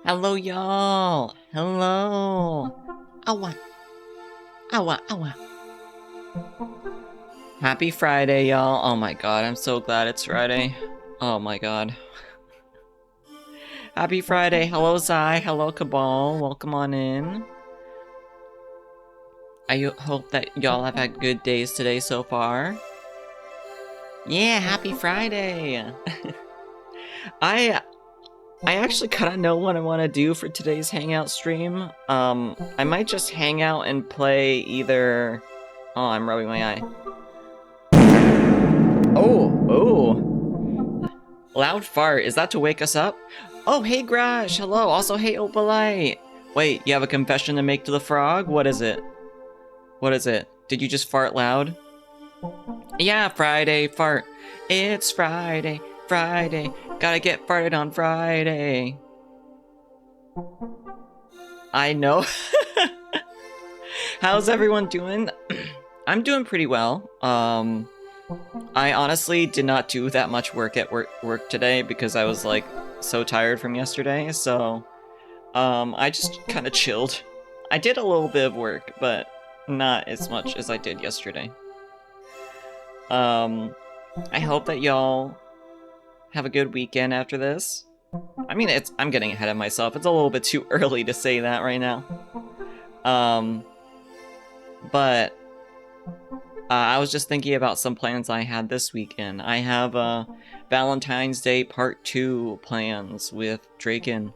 Hello, y'all. Hello. Owa. Owa, owa. Happy Friday, y'all. Oh my god, I'm so glad it's Friday. Oh my god. Happy Friday. Hello, Zai. Hello, Cabal. Welcome on in. I hope that y'all have had good days today so far. Yeah, happy Friday. I actually kind of know what I want to do for today's hangout stream. I might just hang out and play either... Oh, I'm rubbing my eye. Oh. Loud fart, is that to wake us up? Oh, hey Grash, hello. Also, hey Opalite. Wait, you have a confession to make to the frog? What is it? What is it? Did you just fart loud? Yeah, Friday, fart. It's Friday, Friday. Gotta get farted on Friday. I know. How's everyone doing? I'm doing pretty well. I honestly did not do that much work at work today because I was like so tired from yesterday, so I just kind of chilled. I did a little bit of work, but not as much as I did yesterday. I hope that y'all have a good weekend after this. I mean, I'm getting ahead of myself. It's a little bit too early to say that right now. But I was just thinking about some plans I had this weekend. I have Valentine's Day Part 2 plans with Draken.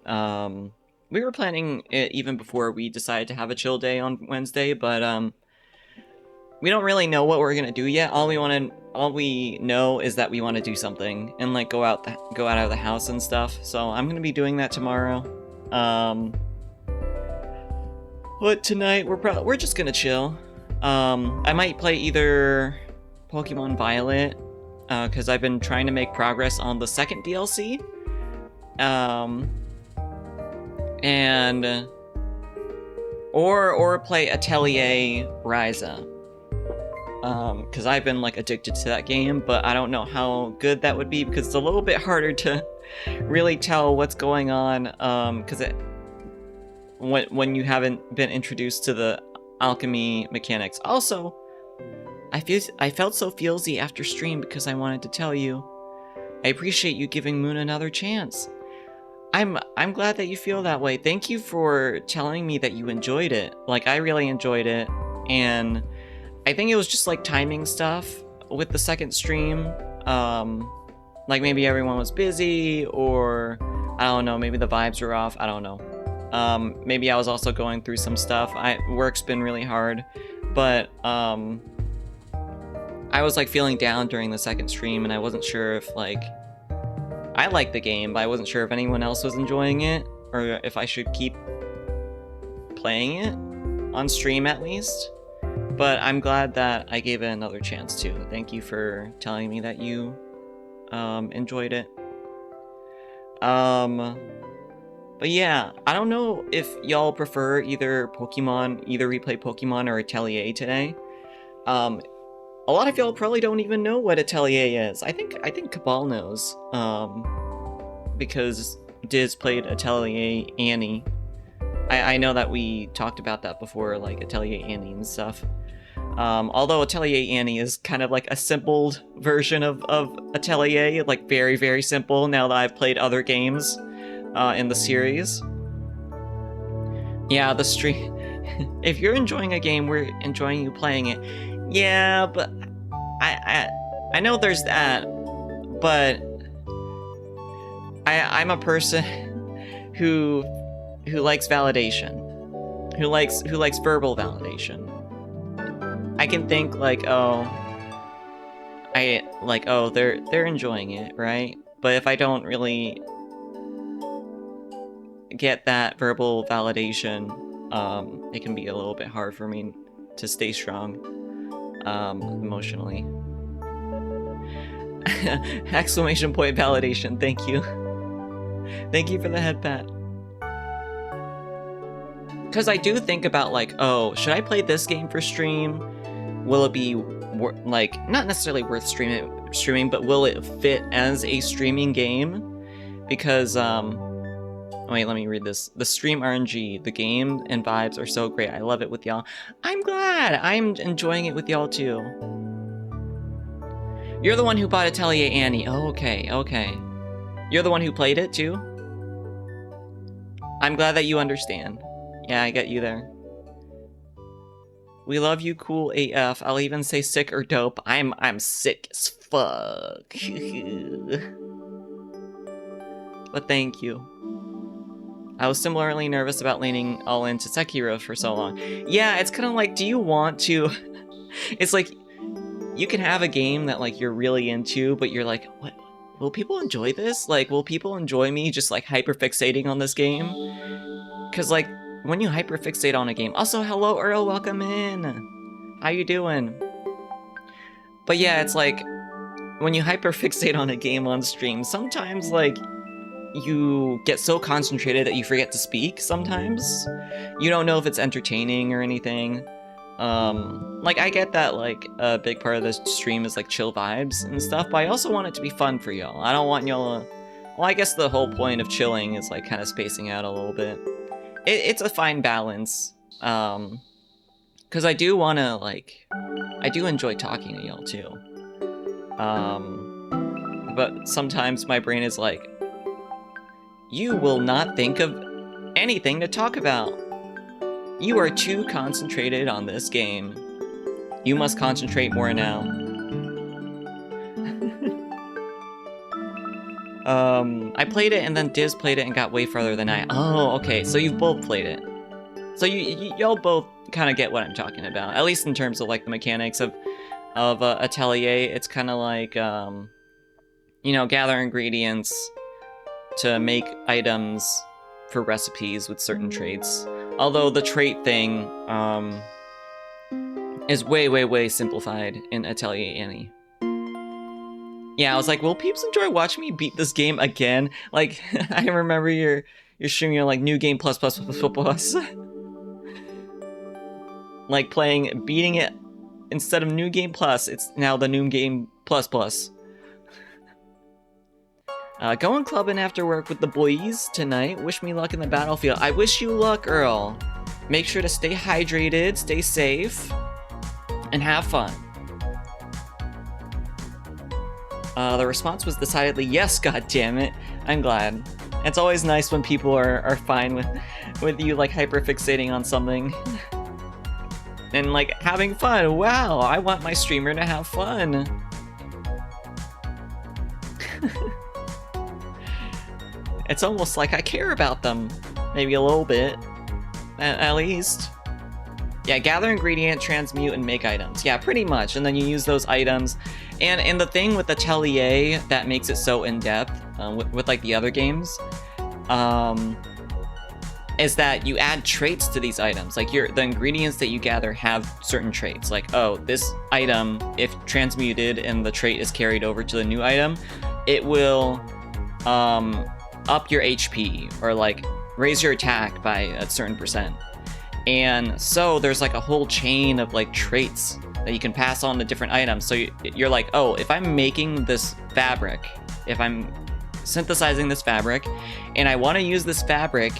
We were planning it even before we decided to have a chill day on Wednesday, but we don't really know what we're gonna do yet. All we know is that we want to do something and like go out of the house and stuff. So I'm gonna be doing that tomorrow. But tonight we're just gonna chill. I might play either Pokemon Violet, because I've been trying to make progress on the second DLC. And or play Atelier Ryza. Because I've been like addicted to that game, but I don't know how good that would be because it's a little bit harder to really tell what's going on. Because when you haven't been introduced to the alchemy mechanics. Also, I felt so feelsy after stream because I wanted to tell you, I appreciate you giving Moon another chance. I'm glad that you feel that way. Thank you for telling me that you enjoyed it. Like, I really enjoyed it, and I think it was just like timing stuff with the second stream. Like maybe everyone was busy, or I don't know, maybe the vibes were off. I don't know. Maybe I was also going through some stuff. Work's been really hard, but I was like feeling down during the second stream, and I wasn't sure if like I liked the game, but I wasn't sure if anyone else was enjoying it, or if I should keep playing it on stream at least. But I'm glad that I gave it another chance too. Thank you for telling me that you enjoyed it. But yeah, I don't know if y'all prefer either Replay Pokemon or Atelier today. A lot of y'all probably don't even know what Atelier is. I think Cabal knows, because Diz played Atelier Annie. I know that we talked about that before, like Atelier Annie and stuff. Although Atelier Annie is kind of like a simpled version of Atelier, like very, very simple now that I've played other games in the series. Yeah, the stream. If you're enjoying a game, we're enjoying you playing it. Yeah, but I know there's that, but I'm a person who likes validation, who likes verbal validation. I can think like, oh, they're enjoying it, right? But if I don't really get that verbal validation, it can be a little bit hard for me to stay strong, emotionally. Exclamation point validation, thank you. Thank you for the head pat. Because I do think about, like, oh, should I play this game for stream? Will it be, like, not necessarily worth streaming, but will it fit as a streaming game? Because, wait, let me read this. The stream RNG, the game and vibes are so great. I love it with y'all. I'm glad! I'm enjoying it with y'all, too. You're the one who bought Atelier Annie. Oh, okay, okay. You're the one who played it, too? I'm glad that you understand. Yeah, I get you there. We love you, cool AF. I'll even say sick or dope. I'm sick as fuck. But thank you. I was similarly nervous about leaning all into Sekiro for so long. Yeah, it's kind of like, do you want to... It's like, you can have a game that, like, you're really into, but you're like, what? Will people enjoy this? Like, will people enjoy me just, like, hyperfixating on this game? Because, like, when you hyperfixate on a game... Also, hello, Earl, welcome in! How you doing? But yeah, it's like, when you hyperfixate on a game on stream, sometimes, like, you get so concentrated that you forget to speak sometimes. You don't know if it's entertaining or anything. Like, I get that, like, a big part of this stream is, like, chill vibes and stuff, but I also want it to be fun for y'all. I don't want y'all to... Well, I guess the whole point of chilling is, like, kind of spacing out a little bit. It's a fine balance, because I do want to, like... I do enjoy talking to y'all, too. But sometimes my brain is like, you will not think of anything to talk about. You are too concentrated on this game. You must concentrate more now. I played it and then Diz played it and got way further than I. Oh, okay, so you've both played it. So y'all both kind of get what I'm talking about, at least in terms of, like, the mechanics of Atelier. It's kind of like, you know, gather ingredients to make items for recipes with certain traits. Although the trait thing is way, way, way simplified in Atelier Annie. Yeah, I was like, will peeps enjoy watching me beat this game again? Like, I remember your stream, you're like, new game plus. Like, beating it, instead of new game plus, it's now the new game plus. Going clubbing after work with the boys tonight. Wish me luck in the battlefield. I wish you luck, Earl. Make sure to stay hydrated, stay safe, and have fun. The response was decidedly yes, goddammit. I'm glad. It's always nice when people are fine with you, like, hyperfixating on something. And, like, having fun. Wow, I want my streamer to have fun. It's almost like I care about them. Maybe a little bit. At least. Yeah, gather ingredient, transmute, and make items. Yeah, pretty much. And then you use those items. And the thing with Atelier that makes it so in-depth, with like the other games, is that you add traits to these items. Like, the ingredients that you gather have certain traits. Like, oh, this item, if transmuted and the trait is carried over to the new item, it will up your HP, or like raise your attack by a certain percent. And so there's like a whole chain of like traits that you can pass on to different items. So you're like, oh, if I'm making this fabric, if I'm synthesizing this fabric, and I want to use this fabric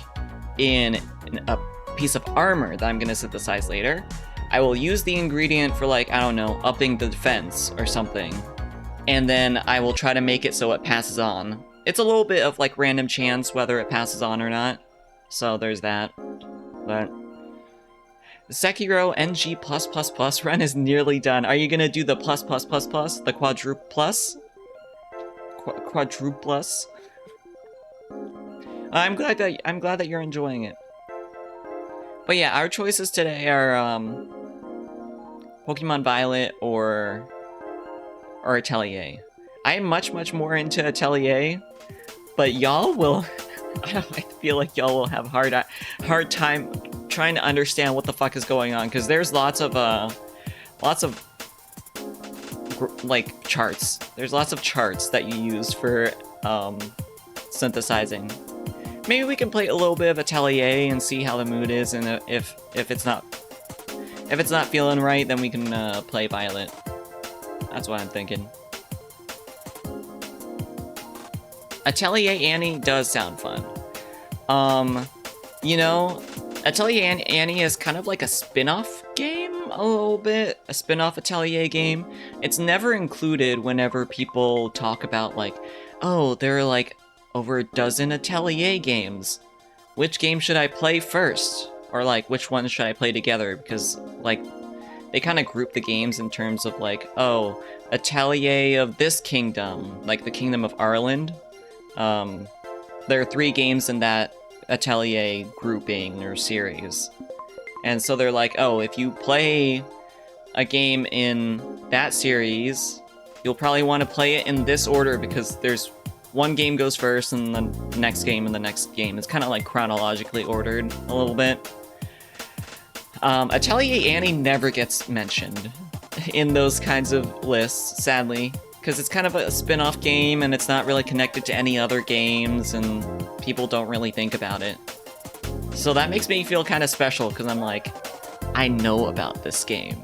in a piece of armor that I'm going to synthesize later, I will use the ingredient for, like, I don't know, upping the defense or something. And then I will try to make it so it passes on. It's a little bit of, like, random chance whether it passes on or not. So there's that. But Sekiro NG+++ run is nearly done. Are you gonna do the plus? The quadruple plus? Quadruple plus? I'm glad that you're enjoying it. But yeah, our choices today are Pokemon Violet or Atelier. I am much more into Atelier, but y'all will I feel like y'all will have hard time trying to understand what the fuck is going on, because there's lots of like charts. There's lots of charts that you use for synthesizing. Maybe we can play a little bit of Atelier and see how the mood is, and if it's not feeling right, then we can play Violet. That's what I'm thinking. Atelier Annie does sound fun. You know, Atelier Annie is kind of like a spin-off game, a little bit. A spin-off Atelier game. It's never included whenever people talk about, like, oh, there are, like, over a dozen Atelier games. Which game should I play first? Or, like, which ones should I play together? Because, like, they kind of group the games in terms of, like, oh, Atelier of this kingdom, like the Kingdom of Ireland. There are 3 games in that Atelier grouping or series. And so they're like, oh, if you play a game in that series, you'll probably want to play it in this order, because there's one game goes first and the next game and the next game. It's kind of like chronologically ordered a little bit. Atelier Annie never gets mentioned in those kinds of lists, sadly, because it's kind of a spin-off game and it's not really connected to any other games and people don't really think about it. So that makes me feel kind of special, because I'm like, I know about this game.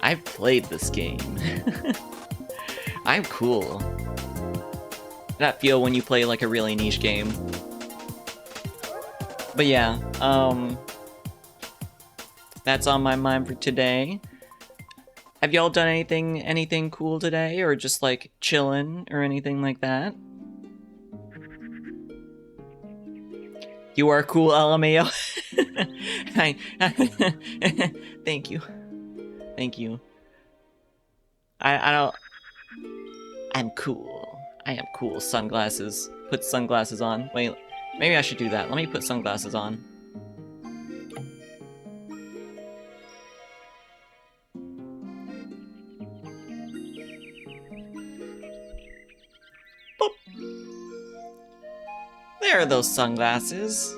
I've played this game. I'm cool. That feel when you play like a really niche game. But yeah, that's on my mind for today. Have y'all done anything cool today, or just like chillin' or anything like that? You are cool, LMAO. Thank you. Thank you. I don't... I'm cool. I am cool. Sunglasses. Put sunglasses on. Wait, maybe I should do that. Let me put sunglasses on. Boop. There are those sunglasses.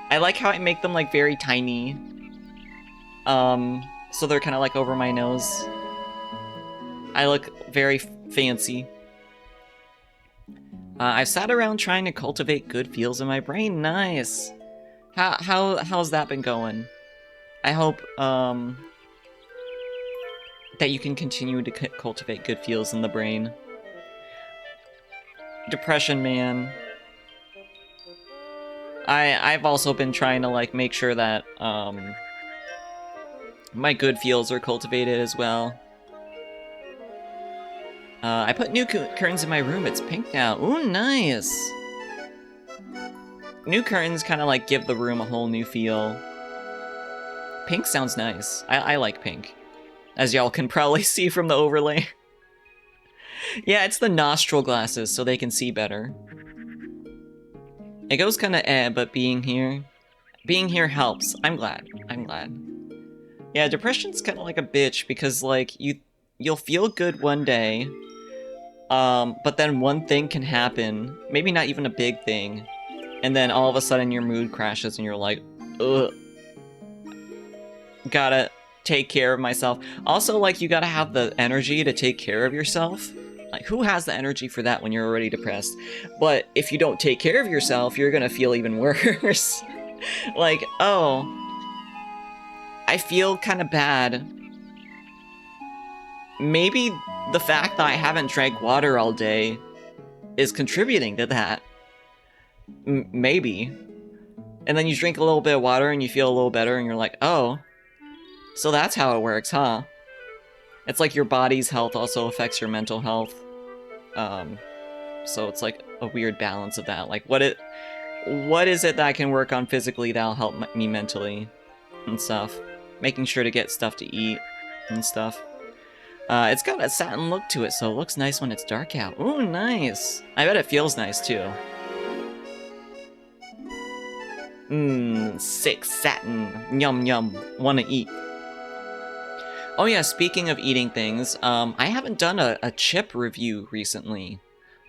I like how I make them like very tiny. So they're kind of like over my nose. I look very fancy. I've sat around trying to cultivate good feels in my brain. Nice. How's that been going? I hope that you can continue to cultivate good feels in the brain. Depression, man. I've also been trying to like make sure that my good feels are cultivated as well. I put new curtains in my room. It's pink now. Ooh, nice. New curtains kind of like give the room a whole new feel. Pink sounds nice. I like pink, as y'all can probably see from the overlay. Yeah, it's the nostril glasses, so they can see better. It goes kind of but being here helps. I'm glad. Yeah, depression's kind of like a bitch, because like you'll feel good one day, but then one thing can happen, maybe not even a big thing, and then all of a sudden your mood crashes and you're like, ugh, gotta take care of myself. Also, like, you gotta have the energy to take care of yourself. Like, who has the energy for that when you're already depressed? But if you don't take care of yourself, you're gonna feel even worse. Like, oh, I feel kind of bad. Maybe the fact that I haven't drank water all day is contributing to that. Maybe. And then you drink a little bit of water and you feel a little better and you're like, oh, so that's how it works, huh? It's like your body's health also affects your mental health. So it's like a weird balance of that. Like, what is it that I can work on physically that'll help me mentally and stuff? Making sure to get stuff to eat and stuff. It's got a satin look to it, so it looks nice when it's dark out. Ooh, nice. I bet it feels nice too. Sick satin. Yum yum. Wanna eat. Oh yeah, speaking of eating things, I haven't done a chip review recently,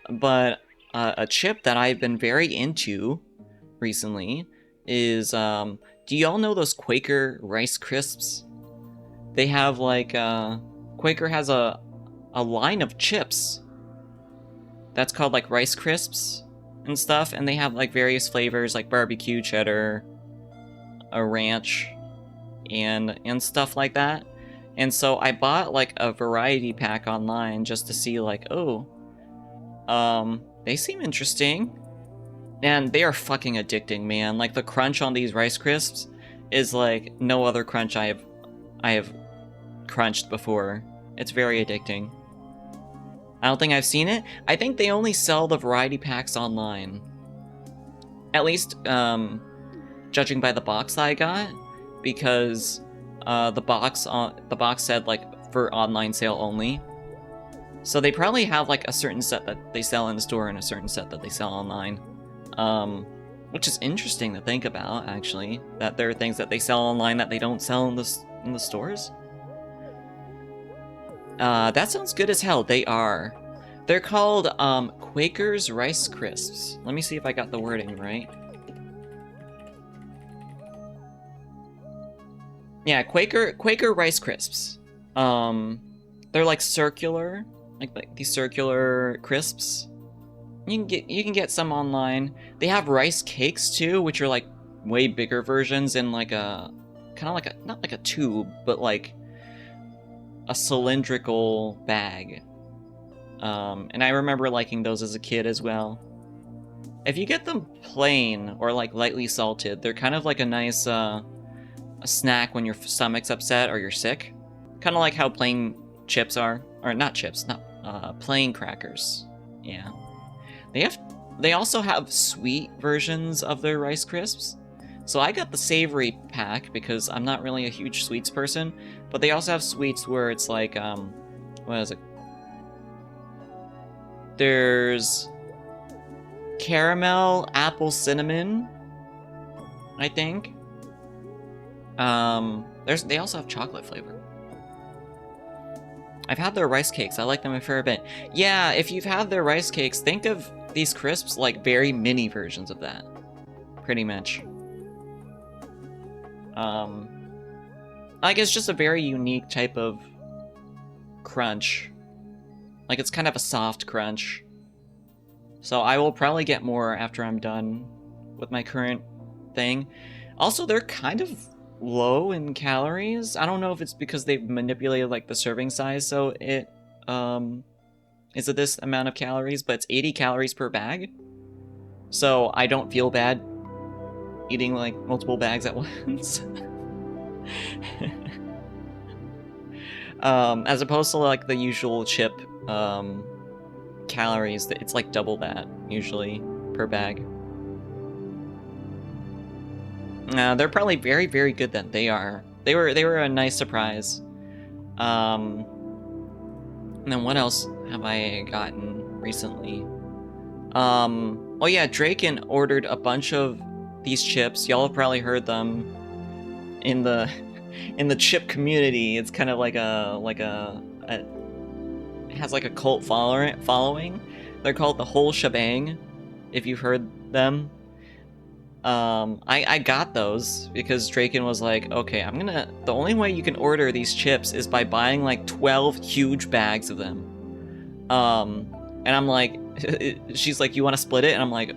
but a chip that I've been very into recently is, do y'all know those Quaker Rice Crisps? They have like, Quaker has a line of chips that's called like Rice Crisps and stuff, and they have like various flavors like barbecue, cheddar, a ranch, and stuff like that. And so I bought like a variety pack online just to see like, oh, they seem interesting. And they are fucking addicting, man. Like the crunch on these Rice Crisps is like no other crunch I have crunched before. It's very addicting. I don't think I've seen it. I think they only sell the variety packs online. At least, judging by the box I got, because the box said like for online sale only. So they probably have like a certain set that they sell in the store and a certain set that they sell online. Which is interesting to think about, actually, that there are things that they sell online that they don't sell in the stores. That sounds good as hell. They are. They're called Quaker's Rice Crisps. Let me see if I got the wording right. Yeah, Quaker Rice Crisps. They're like circular, like these circular crisps. You can get some online. They have rice cakes too, which are like way bigger versions in like a kind of like a, not like a tube, but like a cylindrical bag. And I remember liking those as a kid as well. If you get them plain or like lightly salted, they're kind of like a nice a snack when your stomach's upset or you're sick. Kind of like how plain chips are, or not chips, not plain crackers. Yeah. They also have sweet versions of their Rice Crisps. So I got the savory pack because I'm not really a huge sweets person, but they also have sweets where it's like, what is it? There's caramel, apple, cinnamon, I think. They also have chocolate flavor. I've had their rice cakes. I like them a fair bit. Yeah, if you've had their rice cakes, think of these crisps like very mini versions of that. Pretty much. Like it's just a very unique type of crunch. Like it's kind of a soft crunch. So I will probably get more after I'm done with my current thing. Also, they're kind of low in calories. I don't know if it's because they've manipulated like the serving size so it is it this amount of calories, but it's 80 calories per bag. So I don't feel bad eating like multiple bags at once. As opposed to like the usual chip calories, it's like double that usually per bag. They're probably very, very good then. They are. They were a nice surprise. And then what else have I gotten recently? Oh yeah, Draken ordered a bunch of these chips. Y'all have probably heard them in the chip community. It's kind of like it has like a cult following. They're called the whole shebang, if you've heard them. I got those because Draken was like, okay, the only way you can order these chips is by buying like 12 huge bags of them. And I'm like, she's like, you want to split it? And I'm like,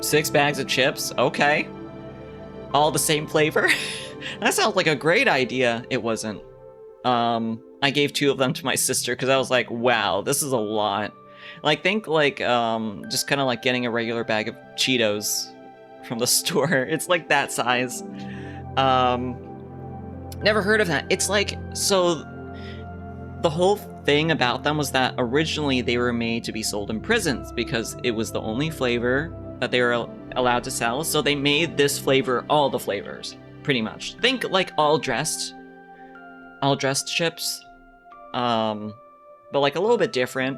6 bags of chips? Okay. All the same flavor? That sounds like a great idea. It wasn't. I gave 2 of them to my sister because I was like, wow, this is a lot. Like, think like, just kind of like getting a regular bag of Cheetos from the store. It's like that size. Never heard of that. It's like, so the whole thing about them was that originally they were made to be sold in prisons because it was the only flavor that they were allowed to sell. So they made this flavor all the flavors, pretty much. Think like all dressed chips, but like a little bit different.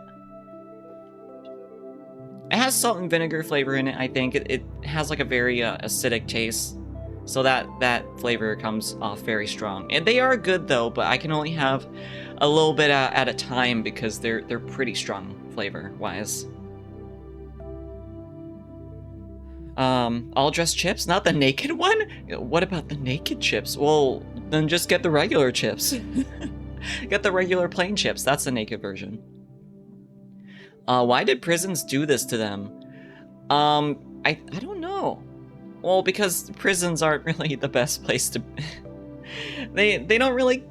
It has salt and vinegar flavor in it, I think. It has like a very acidic taste, so that flavor comes off very strong. And they are good though, but I can only have a little bit at a time because they're pretty strong flavor-wise. All dressed chips? Not the naked one? What about the naked chips? Well, then just get the regular chips. Get the regular plain chips. That's the naked version. Why did prisons do this to them? I don't know. Well, because prisons aren't really the best place to... they don't really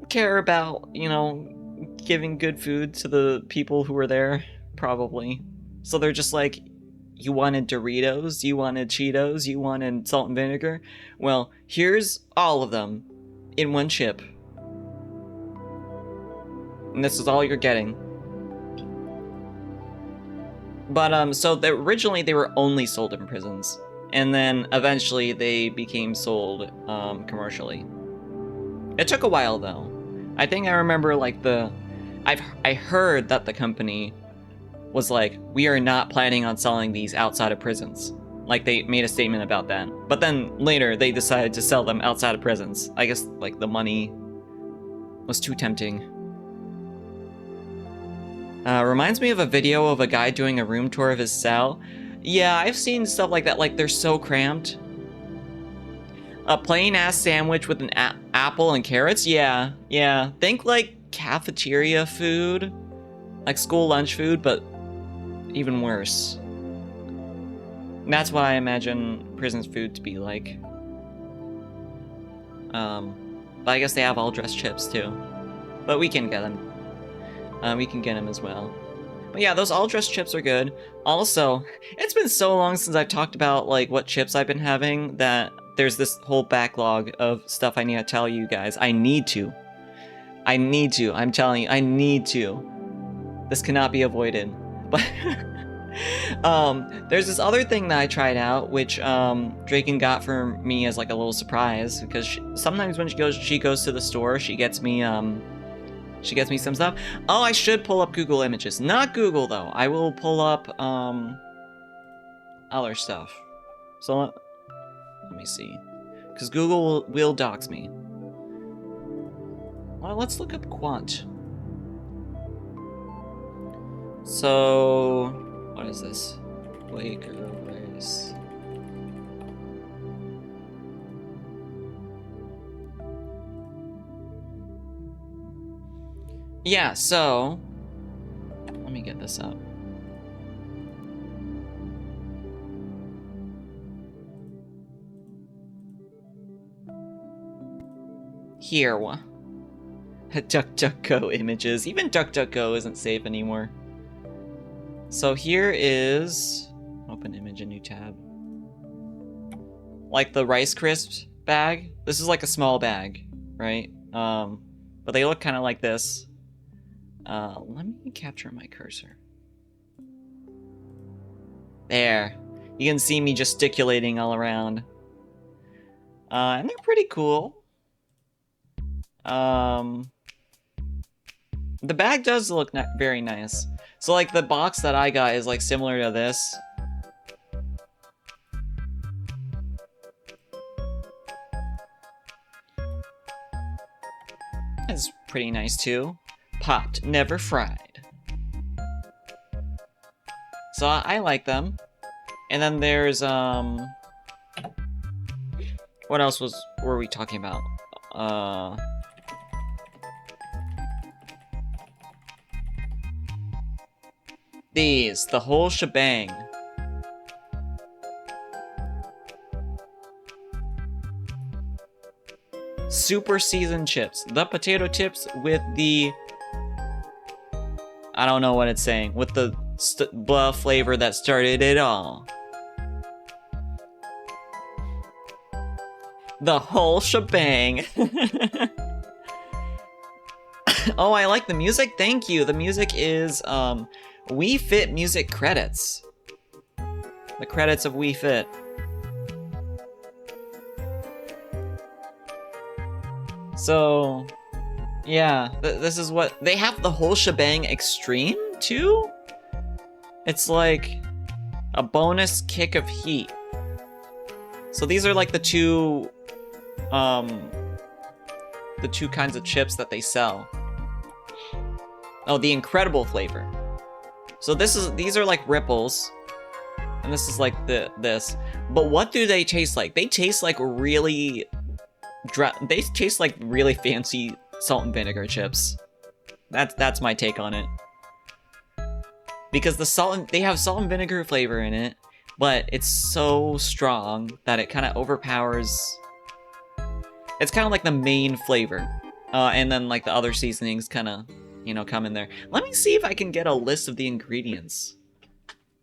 care about, you know, giving good food to the people who were there, probably. So they're just like, you wanted Doritos, you wanted Cheetos, you wanted salt and vinegar? Well, here's all of them in one chip. And this is all you're getting. But, so originally they were only sold in prisons. And then eventually they became sold, commercially. It took a while, though. I think I remember, like, I heard that the company was like, we are not planning on selling these outside of prisons. Like, they made a statement about that. But then later, they decided to sell them outside of prisons. I guess, like, the money was too tempting. Reminds me of a video of a guy doing a room tour of his cell. Yeah, I've seen stuff like that. Like, they're so cramped. A plain-ass sandwich with an apple and carrots? Yeah. Think, like, cafeteria food. Like, school lunch food, but even worse. And that's what I imagine prison's food to be like. But I guess they have all-dressed chips, too. But we can get them. We can get them as well. But yeah, those all-dressed chips are good. Also, it's been so long since I've talked about, like, what chips I've been having that there's this whole backlog of stuff I need to tell you guys. I need to. I'm telling you, I need to. This cannot be avoided. But there's this other thing that I tried out, which Draken got for me as like a little surprise, because sometimes when she goes to the store, she gets me some stuff. Oh, I should pull up Google Images. Not Google though. I will pull up other stuff. So let me see, because Google will dox me. Well, let's look up Quant. So, what is this? Quaker rice. Yeah, so let me get this up. Here. DuckDuckGo images. Even DuckDuckGo isn't safe anymore. So here is... Open image, a new tab. Like the Rice Crisps bag. This is like a small bag, right? But they look kind of like this. Let me capture my cursor. There. You can see me gesticulating all around. And they're pretty cool. The bag does look very nice. So, like, the box that I got is, like, similar to this. It's pretty nice, too. Popped, never fried. So, I like them. And then there's, what else were we talking about? These, the whole shebang. Super seasoned chips. The potato chips with the... I don't know what it's saying. With the blah flavor that started it all. The whole shebang. Oh, I like the music. Thank you. The music is, Wii Fit music credits. The credits of Wii Fit. So, yeah, this is what... They have the whole shebang extreme, too? It's like a bonus kick of heat. So these are like the two kinds of chips that they sell. Oh, the incredible flavor. So these are like ripples. And this is like this. But what do they taste like? They taste like really... They taste like really fancy salt and vinegar chips. That's my take on it. Because they have salt and vinegar flavor in it, but it's so strong that it kind of overpowers... It's kind of like the main flavor. And then like the other seasonings kind of, you know, come in there. Let me see if I can get a list of the ingredients.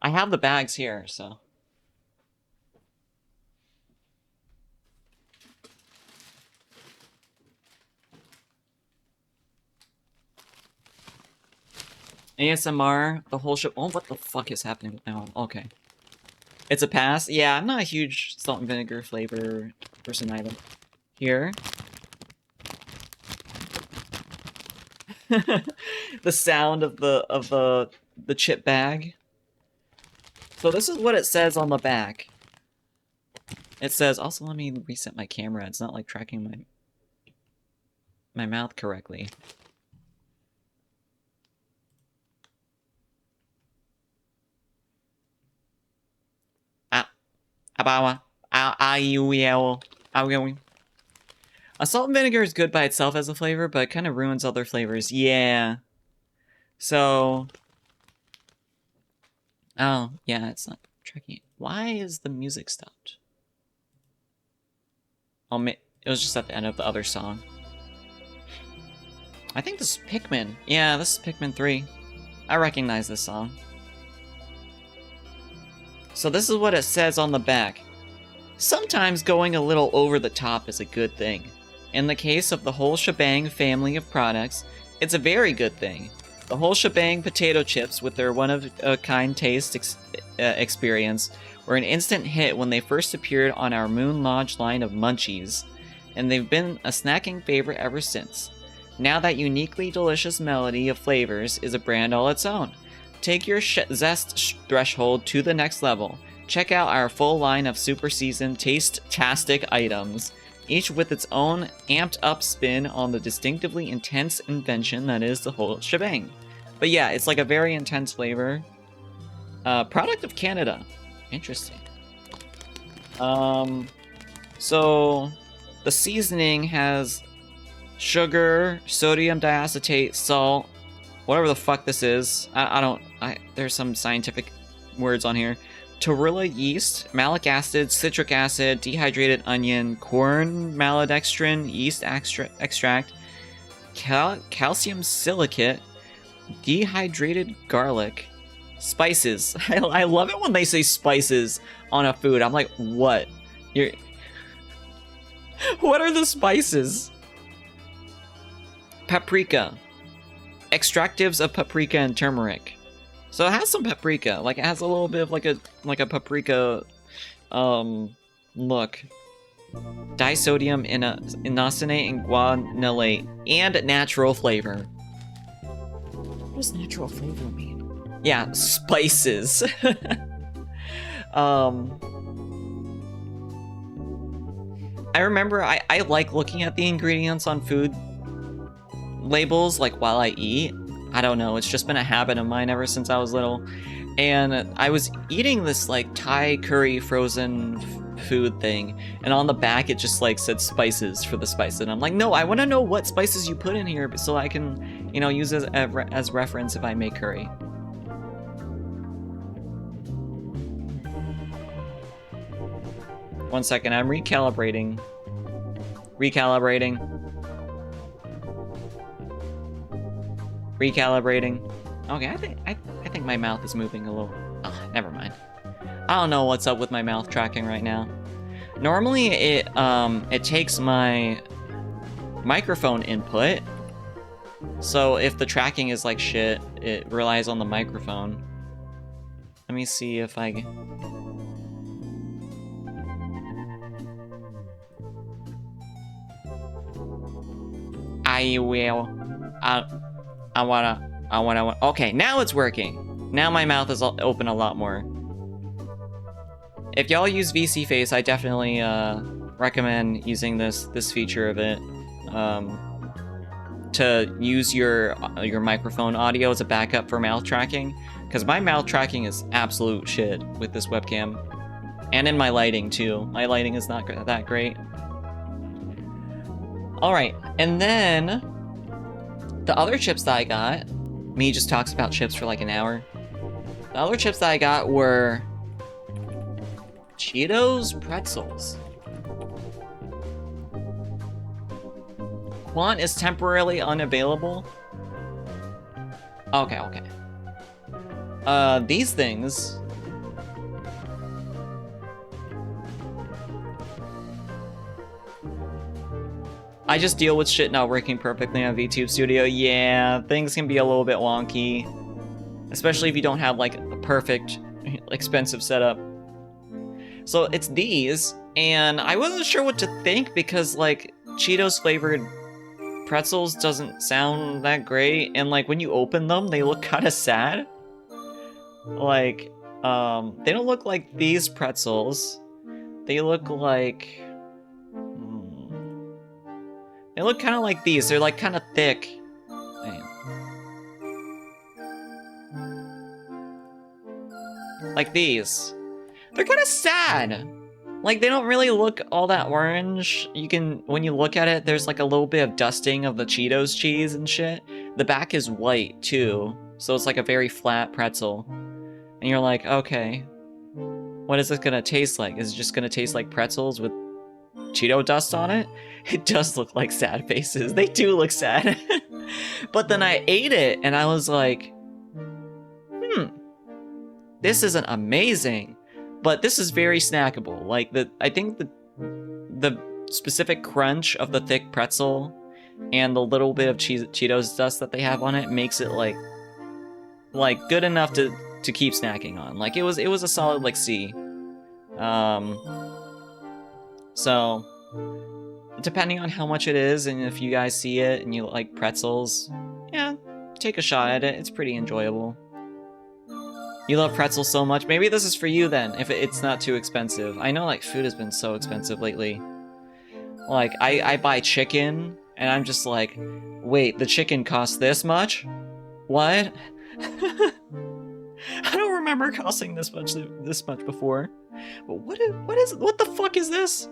I have the bags here, so... ASMR, the whole show. Oh, what the fuck is happening now? Okay. It's a pass? Yeah, I'm not a huge salt and vinegar flavor person either. Here. The sound of the chip bag. So this is what it says on the back. It says, also let me reset my camera. It's not like tracking my mouth correctly. A salt and vinegar is good by itself as a flavor, but it kind of ruins other flavors. Yeah. So... Oh, yeah, it's not tracking. Why is the music stopped? Oh, it was just at the end of the other song. I think this is Pikmin. Yeah, this is Pikmin 3. I recognize this song. So this is what it says on the back. Sometimes going a little over the top is a good thing. In the case of the whole shebang family of products, it's a very good thing. The whole shebang potato chips, with their one-of-a-kind taste experience, were an instant hit when they first appeared on our Moon Lodge line of munchies, and they've been a snacking favorite ever since. Now that uniquely delicious melody of flavors is a brand all its own. Take your zest threshold to the next level. Check out our full line of super seasoned taste-tastic items, each with its own amped-up spin on the distinctively intense invention that is the whole shebang. But yeah, it's like a very intense flavor. Product of Canada. Interesting. So the seasoning has sugar, sodium diacetate, salt, whatever the fuck this is. There's some scientific words on here. Torilla yeast, malic acid, citric acid, dehydrated onion, corn maltodextrin, yeast extract, calcium silicate, dehydrated garlic, spices. I love it when they say spices on a food. I'm like, what? What are the spices? Paprika. Extractives of paprika and turmeric. So it has some paprika. Like, it has a little bit of like a paprika look. Disodium inosinate and guanylate. And natural flavor. What does natural flavor mean? Yeah, spices. I remember I like looking at the ingredients on food labels, like, while I eat. I don't know, it's just been a habit of mine ever since I was little. And I was eating this, like, Thai curry frozen food thing, and on the back it just, like, said spices for the spices. And I'm like, no, I want to know what spices you put in here so I can, you know, use it as reference if I make curry. One second, I'm recalibrating. Recalibrating. Okay, I think my mouth is moving a little. Oh, never mind. I don't know what's up with my mouth tracking right now. Normally it takes my microphone input. So if the tracking is like shit, it relies on the microphone. Let me see if I will. I wanna. Okay, now it's working. Now my mouth is open a lot more. If y'all use VC Face, I definitely recommend using this feature of it. to use your microphone audio as a backup for mouth tracking, because my mouth tracking is absolute shit with this webcam, and in my lighting too. My lighting is not that great. All right, and then the other chips that I got, me just talks about chips for like an hour. The other chips that I got were Cheetos pretzels. Quant is temporarily unavailable. Okay, okay. These things. I just deal with shit not working perfectly on VTube Studio. Yeah, things can be a little bit wonky. Especially if you don't have like a perfect, expensive setup. So it's these, and I wasn't sure what to think because like Cheetos flavored pretzels doesn't sound that great, and like when you open them, they look kind of sad. Like, they don't look like these pretzels. They look like... They look kind of like these. They're like kind of thick. Like these. They're kind of sad. Like, they don't really look all that orange. You can, when you look at it, there's like a little bit of dusting of the Cheetos cheese and shit. The back is white, too. So it's like a very flat pretzel. And you're like, okay, what is this gonna taste like? Is it just gonna taste like pretzels with Cheeto dust on it? It does look like sad faces. They do look sad. But then I ate it, and I was like, this isn't amazing. But this is very snackable. Like, I think the specific crunch of the thick pretzel and the little bit of Cheetos dust that they have on it makes it like good enough to keep snacking on. Like, it was a solid like C. So depending on how much it is, and if you guys see it and you like pretzels, yeah, take a shot at it. It's pretty enjoyable. You love pretzels so much. Maybe this is for you then, if it's not too expensive. I know like food has been so expensive lately. Like, I buy chicken, and I'm just like, wait, the chicken costs this much? What? I don't remember costing this much before. But what the fuck is this?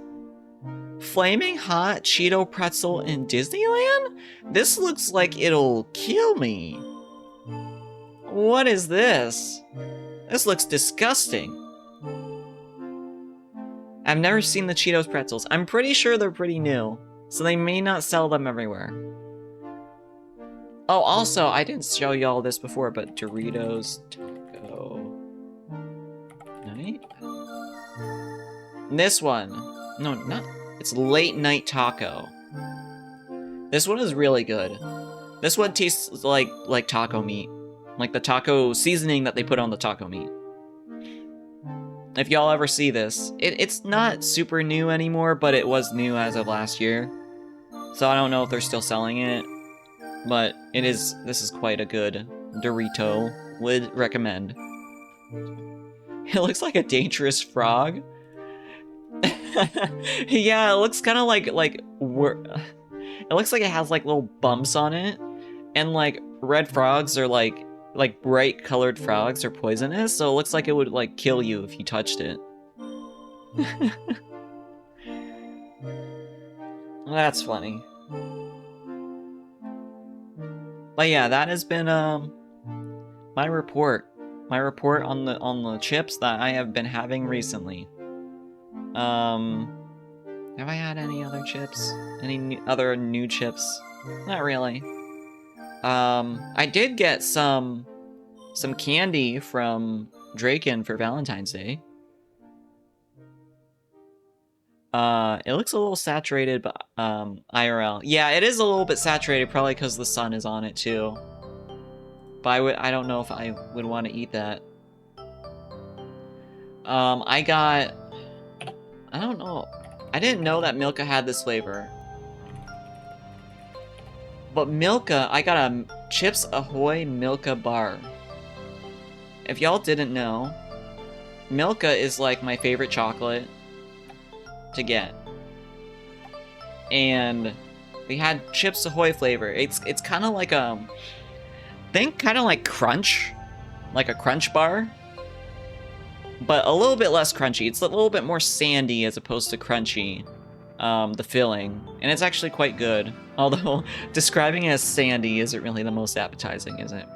Flaming hot Cheeto pretzel in Disneyland? This looks like it'll kill me. What is this? This looks disgusting. I've never seen the Cheetos pretzels. I'm pretty sure they're pretty new, so they may not sell them everywhere. Oh, also, I didn't show y'all this before, but Doritos Taco Night? This one. No, not... It's Late Night Taco. This one is really good. This one tastes like taco meat. Like the taco seasoning that they put on the taco meat. If y'all ever see this, it's not super new anymore, but it was new as of last year. So I don't know if they're still selling it, but this is quite a good Dorito. Would recommend. It looks like a dangerous frog. Yeah, it looks kind of like it looks like it has like little bumps on it, and like red frogs are like bright colored frogs are poisonous, so it looks like it would like kill you if you touched it. That's funny. But yeah, that has been my report on the chips that I have been having recently. Have I had any other chips? Any other new chips? Not really. I did get some candy from Draken for Valentine's Day. It looks a little saturated, but IRL. Yeah, it is a little bit saturated, probably because the sun is on it too. But I don't know if I would want to eat that. I don't know. I didn't know that Milka had this flavor. But Milka, I got a Chips Ahoy Milka bar. If y'all didn't know, Milka is like my favorite chocolate to get. And We had Chips Ahoy flavor. It's kind of like think kind of like Crunch, like a Crunch bar, but a little bit less crunchy. It's a little bit more sandy as opposed to crunchy, the filling, and it's actually quite good. Although describing it as sandy isn't really the most appetizing, is it?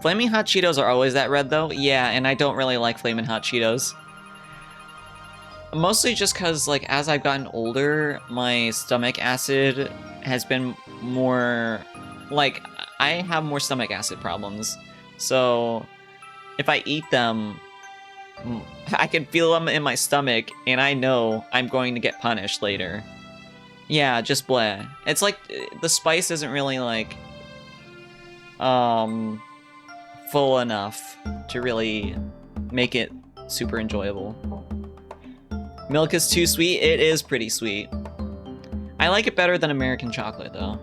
Flaming Hot Cheetos are always that red though. Yeah, and I don't really like Flaming Hot Cheetos. Mostly just because, like, as I've gotten older, my stomach acid has been more... Like, I have more stomach acid problems. So, if I eat them, I can feel them in my stomach, and I know I'm going to get punished later. Yeah, just bleh. It's like, the spice isn't really, like, full enough to really make it super enjoyable. Milk is too sweet? It is pretty sweet. I like it better than American chocolate, though.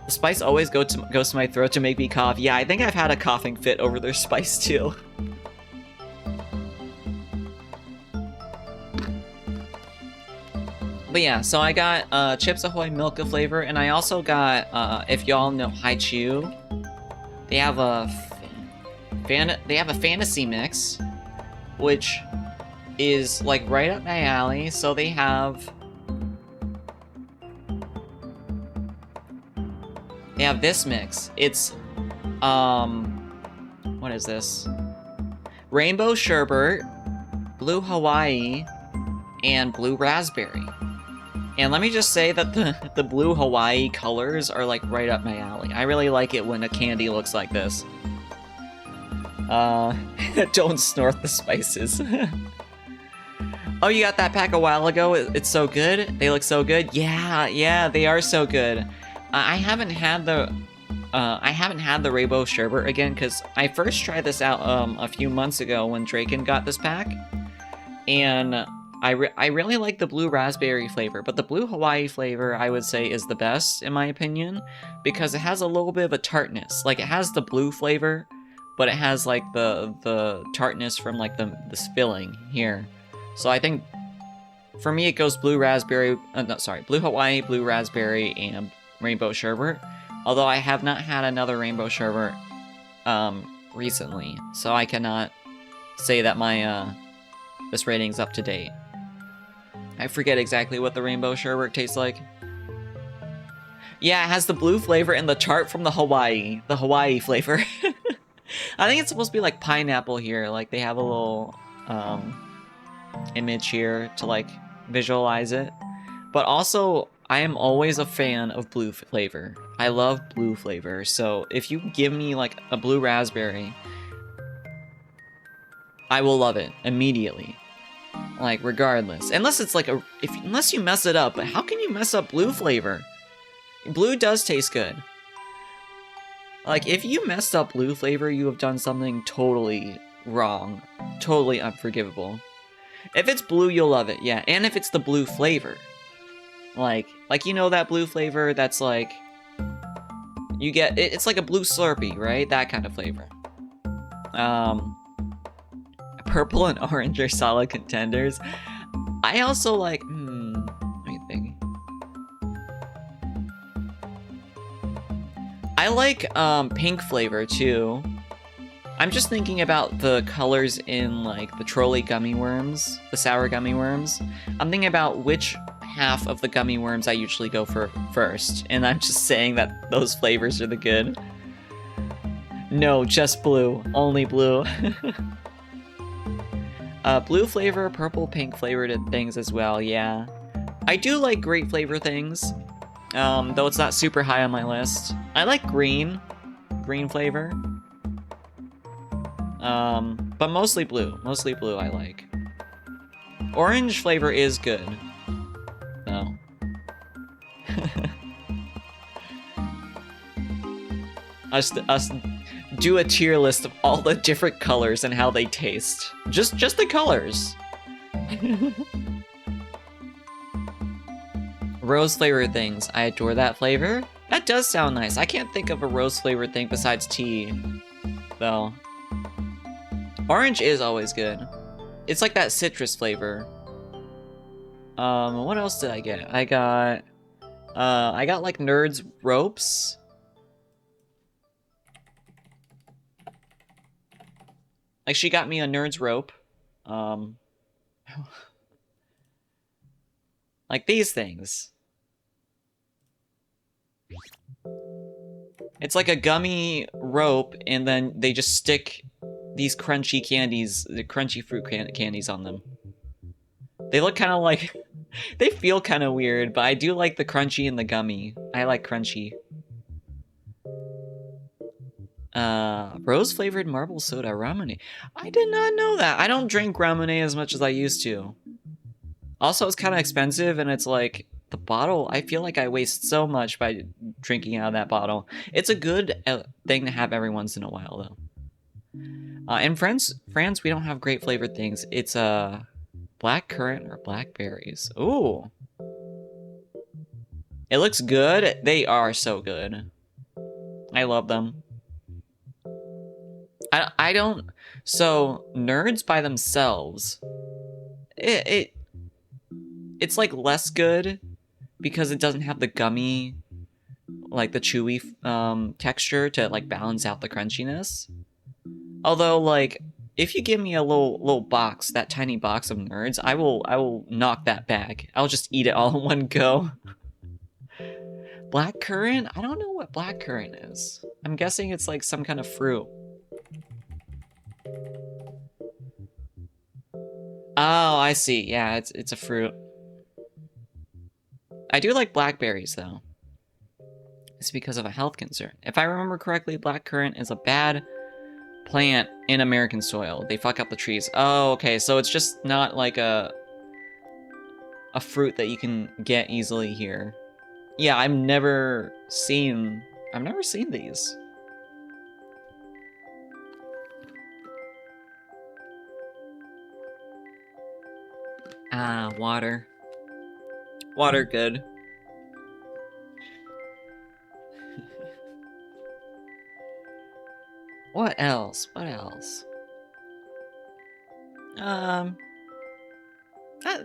The spice always goes to my throat to make me cough. Yeah, I think I've had a coughing fit over their spice, too. But yeah, so I got Chips Ahoy Milka flavor, and I also got, if y'all know Haichu, they have a fantasy mix, which is like right up my alley. So they have this mix. It's what is this? Rainbow sherbet, blue Hawaii, and blue raspberry. And let me just say that the blue Hawaii colors are like right up my alley. I really like it when a candy looks like this. Don't snort the spices. Oh, you got that pack a while ago? It's so good? They look so good? Yeah, they are so good. I haven't had the Rainbow sherbet again, because I first tried this out a few months ago when Draken got this pack. And I really like the blue raspberry flavor, but the blue Hawaii flavor I would say is the best in my opinion, because it has a little bit of a tartness. Like, it has the blue flavor, but it has like the tartness from like the filling here. So I think for me it goes blue raspberry, blue Hawaii, blue raspberry, and rainbow sherbet. Although I have not had another rainbow sherbet recently, so I cannot say that my this rating's up to date. I forget exactly what the rainbow sherbet tastes like. Yeah, it has the blue flavor and the tart from the Hawaii flavor. I think it's supposed to be like pineapple here. Like, they have a little image here to like visualize it. But also, I am always a fan of blue flavor. I love blue flavor. So if you give me like a blue raspberry, I will love it immediately. Like, regardless. Unless it's like unless you mess it up. But how can you mess up blue flavor? Blue does taste good. Like, if you messed up blue flavor, you have done something totally wrong. Totally unforgivable. If it's blue, you'll love it, yeah. And if it's the blue flavor. Like you know that blue flavor that's like... You get... It's like a blue Slurpee, right? That kind of flavor. Purple and orange are solid contenders. I also like... let me think. I like pink flavor too. I'm just thinking about the colors in like the trolley gummy worms, the sour gummy worms. I'm thinking about which half of the gummy worms I usually go for first, and I'm just saying that those flavors are the good. No, just blue. Only blue. Blue flavor, purple, pink flavored things as well, yeah. I do like grape flavor things, though it's not super high on my list. I like green flavor. But mostly blue. Mostly blue I like. Orange flavor is good. No. Us do a tier list of all the different colors and how they taste. Just the colors. Rose flavored things. I adore that flavor. That does sound nice. I can't think of a rose flavored thing besides tea, though. Orange is always good. It's like that citrus flavor. What else did I get? I got like Nerds ropes. Like, she got me a Nerds rope. Like these things. It's like a gummy rope, and then they just stick these crunchy candies, the crunchy fruit candies on them. They look kind of like... They feel kind of weird, but I do like the crunchy and the gummy. I like crunchy. Rose-flavored marble soda ramune. I did not know that. I don't drink ramune as much as I used to. Also, it's kind of expensive, and it's like... The bottle, I feel like I waste so much by drinking out of that bottle. It's a good thing to have every once in a while, though. In France, we don't have great flavored things. It's black currant or blackberries. Ooh. It looks good. They are so good. I love them. I don't... So, Nerds by themselves, it's like less good because it doesn't have the gummy, like the chewy texture to like balance out the crunchiness. Although, like, if you give me a little box, that tiny box of Nerds, I will knock that back. I'll just eat it all in one go. Black currant? I don't know what black currant is. I'm guessing it's like some kind of fruit. Oh, I see. Yeah, it's a fruit. I do like blackberries, though. It's because of a health concern. If I remember correctly, blackcurrant is a bad plant in American soil. They fuck up the trees. Oh, okay, so it's just not like a fruit that you can get easily here. Yeah, I've never seen these. Ah, water. Water good. What else? What else?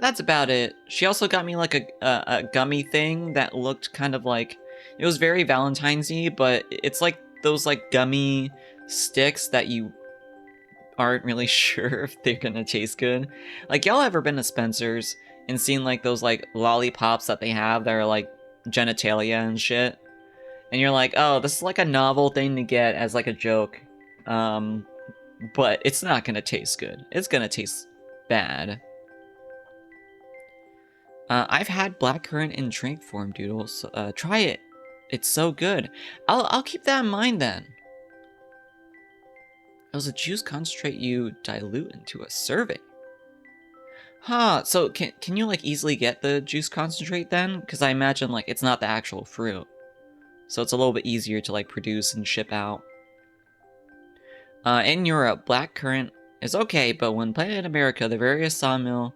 That's about it. She also got me like a gummy thing that looked kind of like... It was very Valentine's-y, but it's like those like gummy sticks that you aren't really sure if they're gonna taste good. Like, y'all ever been to Spencer's and seen like those like lollipops that they have that are like genitalia and shit? And you're like, oh, this is like a novel thing to get as like a joke. But it's not gonna taste good. It's gonna taste bad. I've had blackcurrant in drink form, Doodles. Try it. It's so good. I'll keep that in mind then. It was a juice concentrate you dilute into a serving. Huh, so can you like easily get the juice concentrate then? Because I imagine like it's not the actual fruit. So it's a little bit easier to like produce and ship out. In Europe, blackcurrant is okay, but when planted in America, the various sawmill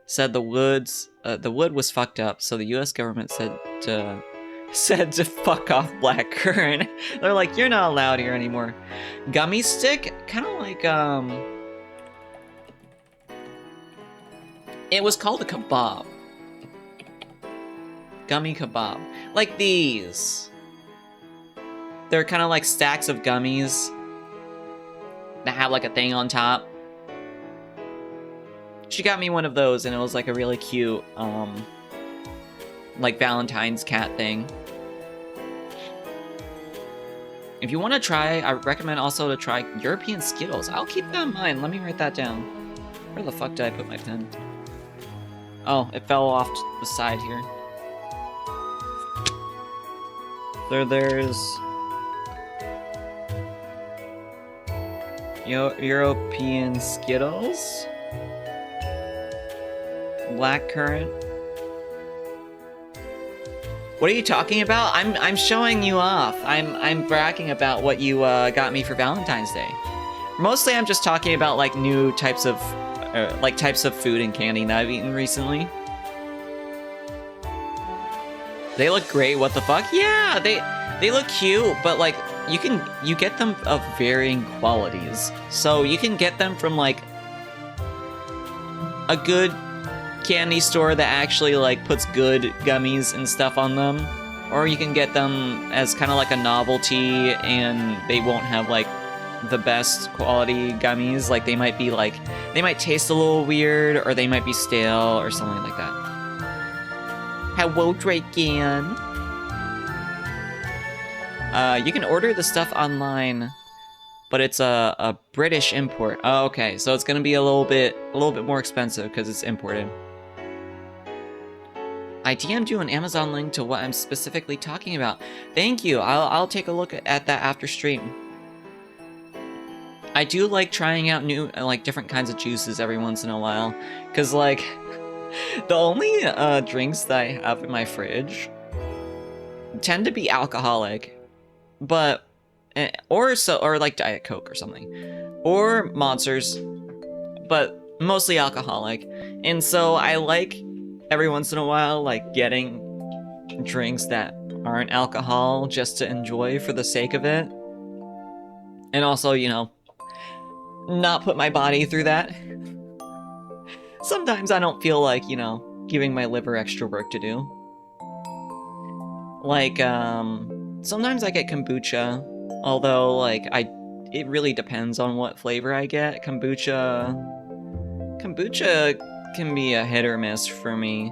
said the wood was fucked up, so the U.S. government said to fuck off blackcurrant. They're like, you're not allowed here anymore. Gummy stick, kind of like it was called a kebab. Gummy kebab, like these. They're kind of like stacks of gummies that have like a thing on top. She got me one of those, and it was like a really cute, like Valentine's cat thing. If you want to try, I recommend also to try European Skittles. I'll keep that in mind. Let me write that down. Where the fuck did I put my pen? Oh, it fell off to the side here. There's European Skittles. Blackcurrant. What are you talking about? I'm showing you off. I'm bragging about what you got me for Valentine's Day. Mostly, I'm just talking about like new types of food and candy that I've eaten recently. They look great. What the fuck? Yeah, they look cute, but like you get them of varying qualities. So you can get them from like a good candy store that actually like puts good gummies and stuff on them, or you can get them as kind of like a novelty, and they won't have like the best quality gummies. Like they might taste a little weird, or they might be stale or something like that. Hello, Draken. You can order the stuff online, but it's a British import. Oh, okay, so it's gonna be a little bit more expensive because it's imported. I DM'd you an Amazon link to what I'm specifically talking about. Thank you. I'll take a look at that after stream. I do like trying out new, like, different kinds of juices every once in a while, because, like, the only drinks that I have in my fridge tend to be alcoholic, but or like Diet Coke or something, or Monsters, but mostly alcoholic. And so I like every once in a while like getting drinks that aren't alcohol just to enjoy for the sake of it, and also, you know, not put my body through that. Sometimes I don't feel like, you know, giving my liver extra work to do. Like, sometimes I get kombucha, although, like, it really depends on what flavor I get. Kombucha can be a hit or miss for me,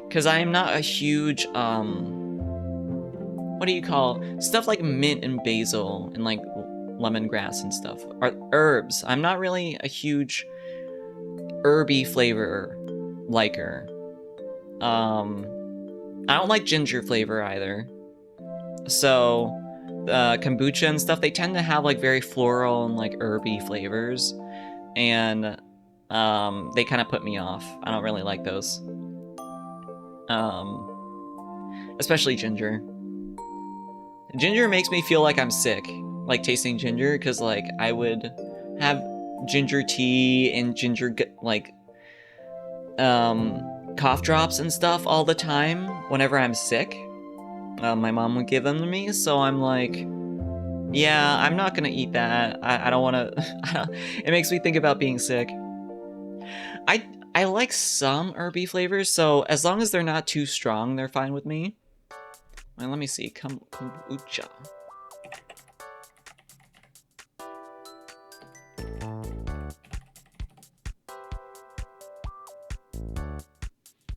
because I am not a huge, what do you call, stuff like mint and basil and, like, lemongrass and stuff, are herbs. I'm not really a huge herby flavor liker. I don't like ginger flavor either. So, kombucha and stuff, they tend to have like very floral and like herby flavors, and they kind of put me off. I don't really like those. Especially ginger. Ginger makes me feel like I'm sick, like tasting ginger, because like I would have ginger tea and ginger like cough drops and stuff all the time whenever I'm sick. My mom would give them to me, so I'm like, yeah, I'm not gonna eat that. I don't want to. It makes me think about being sick. I like some herby flavors, so as long as they're not too strong, they're fine with me. Well, let me see. Kombucha.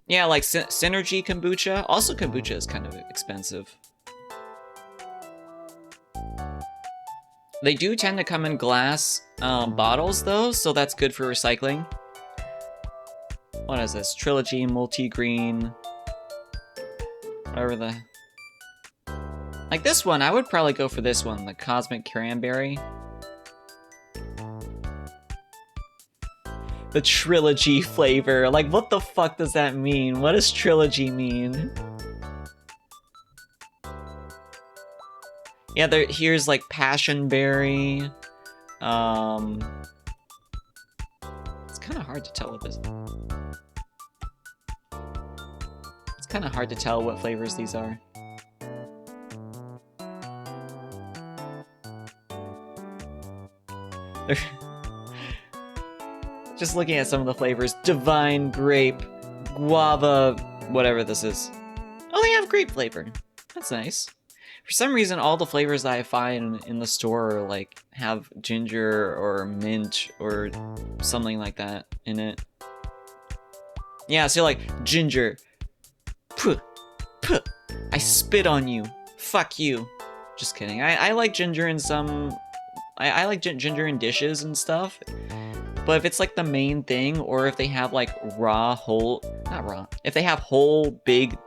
Yeah, like Synergy kombucha. Also, kombucha is kind of expensive. They do tend to come in glass bottles, though, so that's good for recycling. What is this? Trilogy, multi-green. Whatever the... Like this one, I would probably go for this one, the Cosmic Cranberry. The trilogy flavor. Like, what the fuck does that mean? What does trilogy mean? Yeah, here's like passion berry. It's kind of hard to tell what this. It's kind of hard to tell what flavors these are. Just looking at some of the flavors: divine grape, guava, whatever this is. Oh, they have grape flavor. That's nice. For some reason, all the flavors that I find in the store like have ginger or mint or something like that in it. Yeah, so like ginger. Puh, puh. I spit on you. Fuck you. Just kidding. I like ginger in some. I like ginger in dishes and stuff. But if it's like the main thing, or if they have like if they have whole big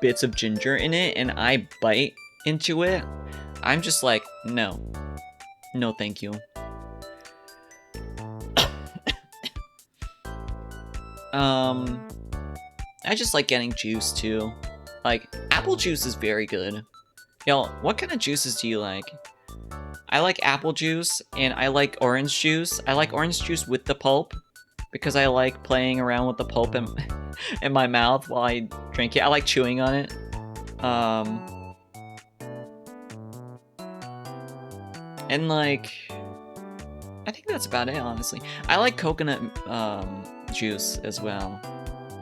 bits of ginger in it and I bite into it, I'm just like, no. No, thank you. I just like getting juice too. Like, apple juice is very good. Yo, what kind of juices do you like? I like apple juice, and I like orange juice. I like orange juice with the pulp, because I like playing around with the pulp in my mouth while I drink it. I like chewing on it. And like, I think that's about it, honestly. I like coconut juice as well.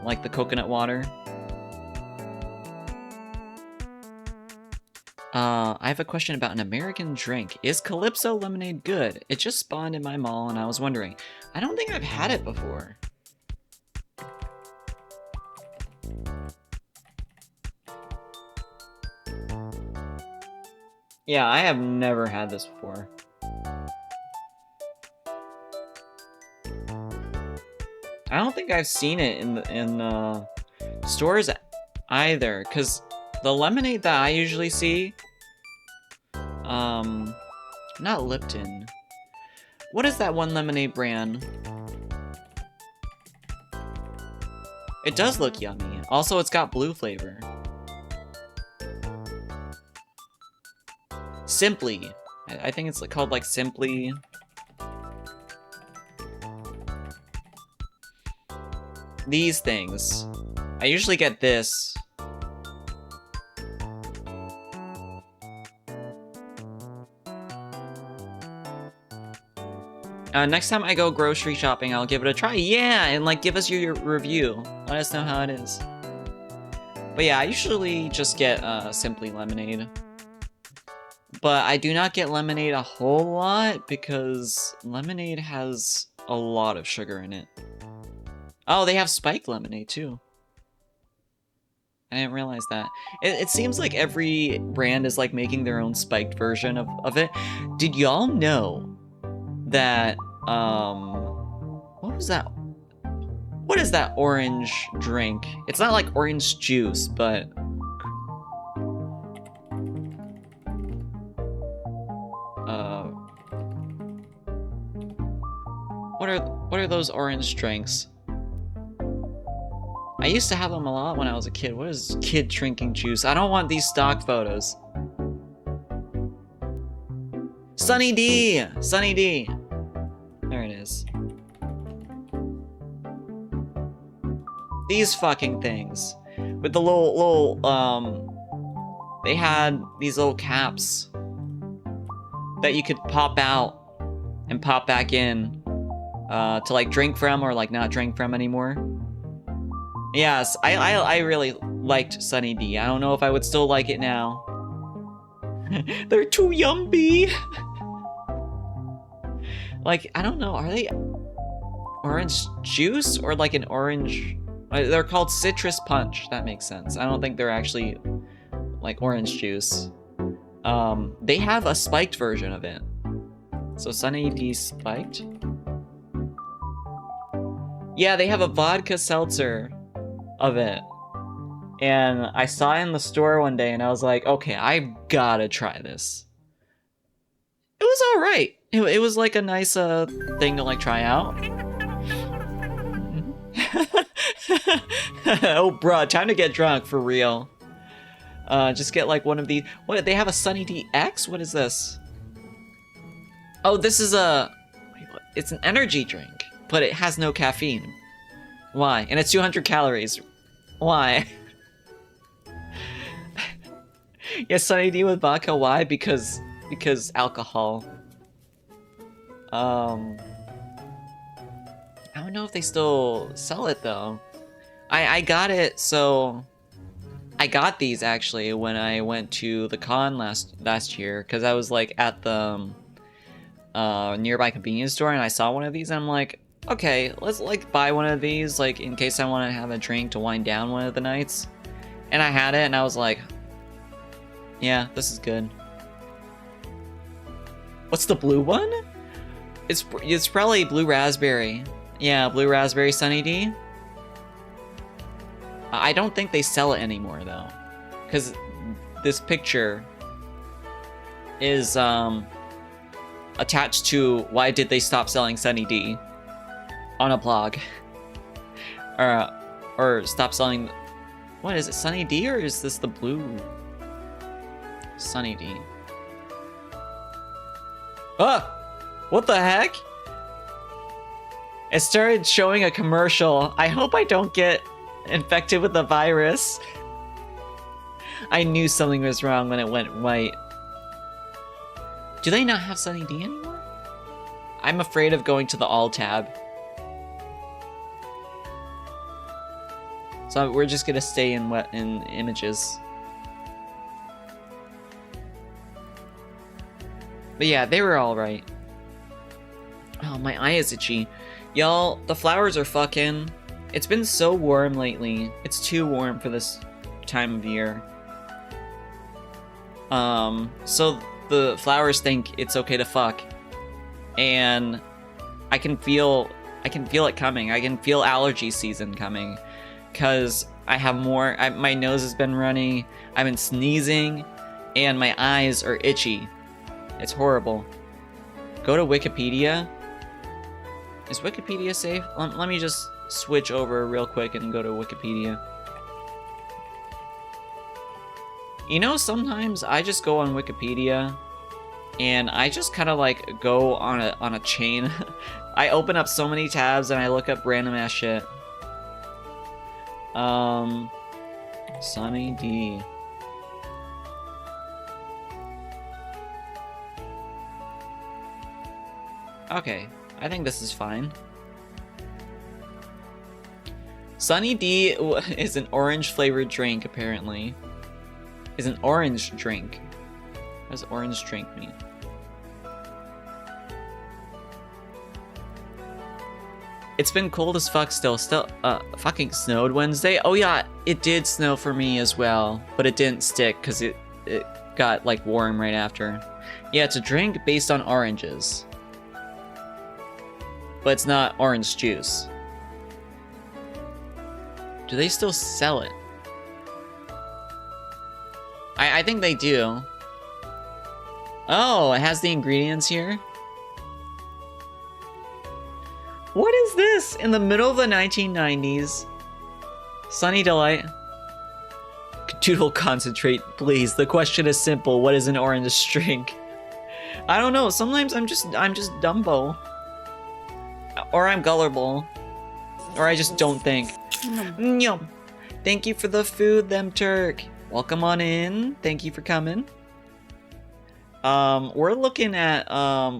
like the coconut water. I have a question about an American drink. Is Calypso lemonade good? It just spawned in my mall and I was wondering. I don't think I've had it before. Yeah, I have never had this before. I don't think I've seen it in stores either, because the lemonade that I usually see, not Lipton. What is that one lemonade brand? It does look yummy. Also, it's got blue flavor. Simply. I think it's called like Simply. These things. I usually get this. Next time I go grocery shopping, I'll give it a try. Yeah, and like give us your review. Let us know how it is. But yeah, I usually just get Simply lemonade. But I do not get lemonade a whole lot because lemonade has a lot of sugar in it. Oh, they have spiked lemonade too. I didn't realize that. It seems like every brand is like making their own spiked version of it. Did y'all know that, what was that? What is that orange drink? It's not like orange juice, but... What are those orange drinks? I used to have them a lot when I was a kid. What is kid drinking juice? I don't want these stock photos. Sunny D! Sunny D! There it is. These fucking things. With the little, they had these little caps that you could pop out and pop back in to like drink from or like not drink from anymore. Yes, I really liked Sunny D. I don't know if I would still like it now. They're too yummy. Like, I don't know, are they orange juice or like an orange? They're called citrus punch. That makes sense. I don't think they're actually like orange juice. They have a spiked version of it. So Sunny D spiked. Yeah, they have a vodka seltzer of it. And I saw it in the store one day and I was like, okay, I've gotta try this. It was alright. It was like a nice thing to like try out. Oh bruh, time to get drunk for real. Just get like one of these. What, they have a Sunny D X? What is this? Oh, this is a... Wait, what? It's an energy drink, but it has no caffeine. Why? And it's 200 calories. Why? Yes, Sunny D with vodka. Why? Because alcohol. I don't know if they still sell it though. I got it, so I got these actually when I went to the con last year because I was like at the nearby convenience store and I saw one of these and I'm like, okay, let's like buy one of these like in case I want to have a drink to wind down one of the nights. And I had it and I was like, yeah, this is good. What's the blue one? It's probably blue raspberry. Yeah, blue raspberry Sunny D. I don't think they sell it anymore though, because this picture is attached to why did they stop selling Sunny D on a blog, or stop selling. What is it, Sunny D, or is this the blue Sunny D? Ah! What the heck? It started showing a commercial. I hope I don't get infected with the virus. I knew something was wrong when it went white. Do they not have Sunny D anymore? I'm afraid of going to the all tab. So we're just gonna stay in images. But yeah, they were all right. Oh, my eye is itchy. Y'all, the flowers are fucking. It's been so warm lately. It's too warm for this time of year. So the flowers think it's okay to fuck. And I can feel it coming. I can feel allergy season coming. Cause I have more, my nose has been running, I've been sneezing, and my eyes are itchy. It's horrible. Go to Wikipedia. Is Wikipedia safe? Let me just switch over real quick and go to Wikipedia. You know, sometimes I just go on Wikipedia and I just kind of like go on a chain. I open up so many tabs and I look up random ass shit. Sunny D. Okay, I think this is fine. Sunny D is an orange flavored drink, apparently. Is an orange drink. What does orange drink mean? It's been cold as fuck still. Fucking snowed Wednesday. Oh yeah, it did snow for me as well, but it didn't stick because it got like warm right after. Yeah, it's a drink based on oranges. But it's not orange juice. Do they still sell it? I think they do. Oh, it has the ingredients here. What is this? In the middle of the 1990s. Sunny Delight. Doodle concentrate, please. The question is simple. What is an orange drink? I don't know. Sometimes I'm just Dumbo. Or I'm gullible. Or I just don't think. Yum. Thank you for the food, them Turk. Welcome on in. Thank you for coming. We're looking at,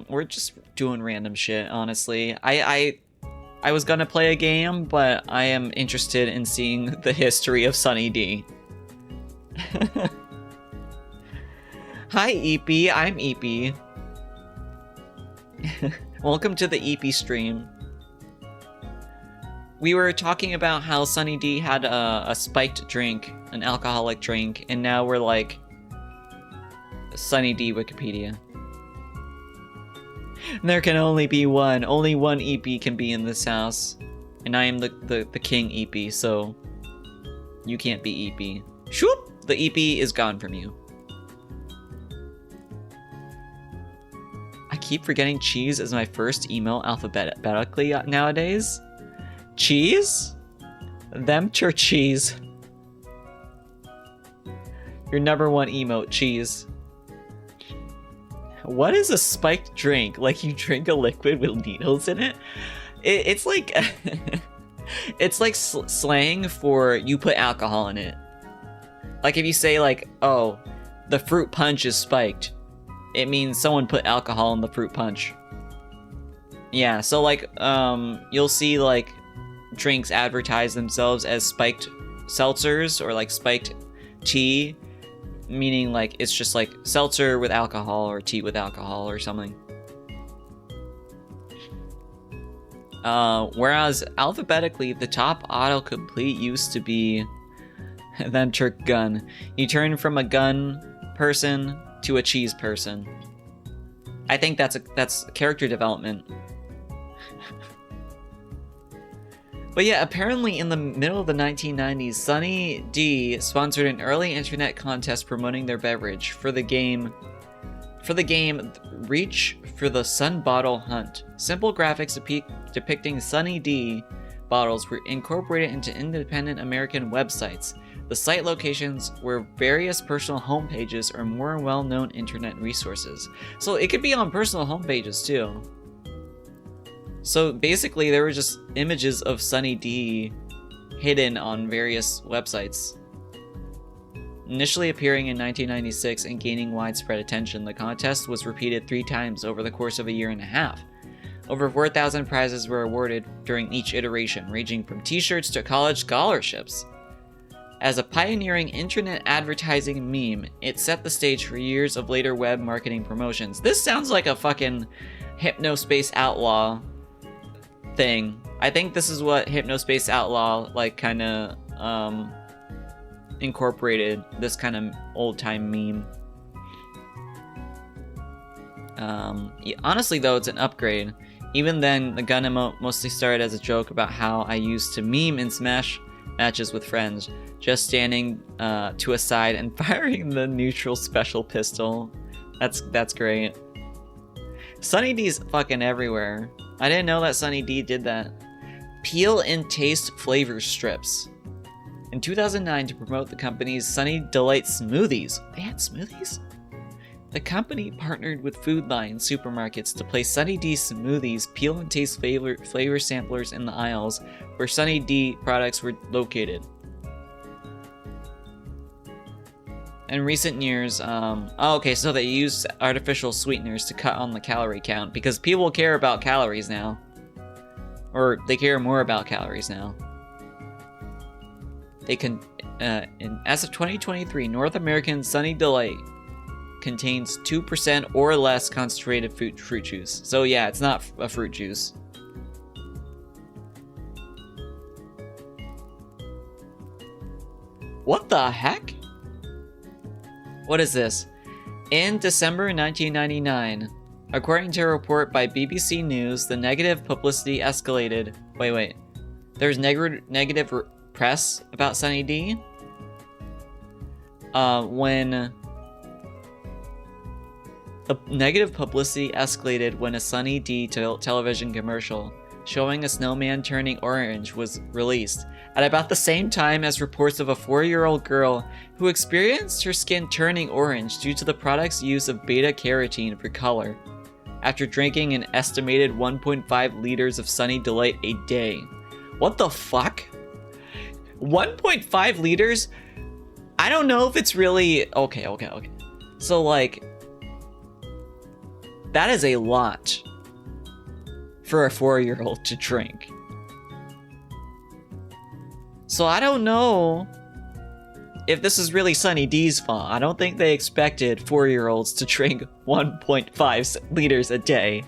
we're just doing random shit, honestly. I was gonna play a game, but I am interested in seeing the history of Sunny D. Hi, EP. I'm EP. Welcome to the EP stream. We were talking about how Sunny D had a spiked drink, an alcoholic drink, and now we're like, Sunny D Wikipedia. There can only be one. Only one EP can be in this house. And I am the king EP, so you can't be EP. Shoop! The EP is gone from you. I keep forgetting cheese is my first email alphabetically nowadays. Cheese? Them cheese. Your number one emote, cheese. What is a spiked drink? Like you drink a liquid with needles in it? It's like it's like slang for you put alcohol in it. Like if you say like, oh, the fruit punch is spiked, it means someone put alcohol in the fruit punch. Yeah, so like you'll see like drinks advertise themselves as spiked seltzers or like spiked tea, meaning like it's just like seltzer with alcohol or tea with alcohol or something. Whereas alphabetically, the top autocomplete used to be them Turk gun. You turn from a gun person to a cheese person. I think that's character development. But yeah, apparently in the middle of the 1990s, Sunny D sponsored an early internet contest promoting their beverage for the game Reach for the Sun Bottle Hunt. Simple graphics depicting Sunny D bottles were incorporated into independent American websites. The site locations were various personal homepages or more well-known internet resources. So it could be on personal homepages too. So basically there were just images of Sunny D hidden on various websites. Initially appearing in 1996 and gaining widespread attention, the contest was repeated 3 times over the course of a year and a half. Over 4,000 prizes were awarded during each iteration, ranging from t-shirts to college scholarships. As a pioneering internet advertising meme, it set the stage for years of later web marketing promotions. This sounds like a fucking Hypnospace Outlaw thing. I think this is what Hypnospace Outlaw, like, kind of, incorporated, this kind of old-time meme. Honestly, though, it's an upgrade. Even then, the gun emote mostly started as a joke about how I used to meme in Smash matches with friends, just standing to a side and firing the neutral special pistol. That's great. Sunny D's fucking everywhere. I didn't know that Sunny D did that. Peel and taste flavor strips. In 2009, to promote the company's Sunny Delight smoothies. They had smoothies? The company partnered with Food Lion supermarkets to place Sunny D smoothies peel and taste flavor samplers in the aisles where Sunny D products were located. In recent years, okay, so they use artificial sweeteners to cut on the calorie count because people care about calories now. Or they care more about calories now. They can, as of 2023, North American Sunny Delight contains 2% or less concentrated fruit juice. So yeah, it's not a fruit juice. What the heck? What is this? In December 1999, according to a report by BBC News, the negative publicity escalated. Wait. There's negative press about Sunny D? When the negative publicity escalated when a Sunny D television commercial showing a snowman turning orange was released, at about the same time as reports of a 4-year-old girl who experienced her skin turning orange due to the product's use of beta-carotene for color, after drinking an estimated 1.5 liters of Sunny Delight a day. What the fuck? 1.5 liters? I don't know if it's really... Okay. So, like... that is a lot for a 4-year-old to drink. So I don't know if this is really Sunny D's fault. I don't think they expected 4-year-olds to drink 1.5 liters a day.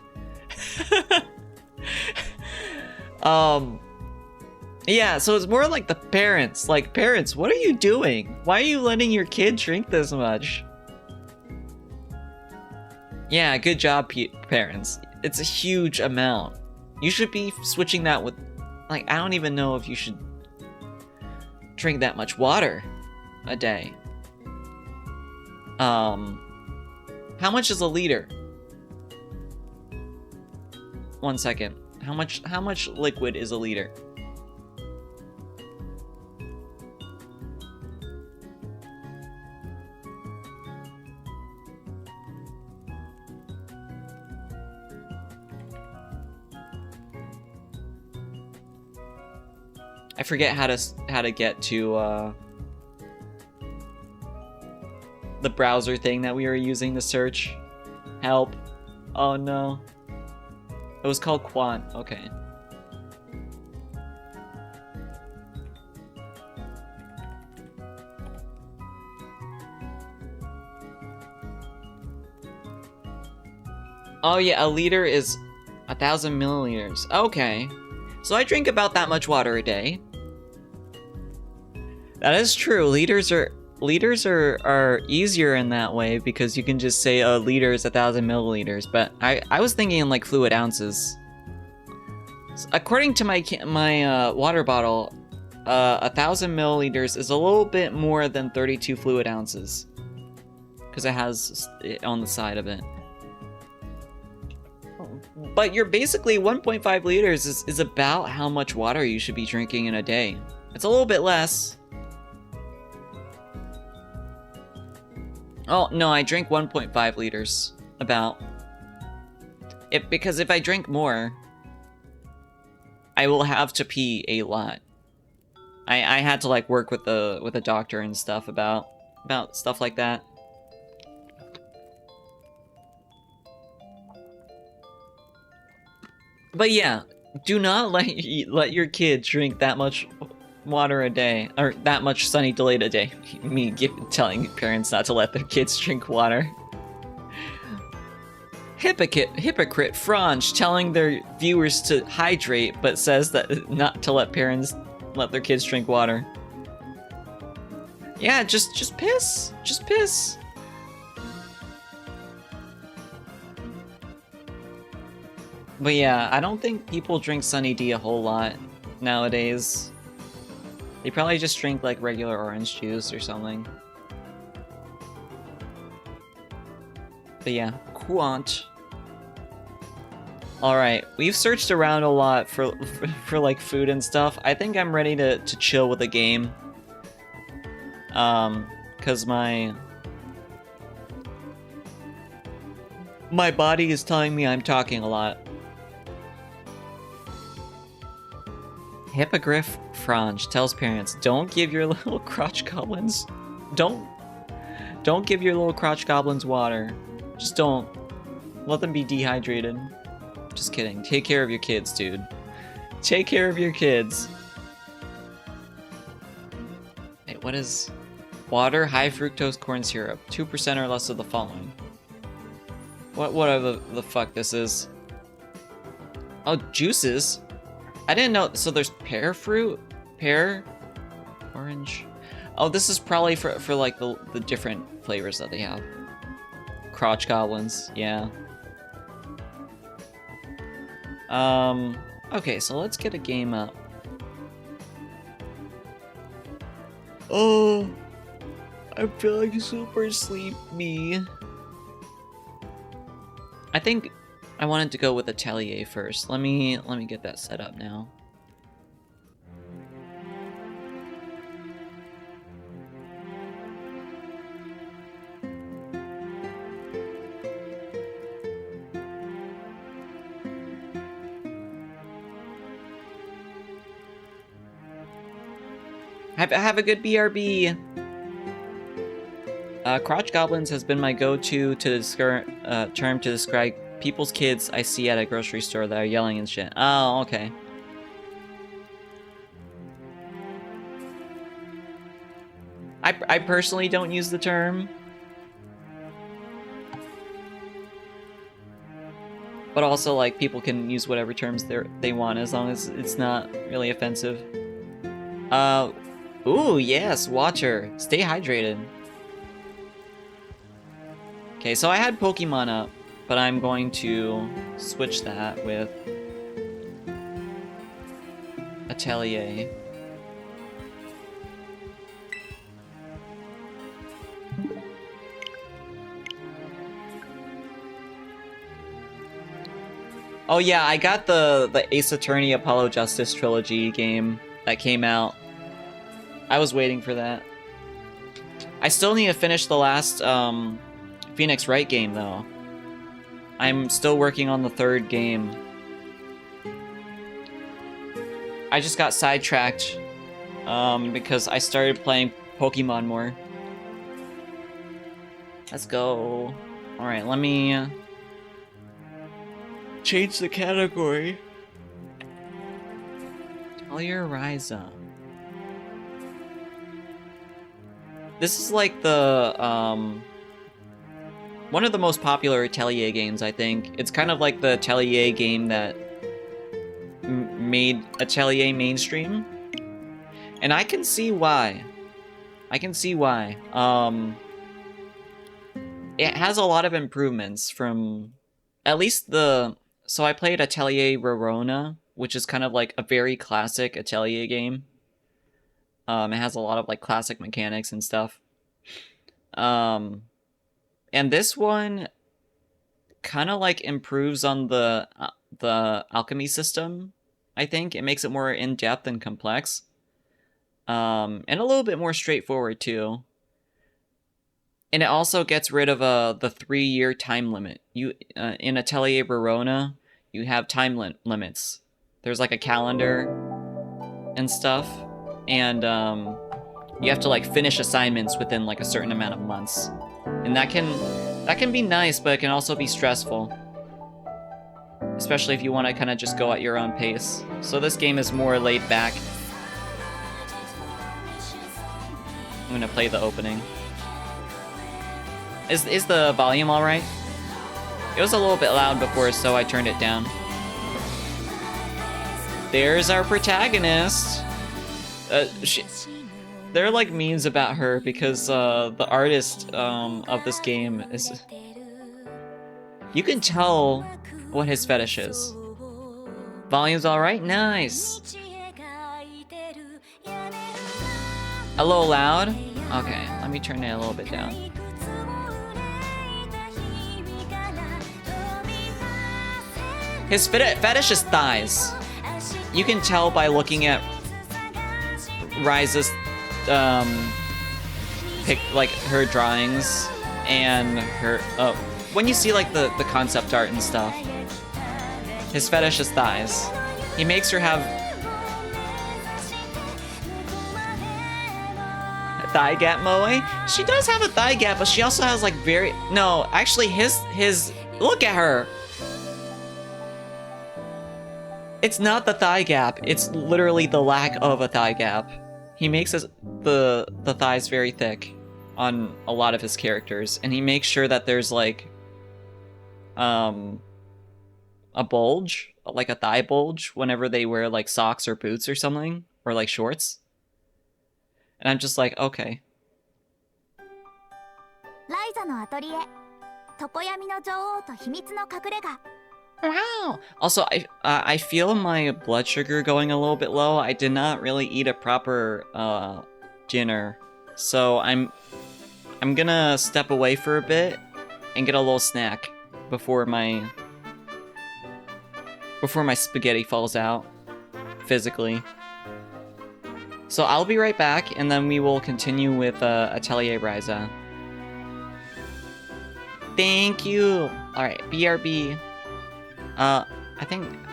Yeah, so it's more like the parents. Like, parents, what are you doing? Why are you letting your kid drink this much? Yeah, good job, parents. It's a huge amount. You should be switching that with... like, I don't even know if you should drink that much water a day. How much is a liter? 1 second. How much liquid is a liter? I forget how to get to the browser thing that we were using to search. Help. Oh no. It was called Quant. Okay. Oh yeah, a liter is 1,000 milliliters. Okay. So I drink about that much water a day. That is true. Liters are easier in that way because you can just say a liter is 1,000 milliliters. But I was thinking in like fluid ounces. So according to my water bottle, 1,000 milliliters is a little bit more than 32 fluid ounces because it has it on the side of it. But you're basically 1.5 liters is about how much water you should be drinking in a day. It's a little bit less. Oh, no, I drink 1.5 liters. About. Because if I drink more, I will have to pee a lot. I had to like work with a doctor and stuff about stuff like that. But yeah, do not let your kid drink that much water a day, or that much sunny delayed a day. Me telling parents not to let their kids drink water. Hypocrite Fronge telling their viewers to hydrate, but says that not to let parents let their kids drink water. Yeah, just piss. Just piss. But yeah, I don't think people drink Sunny D a whole lot nowadays. They probably just drink like regular orange juice or something. But yeah, Quant. Alright, we've searched around a lot for like food and stuff. I think I'm ready to chill with the game. Cause my body is telling me I'm talking a lot. Hippogriff Fronge tells parents, don't give your little crotch goblins, don't give your little crotch goblins water. Just don't. Let them be dehydrated. Just kidding. Take care of your kids, dude. Take care of your kids. Wait, what is... Water, high fructose corn syrup. 2% or less of the following. Whatever the fuck this is. Oh, juices? I didn't know... So there's pear fruit? Pear? Orange? Oh, this is probably for like the different flavors that they have. Crotch goblins, yeah. Okay, so let's get a game up. Oh, I'm feeling super sleepy. I think I wanted to go with Atelier first. Let me get that set up now. Have a good BRB. Crotch goblins has been my go-to term to describe people's kids I see at a grocery store that are yelling and shit. Oh, okay. I personally don't use the term. But also, like, people can use whatever terms they want as long as it's not really offensive. Ooh, yes, water. Stay hydrated. Okay, so I had Pokemon up, but I'm going to switch that with Atelier. Oh yeah, I got the Ace Attorney Apollo Justice trilogy game that came out. I was waiting for that. I still need to finish the last Phoenix Wright game though. I'm still working on the third game. I just got sidetracked because I started playing Pokemon more. Let's go. Alright, let me change the category. Atelier Ryza. This is like the, one of the most popular Atelier games, I think. It's kind of like the Atelier game that made Atelier mainstream. And I can see why. I can see why. It has a lot of improvements from, at least the... So I played Atelier Rorona, which is kind of like a very classic Atelier game. It has a lot of like classic mechanics and stuff. And this one kind of like improves on the alchemy system. I think it makes it more in-depth and complex. And a little bit more straightforward too. And it also gets rid of the 3-year time limit. You in Atelier Verona, you have time limits. There's like a calendar and stuff. And you have to like finish assignments within like a certain amount of months, and that can be nice, but it can also be stressful, especially if you want to kind of just go at your own pace. So this game is more laid back. I'm gonna play the opening. Is the volume alright? It was a little bit loud before, so I turned it down. There's our protagonist. There are like memes about her because the artist of this game is... You can tell what his fetish is. Volume's alright? Nice. A little loud? Okay, let me turn it a little bit down. His fetish is thighs. You can tell by looking at Ryza's like her drawings and her when you see like the concept art and stuff. His fetish is thighs. He makes her have a thigh gap moe. She does have a thigh gap, but she also has like no, actually his look at her. It's not the thigh gap, it's literally the lack of a thigh gap. He makes the thighs very thick on a lot of his characters, and he makes sure that there's like a bulge, like a thigh bulge, whenever they wear like socks or boots or something, or like shorts. And I'm just like, okay. Ryza no Atelier. Tokoyami no Joou to Himitsu no Kakurega. Wow. Also, I feel my blood sugar going a little bit low. I did not really eat a proper dinner, so I'm gonna step away for a bit and get a little snack before my spaghetti falls out physically. So I'll be right back, and then we will continue with Atelier Ryza. Thank you. All right, BRB. I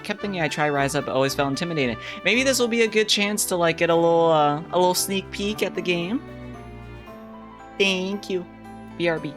kept thinking I'd try Ryza, but always felt intimidated. Maybe this will be a good chance to like get a little sneak peek at the game. Thank you, BRB.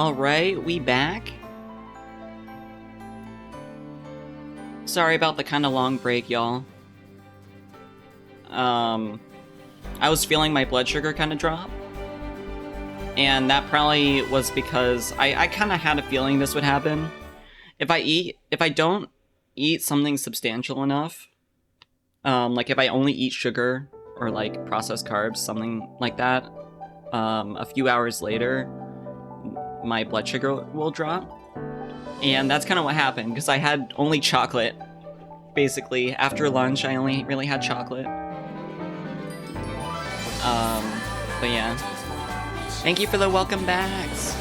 Alright, we back. Sorry about the kind of long break, y'all. I was feeling my blood sugar kind of drop. And that probably was because I kind of had a feeling this would happen. If I don't eat something substantial enough, like if I only eat sugar or like processed carbs, something like that, a few hours later, my blood sugar will drop. And that's kind of what happened, because I had only chocolate. Basically, after lunch, I only really had chocolate. But yeah. Thank you for the welcome backs.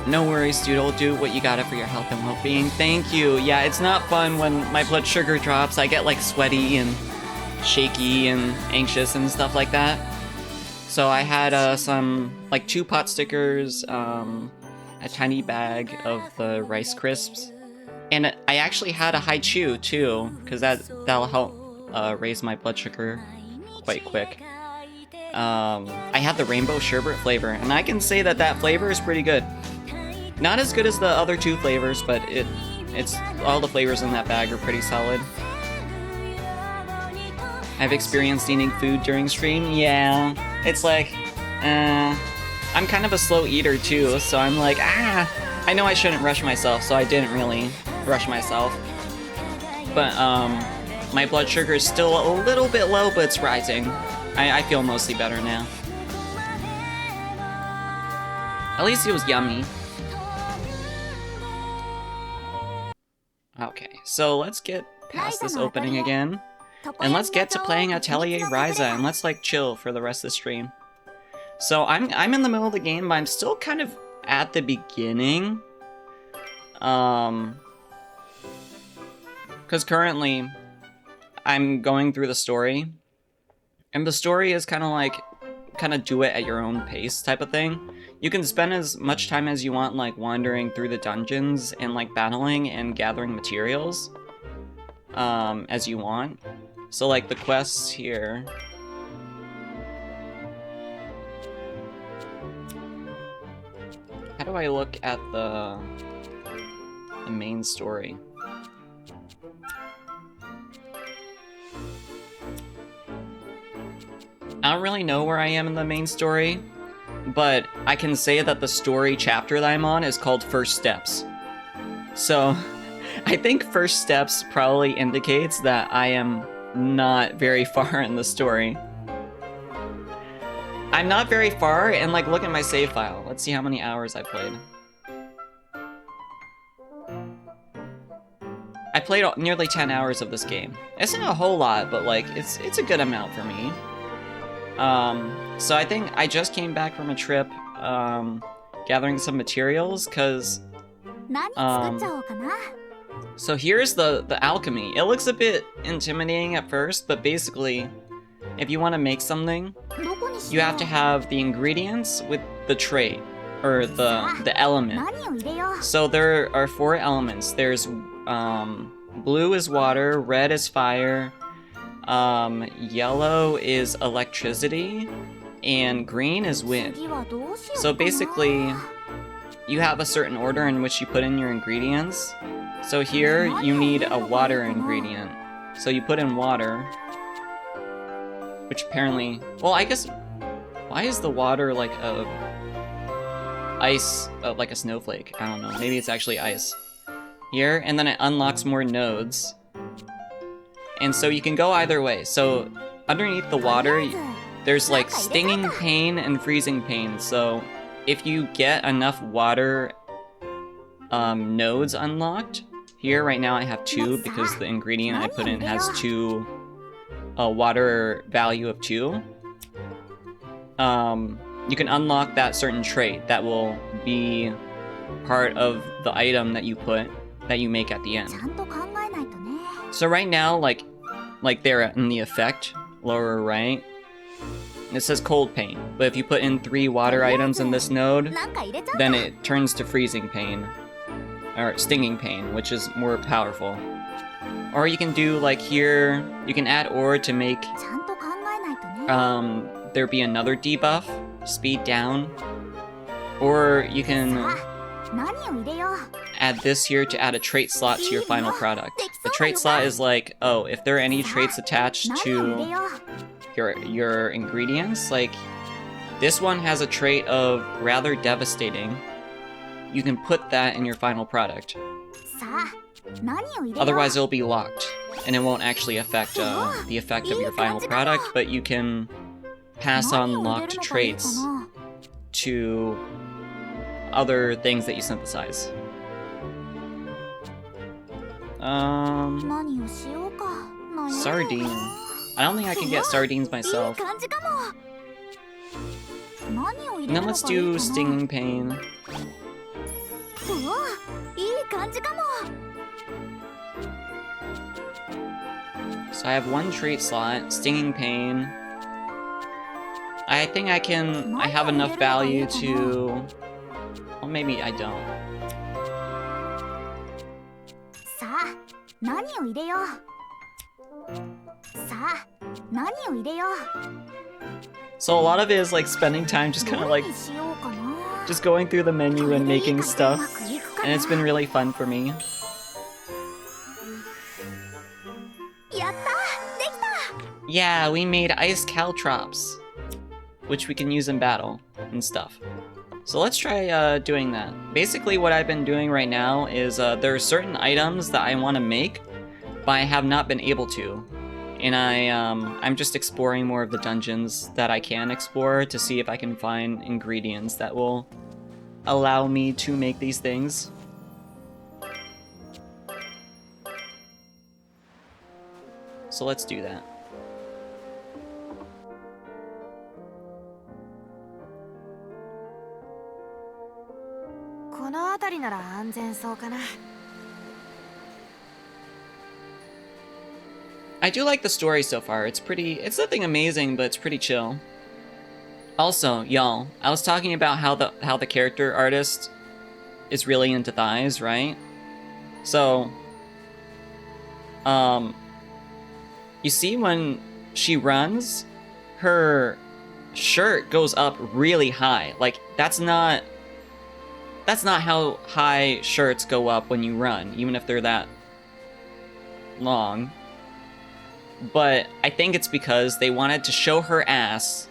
No worries, dude. I'll do what you gotta for your health and well-being. Thank you. Yeah, it's not fun when my blood sugar drops. I get like sweaty and shaky and anxious and stuff like that. So I had some, like 2 pot stickers, a tiny bag of the Rice Crisps, and I actually had a high chew too, because that'll help raise my blood sugar quite quick. I had the rainbow sherbet flavor, and I can say that flavor is pretty good. Not as good as the other 2 flavors, but it's all the flavors in that bag are pretty solid. I've experienced eating food during stream. Yeah, it's like, I'm kind of a slow eater too, so I'm like, I know I shouldn't rush myself, so I didn't really rush myself. But my blood sugar is still a little bit low, but it's rising. I feel mostly better now. At least it was yummy. Okay, so let's get past this opening again. And let's get to playing Atelier Ryza, and let's like chill for the rest of the stream. So I'm in the middle of the game, but I'm still kind of at the beginning. Because currently I'm going through the story. And the story is kind of do it at your own pace type of thing. You can spend as much time as you want like wandering through the dungeons and like battling and gathering materials as you want. So like the quests here. How do I look at the main story? I don't really know where I am in the main story, but I can say that the story chapter that I'm on is called First Steps. So I think First Steps probably indicates that I am not very far in the story. I'm not very far, and like look at my save file. Let's see how many hours I played. I played nearly 10 hours of this game. It's not a whole lot, but like it's a good amount for me. So I think I just came back from a trip gathering some materials, cause so here's the alchemy. It looks a bit intimidating at first, but basically if you want to make something, you have to have the ingredients with the trait, or the element. So there are 4 elements. There's blue is water, red is fire, yellow is electricity, and green is wind. So basically, you have a certain order in which you put in your ingredients. So here, you need a water ingredient. So you put in water, which apparently, well, I guess, why is the water like a ice, like a snowflake? I don't know, maybe it's actually ice. Here, and then it unlocks more nodes. And so you can go either way. So underneath the water, there's like stinging pain and freezing pain. So if you get enough water nodes unlocked, here right now I have 2 because the ingredient I put in has 2 water value of 2. You can unlock that certain trait that will be part of the item that you make at the end. So right now, like there in the effect, lower right, it says cold pain. But if you put in 3 water items in this node, then it turns to freezing pain, or stinging pain, which is more powerful. Or you can do like here, you can add ore to make there be another debuff, speed down. Or you さ can あ何を入れよう add this here to add a trait slot to your final product. The trait slot is like, oh, if there are any traits attached 何を入れ to よう your ingredients, like this one has a trait of rather devastating. You can put that in your final product. さあ何を入れよう Otherwise, it'll be locked, and it won't actually affect the effect of your final product. But you can pass 何 on を入れ locked るのがいいか traits な to other things that you synthesize. 何をしようか悩む Sardine. I don't think I can get sardines いい myself. 感じかも何を入 And れ then るの let's がいい do かな stinging pain. うわいい感じかも So I have one trait slot, stinging pain. I think I have enough value to... Well, maybe I don't. さあ何を入れようさあ何を入れよう So a lot of it is like spending time just kind of ど like れにしようかな just going through the menu and making stuff. うまくいくか And な it's been really fun for me. やったできた Yeah, we made ice caltrops, which we can use in battle and stuff. So let's try doing that. Basically what I've been doing right now is there are certain items that I want to make, but I have not been able to. And I'm just exploring more of the dungeons that I can explore to see if I can find ingredients that will allow me to make these things. So let's do that. この辺りなら安全そうかな。 I do like the story so far. It's nothing amazing, but it's pretty chill. Also, y'all, I was talking about how the character artist is really into thighs, right? So, you see when she runs, her shirt goes up really high. Like, that's not how high shirts go up when you run, even if they're that long. But I think it's because they wanted to show her ass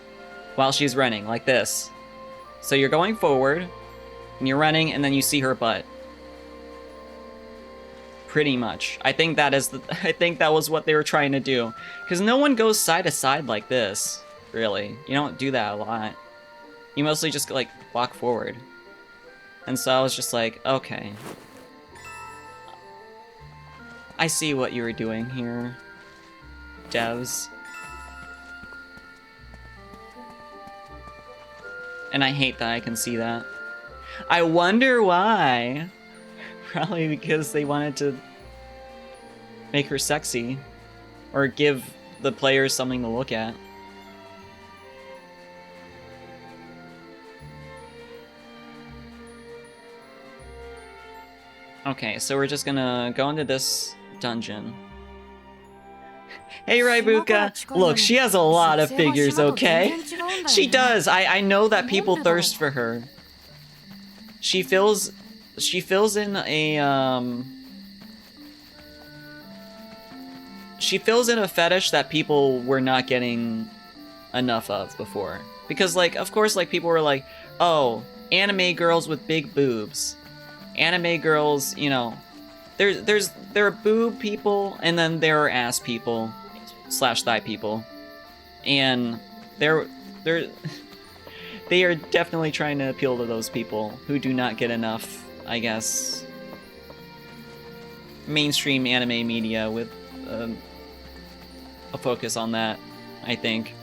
while she's running, like this. So you're going forward, and you're running, and then you see her butt. Pretty much. I think that was what they were trying to do. Because no one goes side to side like this, really. You don't do that a lot. You mostly just, like, walk forward. And so I was just like, okay. I see what you were doing here, devs. And I hate that I can see that. I wonder why. Probably because they wanted to make her sexy. Or give the players something to look at. Okay, so we're just gonna go into this dungeon. Hey Raibuka! Look, she has a lot of figures, okay? She does! I know that people thirst for her. She fills in a, she fills in a fetish that people were not getting enough of before. Because, like, of course, like, people were like, oh, anime girls with big boobs. Anime girls, you know, there are boob people, and then there are ass people, / thigh people, and they are definitely trying to appeal to those people who do not get enough, I guess, mainstream anime media with a focus on that, I think.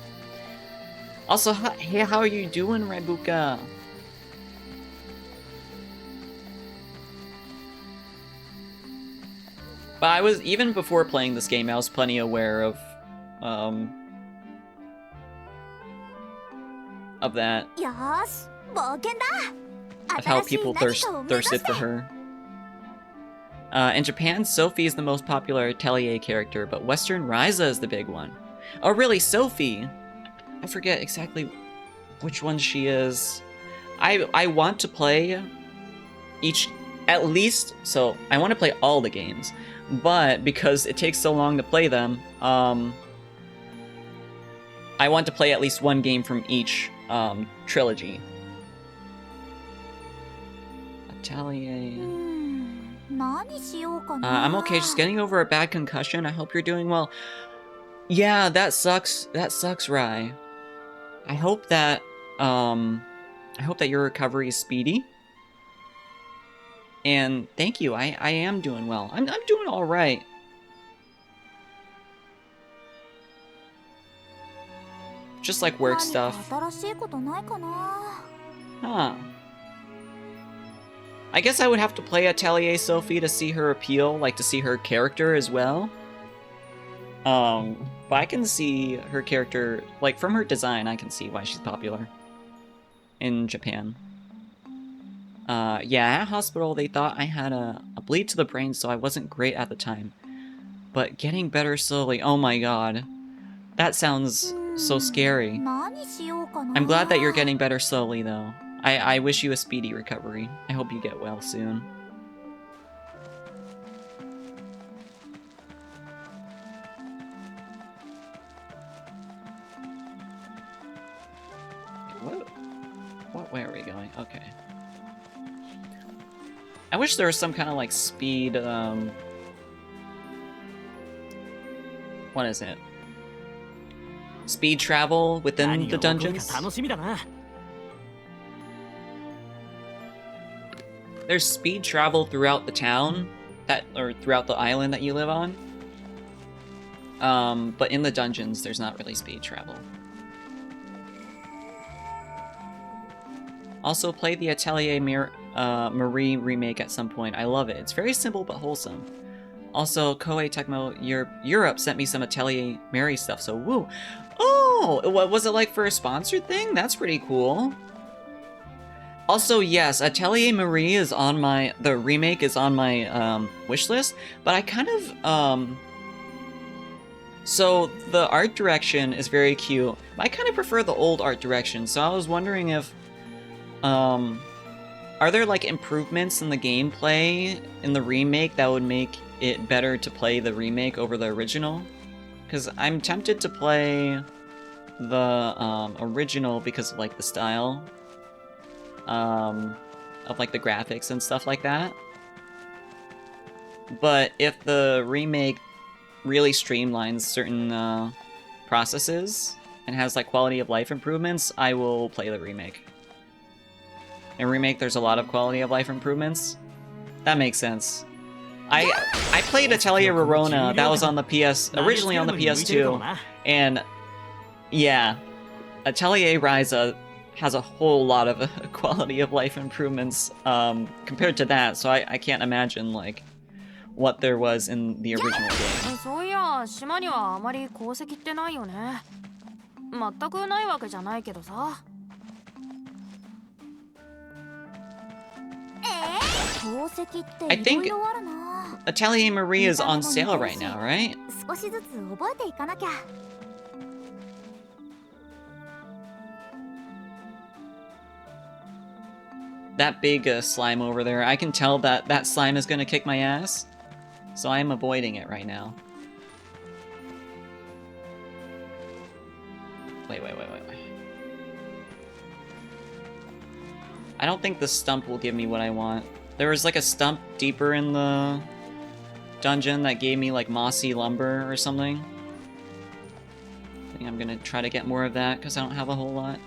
Also, hey, how are you doing, Raibuka? But I was, even before playing this game, I was plenty aware of that. よーし冒険だ Of how 新しい people 何かを目指して thirsted for her. In Japan, Sophie is the most popular Atelier character, but Western Ryza is the big one. Oh really, Sophie? I forget exactly which one she is. I want to play each, at least, so I want to play all the games, but because it takes so long to play them, I want to play at least one game from each trilogy. Atelier. I'm okay, just getting over a bad concussion. I hope you're doing well. Yeah, that sucks. That sucks, Rai. I hope that your recovery is speedy. And thank you. I am doing well. I'm doing all right. Just like work stuff. Huh. I guess I would have to play Atelier Sophie to see her appeal, like to see her character as well. But I can see her character, like from her design, I can see why she's popular in Japan. Yeah, at hospital they thought I had a bleed to the brain, so I wasn't great at the time. But getting better slowly, oh my god. That sounds so scary. I'm glad that you're getting better slowly, though. I wish you a speedy recovery. I hope you get well soon. What way are we going? Okay. I wish there was some kind of like speed, what is it? Speed travel within the dungeons? There's speed travel throughout the town, or throughout the island that you live on. But in the dungeons, there's not really speed travel. Also, play the Atelier Marie remake at some point. I love it. It's very simple but wholesome. Also, Koei Tecmo Europe sent me some Atelier Mary stuff, so woo. Oh, what was it like for a sponsored thing? That's pretty cool. Also, yes, Atelier Marie is on the remake is on my wish list, but I kind of so the art direction is very cute. I kind of prefer the old art direction, so I was wondering if are there like improvements in the gameplay in the remake that would make it better to play the remake over the original? Because I'm tempted to play the original because of like the style of like the graphics and stuff like that. But if the remake really streamlines certain processes and has like quality of life improvements, I will play the remake. In remake, there's a lot of quality of life improvements. That makes sense. I played Atelier Rorona. That was on the originally on the PS2, and yeah, Atelier Ryza has a whole lot of quality of life improvements compared to that. So I can't imagine like what there was in the original game. そういや、島にはあまり鉱石ってないよね。全くないわけじゃないけどさ。I think Atelier Marie is on sale right now, right? That big slime over there, I can tell that that slime is gonna kick my ass, so I am avoiding it right now. Wait. I don't think the stump will give me what I want. There was like a stump deeper in the dungeon that gave me like mossy lumber or something. I think I'm gonna try to get more of that because I don't have a whole lot.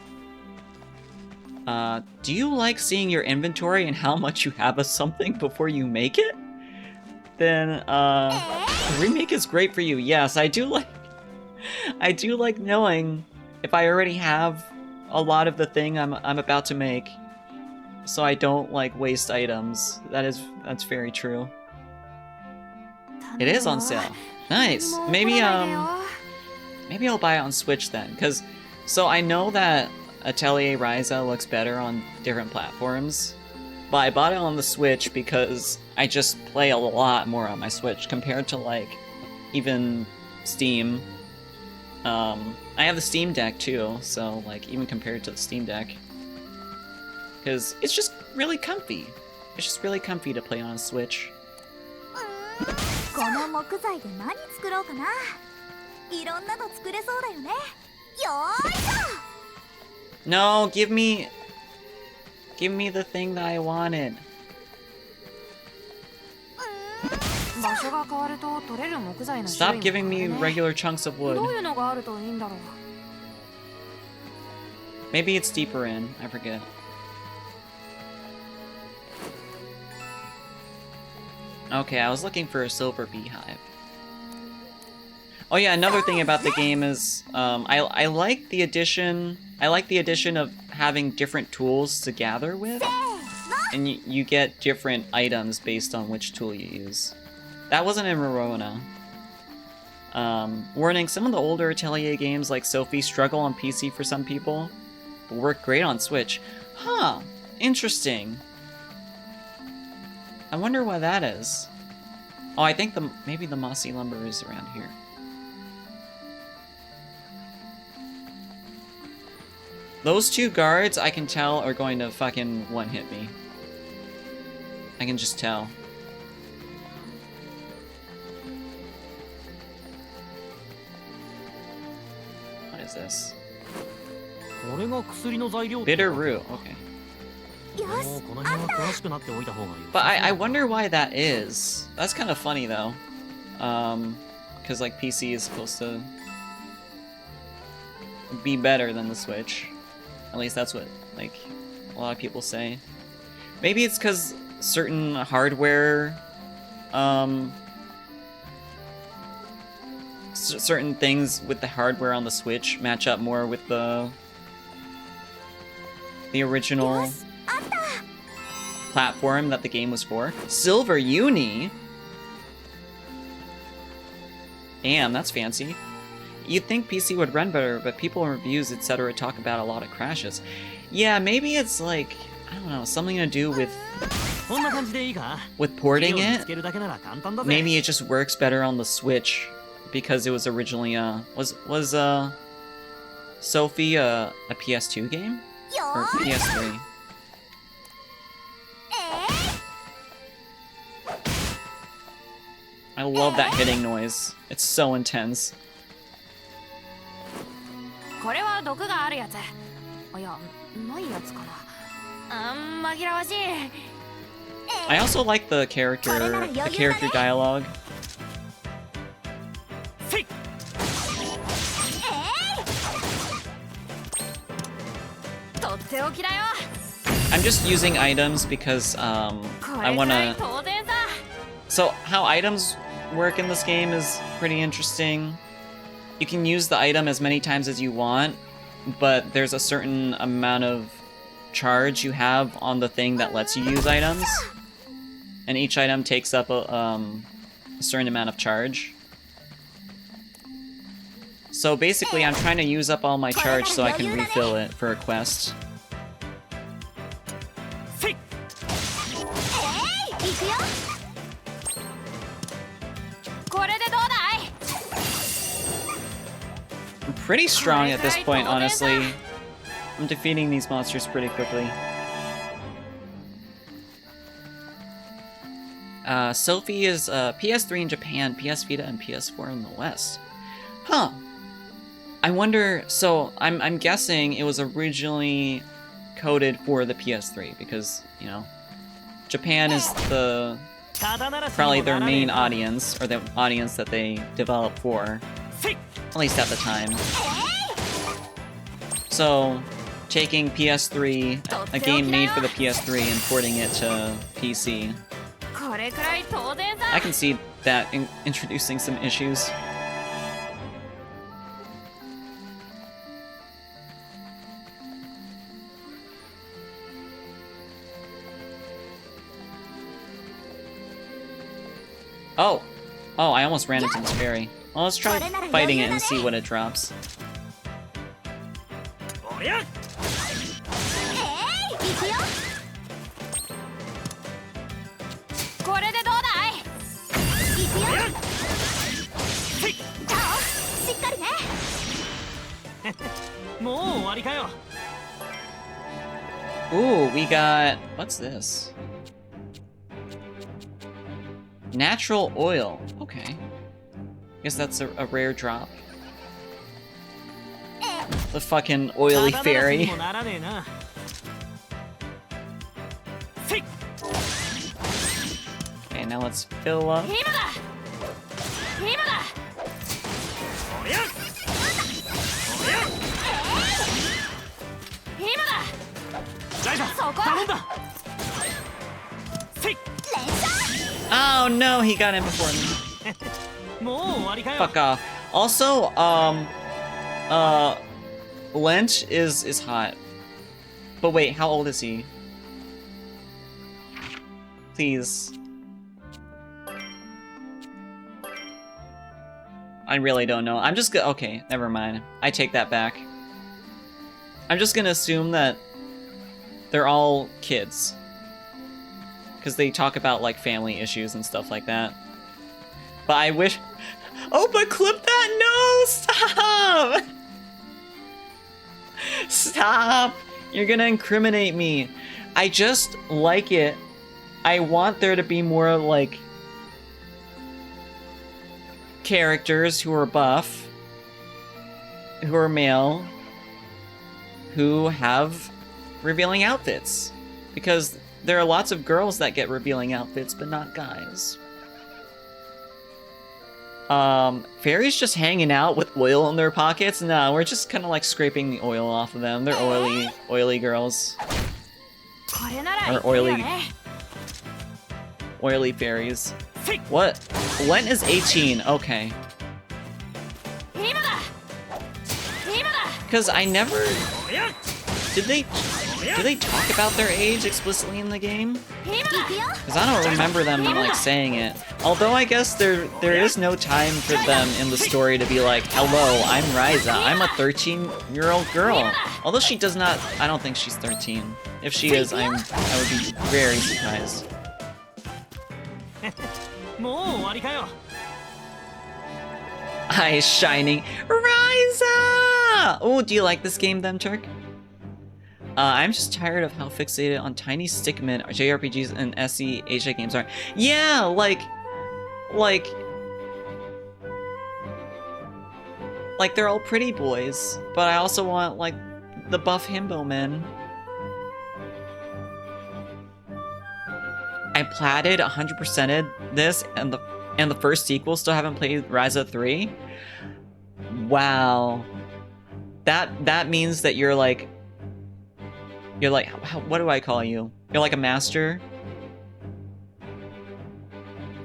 Do you like seeing your inventory and how much you have of something before you make it? Then, remake is great for you. Yes, I do like knowing if I already have a lot of the thing I'm about to make, so I don't like waste items. That's very true. It is on sale. Nice. Maybe I'll buy it on Switch then, so I know that Atelier Ryza looks better on different platforms, but I bought it on the Switch because I just play a lot more on my Switch compared to like even Steam. I have the Steam Deck too, so like even compared to the Steam Deck, because it's just really comfy. It's just really comfy to play on a Switch. この木材で何作ろうかな。いろんなの作れそうだよね。よーいしょ。 No, give me the thing that I wanted. 場所が変わると取れる木材の Stop giving me regular chunks of どう wood. いうのがあるといいんだろう。 Maybe it's deeper in. I forget. Okay, I was looking for a silver beehive. Oh yeah, another thing about the game is I like the addition. I like the addition of having different tools to gather with, and you get different items based on which tool you use. That wasn't in Rorona. Warning: some of the older Atelier games like Sophie struggle on PC for some people, but work great on Switch. Huh? Interesting. I wonder why that is. Oh, I think maybe the mossy lumber is around here. Those two guards, I can tell, are going to fucking one-hit me. I can just tell. What is this? Bitter root, okay. よし、あった。 But I wonder why that is. That's kind of funny though. Because like PC is supposed to be better than the Switch. At least that's what like a lot of people say. Maybe it's because certain hardware, certain things with the hardware on the Switch match up more with the original よし、あった。 platform that the game was for. Silver Uni? Damn, that's fancy. You'd think PC would run better, but people in reviews, etc. talk about a lot of crashes. Yeah, maybe it's like, I don't know, something to do with porting it. Maybe it just works better on the Switch because it was originally was Sophie a PS2 game? Or PS3? I love that hitting noise. It's so intense. これは毒があるやつ。いや、ないやつかな。紛らわしい。I also like the character dialogue. とっておきだよ。 I'm just using items because I wanna. So how items work in this game is pretty interesting. You can use the item as many times as you want, but there's a certain amount of charge you have on the thing that lets you use items, and each item takes up a certain amount of charge. So basically, I'm trying to use up all my charge so I can refill it for a quest. これでどうだい？ I'm pretty strong at this point, honestly. I'm defeating these monsters pretty quickly. Sophie is PS3 in Japan, PS Vita, and PS4 in the West. Huh. I wonder, so I'm guessing it was originally coded for the PS3 because, you know, Japan is probably their main audience, or the audience that they developed for, at least at the time. So, taking PS3, a game made for the PS3, and porting it to PC, I can see that introducing some issues. Oh! Oh, I almost ran into this fairy. Well, let's try fighting it and see what it drops. Ooh, we got... What's this? Natural oil. Okay. Guess that's a rare drop. The fucking oily fairy. Okay, now let's fill up. Oh no, he got in before me. Fuck off. Also, Lynch is hot. But wait, how old is he? Please. I really don't know. I'm just gonna... Okay, never mind. I take that back. I'm just gonna assume that they're all kids. Because they talk about, like, family issues and stuff like that. But I wish... Oh, but clip that! No! Stop! Stop! You're gonna incriminate me. I just like it. I want there to be more, like... characters who are buff. Who are male. Who have revealing outfits. Because there are lots of girls that get revealing outfits, but not guys. Fairies just hanging out with oil in their pockets? No, we're just kind of like scraping the oil off of them. They're oily girls. Or oily fairies. What? Lent is 18, okay. Because I never... Did they talk about their age explicitly in the game? Because I don't remember them, like, saying it. Although I guess there is no time for them in the story to be like, hello, I'm Ryza, I'm a 13-year-old girl. Although she does not... I don't think she's 13. If she is, I would be very surprised. Eyes shining. Ryza! Oh, do you like this game then, Turk? I'm just tired of how fixated on tiny stickmen JRPGs and SE Asia games are. Yeah, like they're all pretty boys, but I also want, like, the buff himbo men. I platted 100%ed this and the first sequel, still haven't played Ryza 3. Wow. That means that you're like, what do I call you? You're like a master?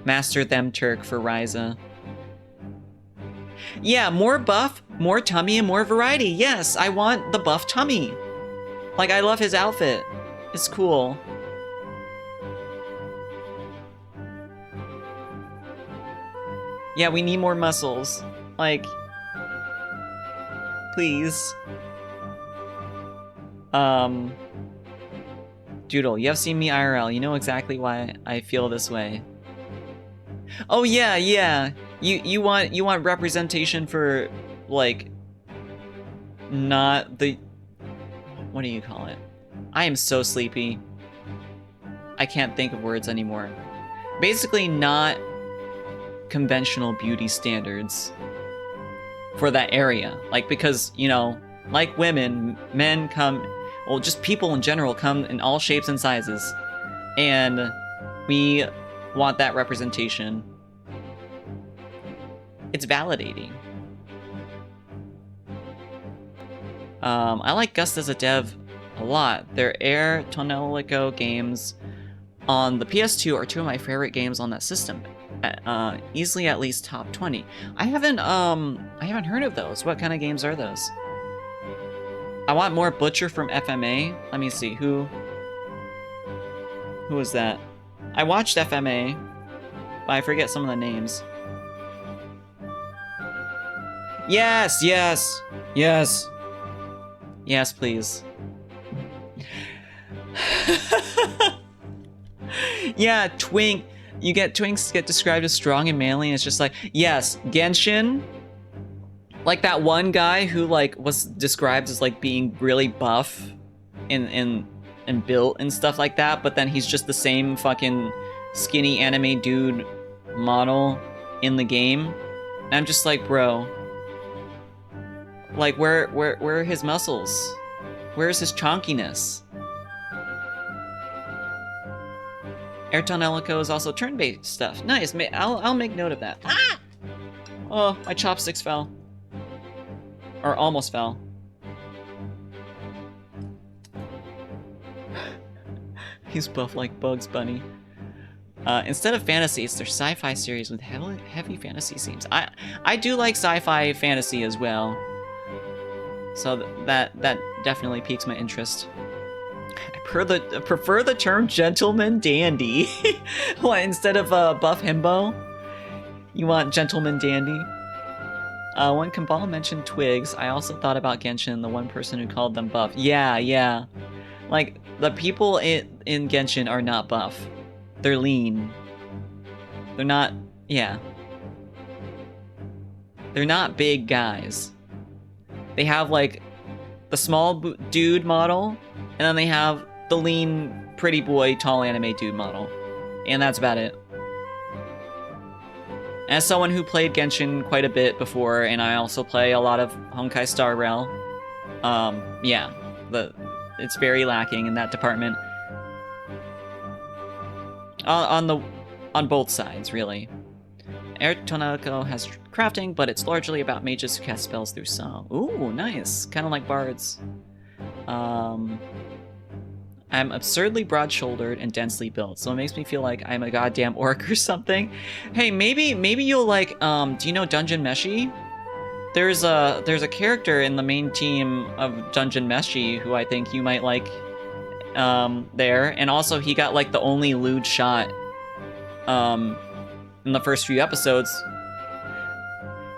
Master them Turk for Ryza. Yeah, more buff, more tummy, and more variety. Yes, I want the buff tummy. Like, I love his outfit. It's cool. Yeah, we need more muscles. Like, please. Doodle, you have seen me IRL. You know exactly why I feel this way. Oh yeah, yeah. You want representation for, like, not the... What do you call it? I am so sleepy. I can't think of words anymore. Basically, not conventional beauty standards for that area. Like, because, you know, like women, men come... Well, just people in general come in all shapes and sizes. And we want that representation. It's validating. I like Gust as a dev a lot. Their Air Tonelico games on the PS2 are two of my favorite games on that system. Easily at least top 20. I haven't heard of those. What kind of games are those? I want more Butcher from FMA. Let me see, who is that? I watched FMA, but I forget some of the names. Yes, yes, yes. Yes, please. Yeah, Twink. Twinks get described as strong and manly, and it's just like, yes, Genshin. Like that one guy who, like, was described as, like, being really buff in and built and stuff like that, but then he's just the same fucking skinny anime dude model in the game. And I'm just like, bro, like where are his muscles? Where's his chonkiness? Airton Elico is also turn-based stuff. Nice. I'll make note of that. Ah! Oh, my chopsticks fell. Or almost fell. He's buff like Bugs Bunny. Instead of fantasy, it's their sci-fi series with heavy fantasy themes. I do like sci-fi fantasy as well. So that definitely piques my interest. I prefer the term gentleman dandy. What, instead of buff himbo? You want gentleman dandy? When Kambal mentioned twigs, I also thought about Genshin, the one person who called them buff. Yeah. Like, the people in Genshin are not buff. They're lean. They're not... yeah. They're not big guys. They have, like, the small dude model, and then they have the lean, pretty boy, tall anime dude model. And that's about it. As someone who played Genshin quite a bit before, and I also play a lot of Honkai Star Rail, yeah, it's very lacking in that department. On both sides, really. Air Tonako has crafting, but it's largely about mages who cast spells through song. Ooh, nice. Kind of like bards. I'm absurdly broad-shouldered and densely built, so it makes me feel like I'm a goddamn orc or something. Hey, maybe you'll like, do you know Dungeon Meshi? There's a character in the main team of Dungeon Meshi who I think you might like, there. And also, he got like the only lewd shot, in the first few episodes.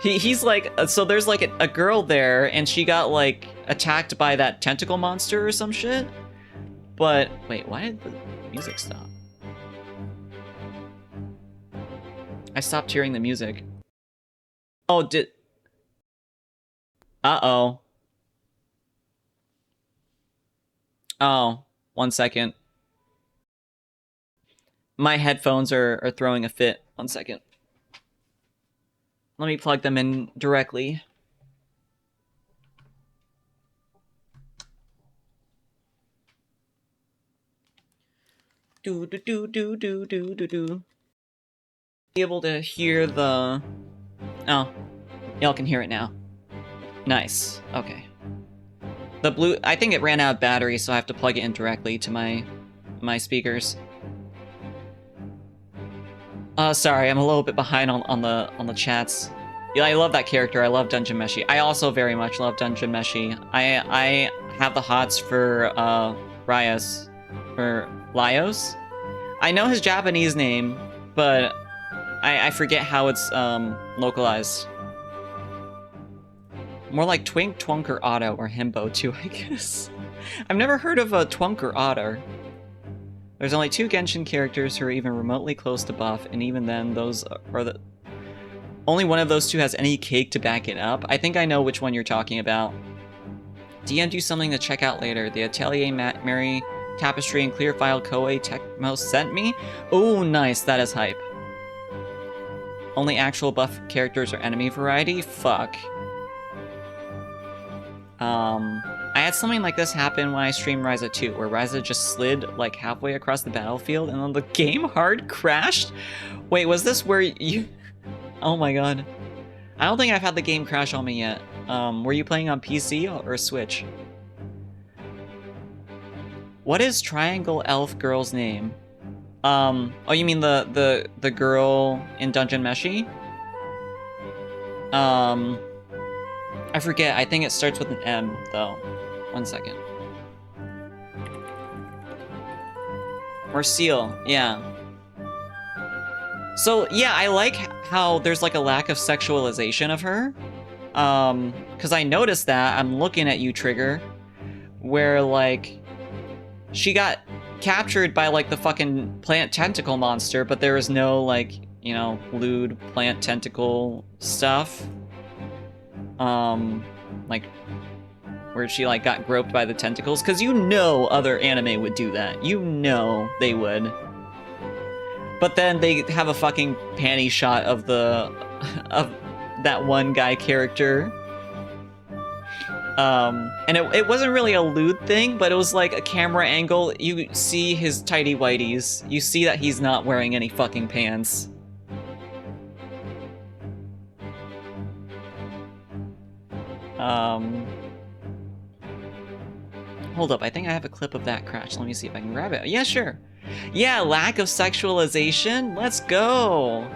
He's like, so there's like a girl there, and she got like attacked by that tentacle monster or some shit. But wait, why did the music stop? I stopped hearing the music. Oh, uh-oh. Oh, 1 second. My headphones are throwing a fit. 1 second. Let me plug them in directly. Do. Be able to hear the... oh, y'all can hear it now. Nice. Okay. The blue... I think it ran out of battery, so I have to plug it in directly to my speakers. Sorry, I'm a little bit behind on the chats. Yeah, I love that character. I love Dungeon Meshi. I also very much love Dungeon Meshi. I have the hots for Ryas, or Lyos. I know his Japanese name, but I forget how it's localized. More like Twink, Twunk, or Otto, or Himbo too, I guess. I've never heard of a Twunk or Otter. There's only 2 Genshin characters who are even remotely close to buff, and even then, those are the... only one of those 2 has any cake to back it up. I think I know which one you're talking about. DM do something to check out later. The Atelier Mary Tapestry and Clear File Koei Tecmo sent me? Oh, nice. That is hype. Only actual buff characters are enemy variety? Fuck. I had something like this happen when I streamed Ryza 2, where Ryza just slid like halfway across the battlefield and then the game hard crashed? Wait, was this where you... oh my god. I don't think I've had the game crash on me yet. Were you playing on PC or Switch? What is Triangle Elf Girl's name? Oh, you mean the girl in Dungeon Meshi? I forget. I think it starts with an M, though. 1 second. Or Seal, yeah. So, yeah, I like how there's, like, a lack of sexualization of her. Because I noticed that. I'm looking at you, Trigger. Where, like, she got captured by, like, the fucking plant tentacle monster, but there was no, like, you know, lewd plant tentacle stuff. Like, where she like got groped by the tentacles, because you know other anime would do that. You know they would. But then they have a fucking panty shot of of that one guy character. And it wasn't really a lewd thing, but it was like a camera angle. You see his tighty whities. You see that he's not wearing any fucking pants. Hold up, I think I have a clip of that crash. Let me see if I can grab it. Yeah, sure. Yeah, lack of sexualization. Let's go.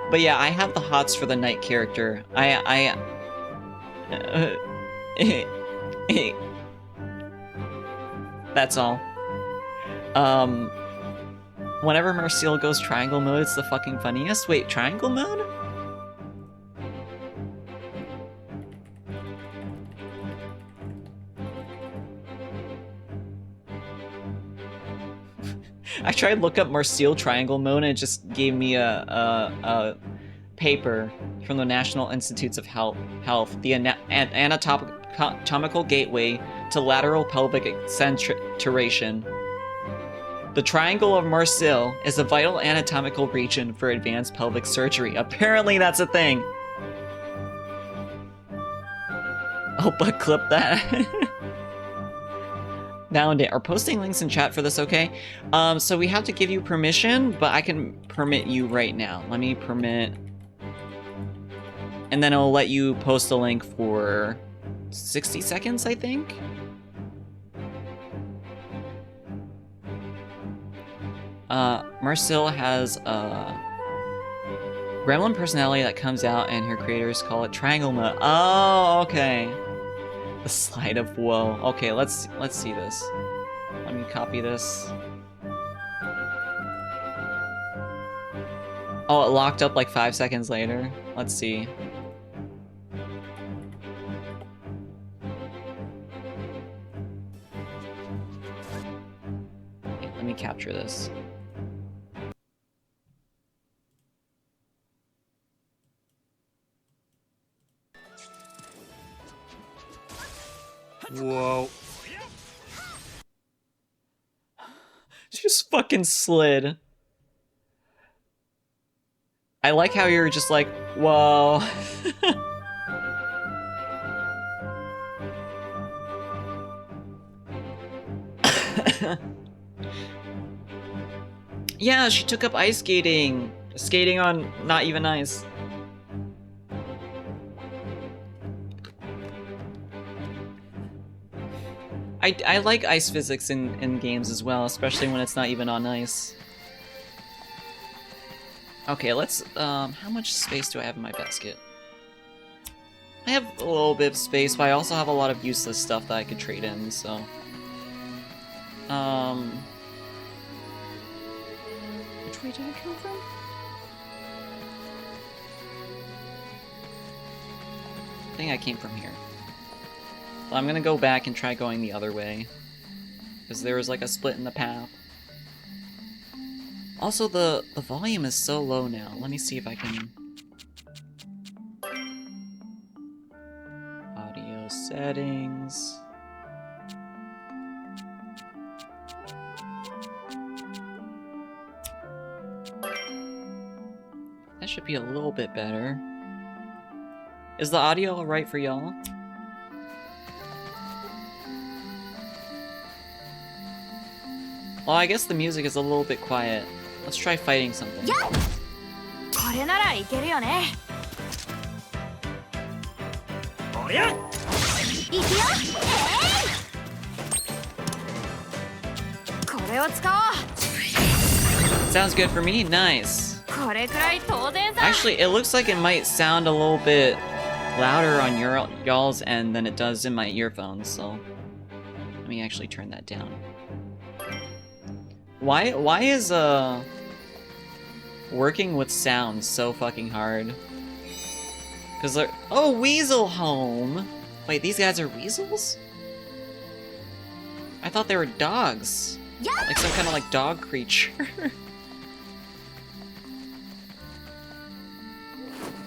But yeah, I have the hots for the night character. That's all. Whenever Marcel goes triangle mode, it's the fucking funniest. Wait, triangle mode? I tried to look up Marcel triangle mode and it just gave me a paper from the National Institutes of Health, the anatomical gateway to lateral pelvic accentuation. The triangle of Marcel is a vital anatomical region for advanced pelvic surgery. Apparently that's a thing. Oh, but clip that. Bound it. Are posting links in chat for this okay? So we have to give you permission, but I can permit you right now. Let me permit. And then it'll let you post a link for 60 seconds, I think? Marcel has a gremlin personality that comes out and her creators call it triangle mode. Oh, okay. The slide of woe. Okay, let's see this. Let me copy this. Oh, it locked up like 5 seconds later. Let's see. Okay, let me capture this. Whoa. She just fucking slid. I like how you're just like, whoa. Yeah, she took up ice skating. Skating on not even ice. I like ice physics in games as well, especially when it's not even on ice. Okay, let's, how much space do I have in my basket? I have a little bit of space, but I also have a lot of useless stuff that I could trade in, so... Which way did I come from? I think I came from here. So I'm gonna go back and try going the other way. Because there was like a split in the path. Also, the volume is so low now. Let me see if I can... Audio settings... That should be a little bit better. Is the audio alright for y'all? Well, I guess the music is a little bit quiet. Let's try fighting something. Yeah. これならいけるよね。おりゃ。いくよ。これを使おう。 Sounds good for me. Nice. これくらい当然さ。 Actually, it looks like it might sound a little bit louder on y'all's end than it does in my earphones. So let me actually turn that down. Why is working with sound so fucking hard? Cause they're Weasel Home. Wait, these guys are weasels? I thought they were dogs. Like some kind of like dog creature.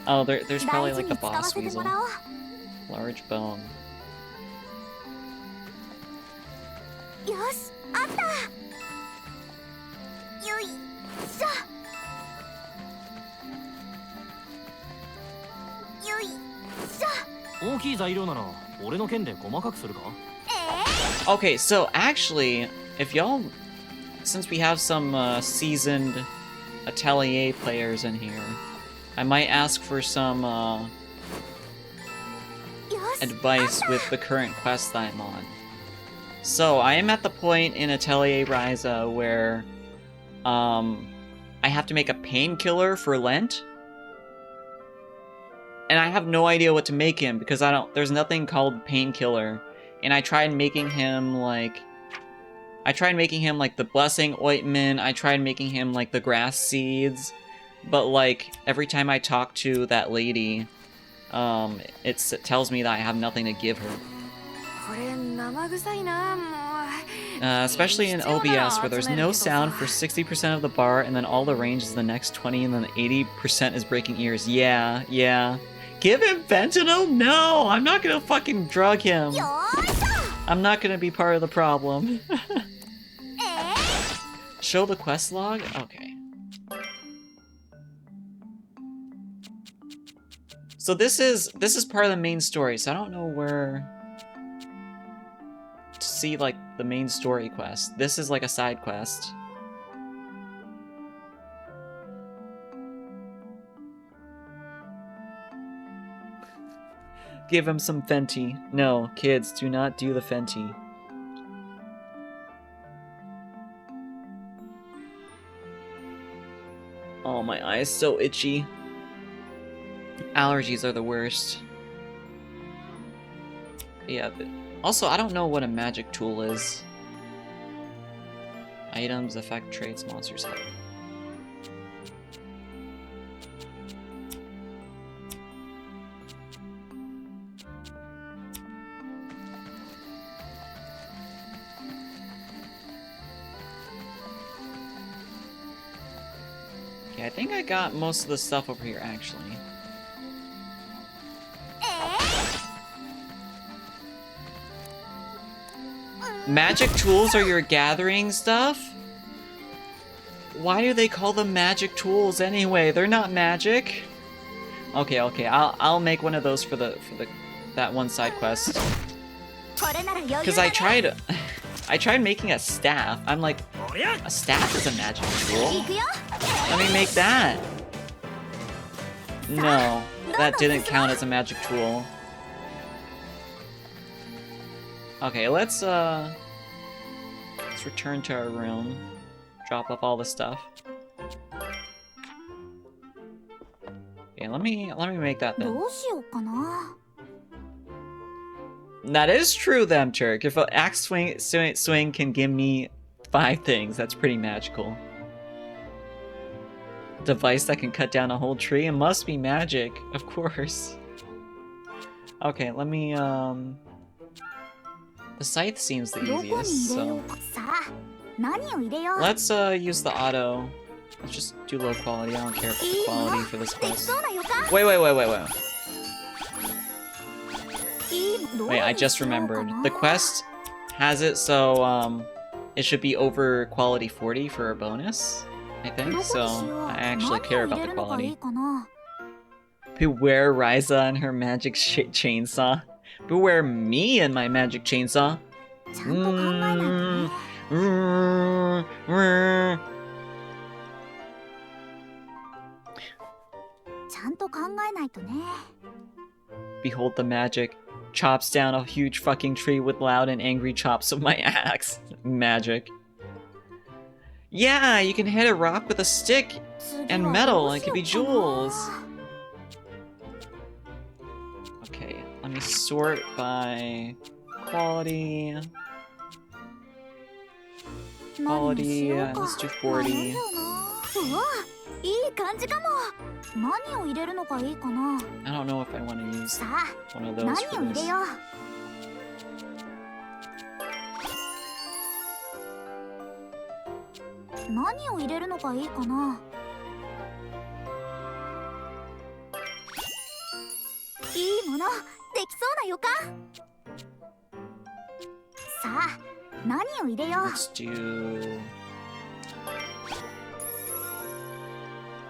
Oh, there's probably like the boss weasel. Large bone. よし、あった。よいしょ。よいしょ。大きい材料なら俺の剣で細かくするか? Okay, so actually, if y'all, since we have some seasoned Atelier players in here, I might ask for some advice with the current quest that I'm on. So I am at the point in Atelier Ryza where I have to make a painkiller for Lent. And I have no idea what to make him because there's nothing called painkiller. And I tried making him like the blessing ointment. I tried making him like the grass seeds. But like every time I talk to that lady, it tells me that I have nothing to give her. Especially in OBS where there's no sound for 60% of the bar and then all the range is the next 20 and then 80% is breaking ears. Yeah. Give him fentanyl? No! I'm not gonna fucking drug him. I'm not gonna be part of the problem. Show the quest log? Okay. So this is part of the main story, so I don't know where to see like the main story quest. This is like a side quest. Give him some Fenty. No, kids, do not do the Fenty. Oh, my eye's so itchy. Allergies are the worst. Yeah, but also, I don't know what a magic tool is. Items, effect, traits, monsters have. Okay, I think I got most of the stuff over here, actually. Magic tools are your gathering stuff? Why do they call them magic tools anyway? They're not magic. Okay, I'll make one of those for that one side quest. Cause I tried making a staff. I'm like, a staff is a magic tool. Let me make that. No, that didn't count as a magic tool. Okay, let's return to our room. Drop off all the stuff. Okay, let me make that then. That is true, them Turk. If an axe swing can give me 5 things, that's pretty magical. Device that can cut down a whole tree? It must be magic, of course. Okay, let me the scythe seems the easiest, so let's use the auto. Let's just do low quality. I don't care about the quality for this quest. Wait. Wait, I just remembered. The quest has it so it should be over quality 40 for a bonus, I think, so I actually care about the quality. Beware Ryza and her magic chainsaw. Beware me and my magic chainsaw. Behold the magic. Chops down a huge fucking tree with loud and angry chops of my axe. Magic. Yeah, you can hit a rock with a stick and metal. It could be jewels. Okay, let me sort by quality. Quality, let's do 40. I don't know if I want to use one of those for this. 何を入れよう。 Let's do...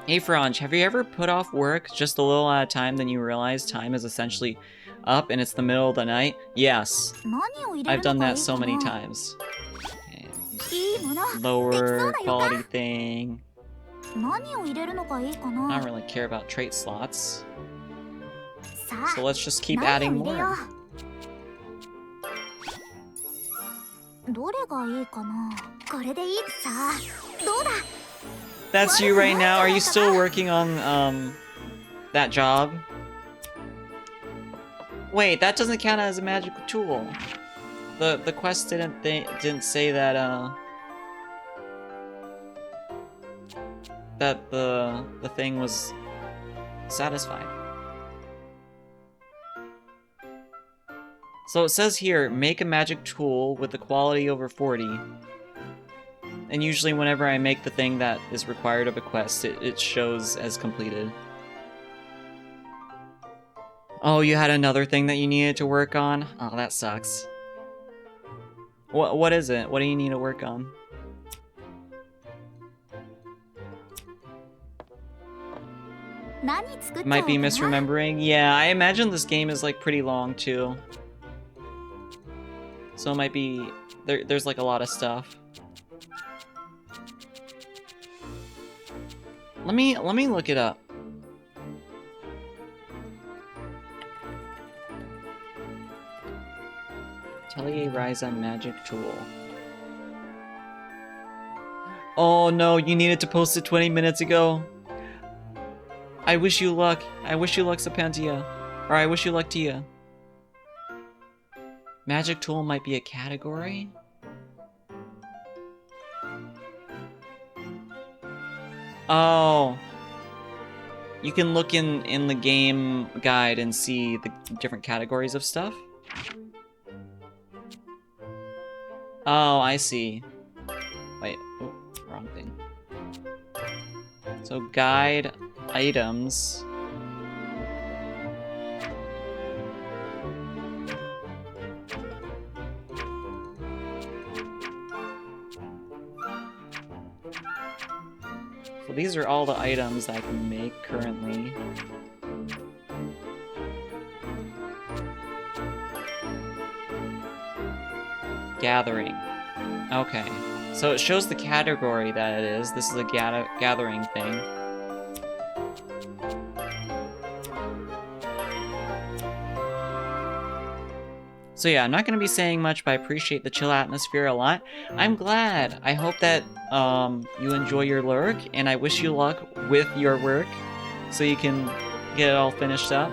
Hey Fronge, have you ever put off work just a little at a time, then you realize time is essentially up and it's the middle of the night? Yes. 何を入れ I've る done のがい that い so か many な。 times. Okay. いいもの。 Lower できそうな予感。 quality thing. 何を入れるのがいいか I な。 don't really care about trait slots. さ So あ、 let's just keep 何 adding を入れよ more. う。どれがいいかな。これでいい。さあ、どうだ。 That's you right now. Are you still working on that job? Wait, that doesn't count as a magical tool. The quest didn't say that that the thing was satisfied. So it says here, make a magic tool with a quality over 40. And usually whenever I make the thing that is required of a quest, it shows as completed. Oh, you had another thing that you needed to work on? Oh, that sucks. What is it? What do you need to work on? Might be misremembering. Yeah, I imagine this game is like pretty long too. So it might be there's like a lot of stuff. Let me look it up. Atelier Ryza magic tool. Oh no, you needed to post it 20 minutes ago. I wish you luck. I wish you luck, Sapantia. Or I wish you luck, Tia. Magic tool might be a category? Oh. You can look in the game guide and see the different categories of stuff? Oh, I see. Wait, oh, wrong thing. So guide items. So these are all the items I can make currently. Gathering. Okay. So it shows the category that it is. This is a gathering thing. So yeah, I'm not going to be saying much, but I appreciate the chill atmosphere a lot. I'm glad. I hope that you enjoy your lurk, and I wish you luck with your work so you can get it all finished up.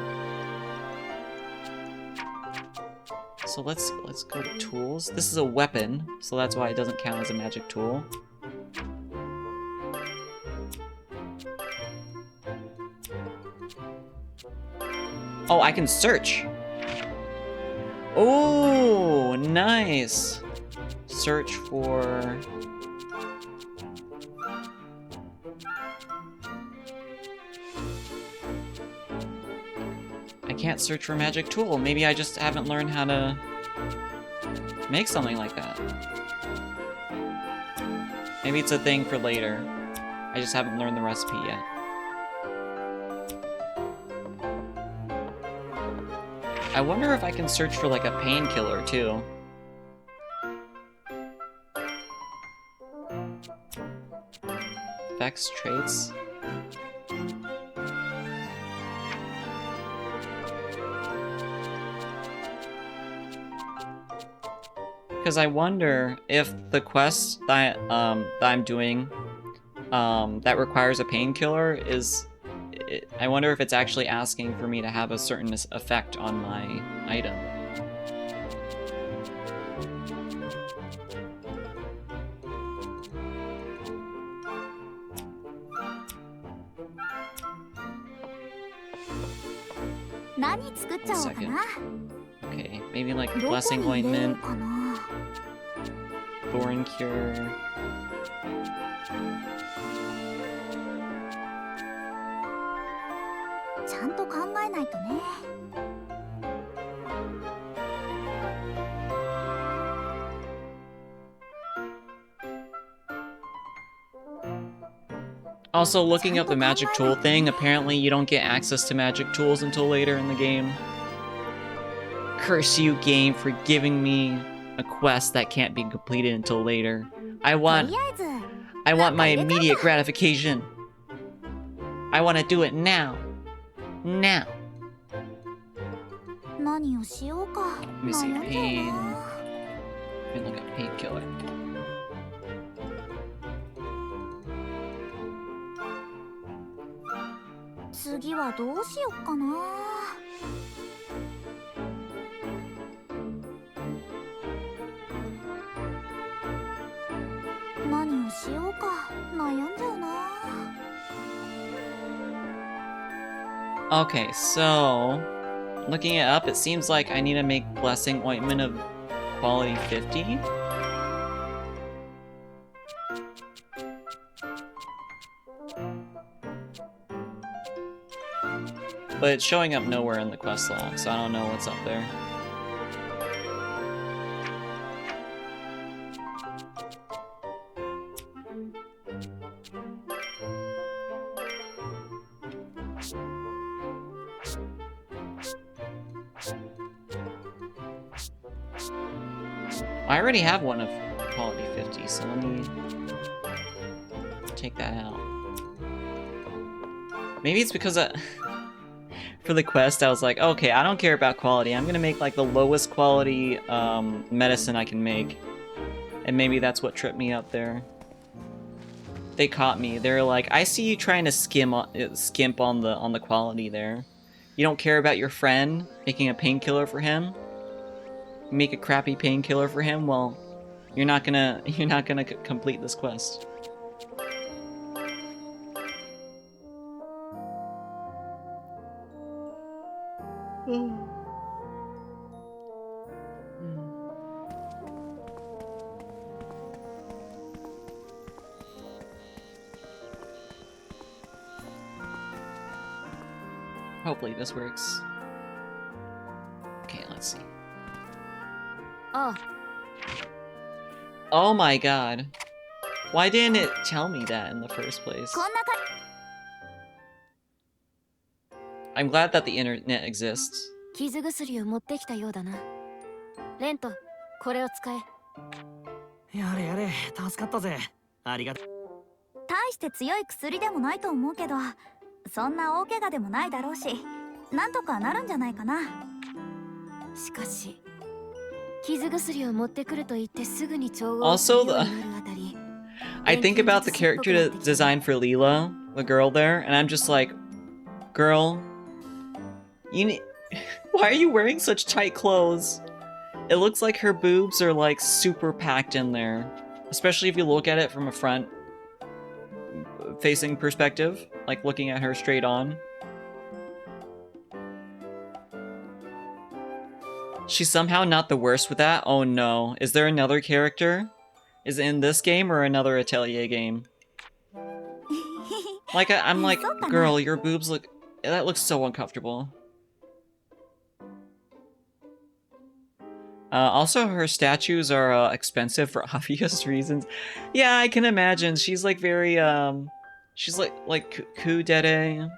So let's go to tools. This is a weapon, so that's why it doesn't count as a magic tool. Oh, I can search. Oh, nice. Search for... I can't search for magic tool. Maybe I just haven't learned how to make something like that. Maybe it's a thing for later. I just haven't learned the recipe yet. I wonder if I can search for like a painkiller too. Effects, traits. Because I wonder if the quest that I'm doing that requires a painkiller is... I wonder if it's actually asking for me to have a certain effect on my item. One second. Okay, maybe like blessing ointment, thorn cure. Also, looking up the magic tool thing, apparently you don't get access to magic tools until later in the game. Curse you, game, for giving me a quest that can't be completed until later. I want my immediate gratification. I want to do it now. Now. Let me see, pain. Let me look at painkiller. Okay, so looking it up, it seems like I need to make Blessing Ointment of quality 50. But it's showing up nowhere in the quest log, so I don't know what's up there. I already have one of quality 50, so let me take that out. Maybe it's because for the quest I was like, okay, I don't care about quality. I'm gonna make like the lowest quality medicine I can make. And maybe that's what tripped me up there. They caught me. They're like, I see you trying to skimp on the quality there. You don't care about your friend making a painkiller for him? Make a crappy painkiller for him? Well, you're not gonna complete this quest. Hopefully this works. Okay, let's see. Oh. Oh my god. Why didn't it tell me that in the first place? I'm glad that the internet exists. 傷薬を持ってきたようだな。レント、これを使え。やれやれ、助かったぜ。ありがとう。大して強い薬でもないと思うけど、そんな大怪我でもないだろうし、なんとかなるんじゃないかな。しかし、傷薬を持ってくると言ってすぐに調合 Also, I think about the character design for Leela, the girl there, and I'm just like, girl, you need. Why are you wearing such tight clothes? It looks like her boobs are like super packed in there, especially if you look at it from a front facing perspective, like looking at her straight on. She's somehow not the worst with that? Oh no. Is there another character? Is it in this game or another Atelier game? Like, I'm like, girl, your boobs look... That looks so uncomfortable. Also, her statues are expensive for obvious reasons. Yeah, I can imagine. She's like very, she's like kudere,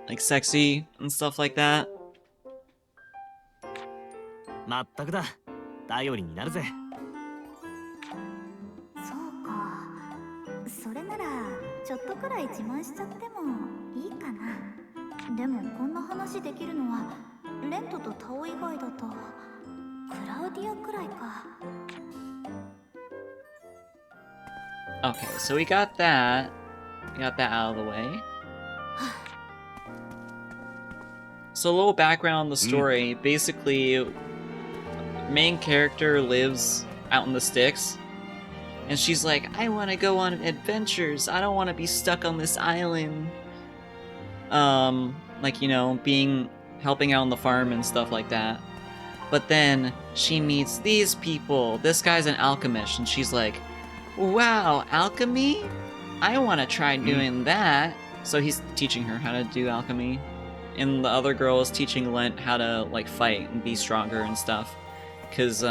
like sexy and stuff like that. まったくだ。頼りになるぜ。そうか。それならちょっとくらい自慢しちゃってもいいかな。でもこんな話できるのはレントとタオ以外だとクラウディアくらいか。Okay, so we got that. We got that out of the way. So a little background on the story. Basically, main character lives out in the sticks, and she's like, I want to go on adventures. I don't want to be stuck on this island. Like, you know, helping out on the farm and stuff like that. But then she meets these people. This guy's an alchemist, and she's like, wow, alchemy? I want to try doing that. So he's teaching her how to do alchemy. And the other girl is teaching Lent how to, like, fight and be stronger and stuff. Because,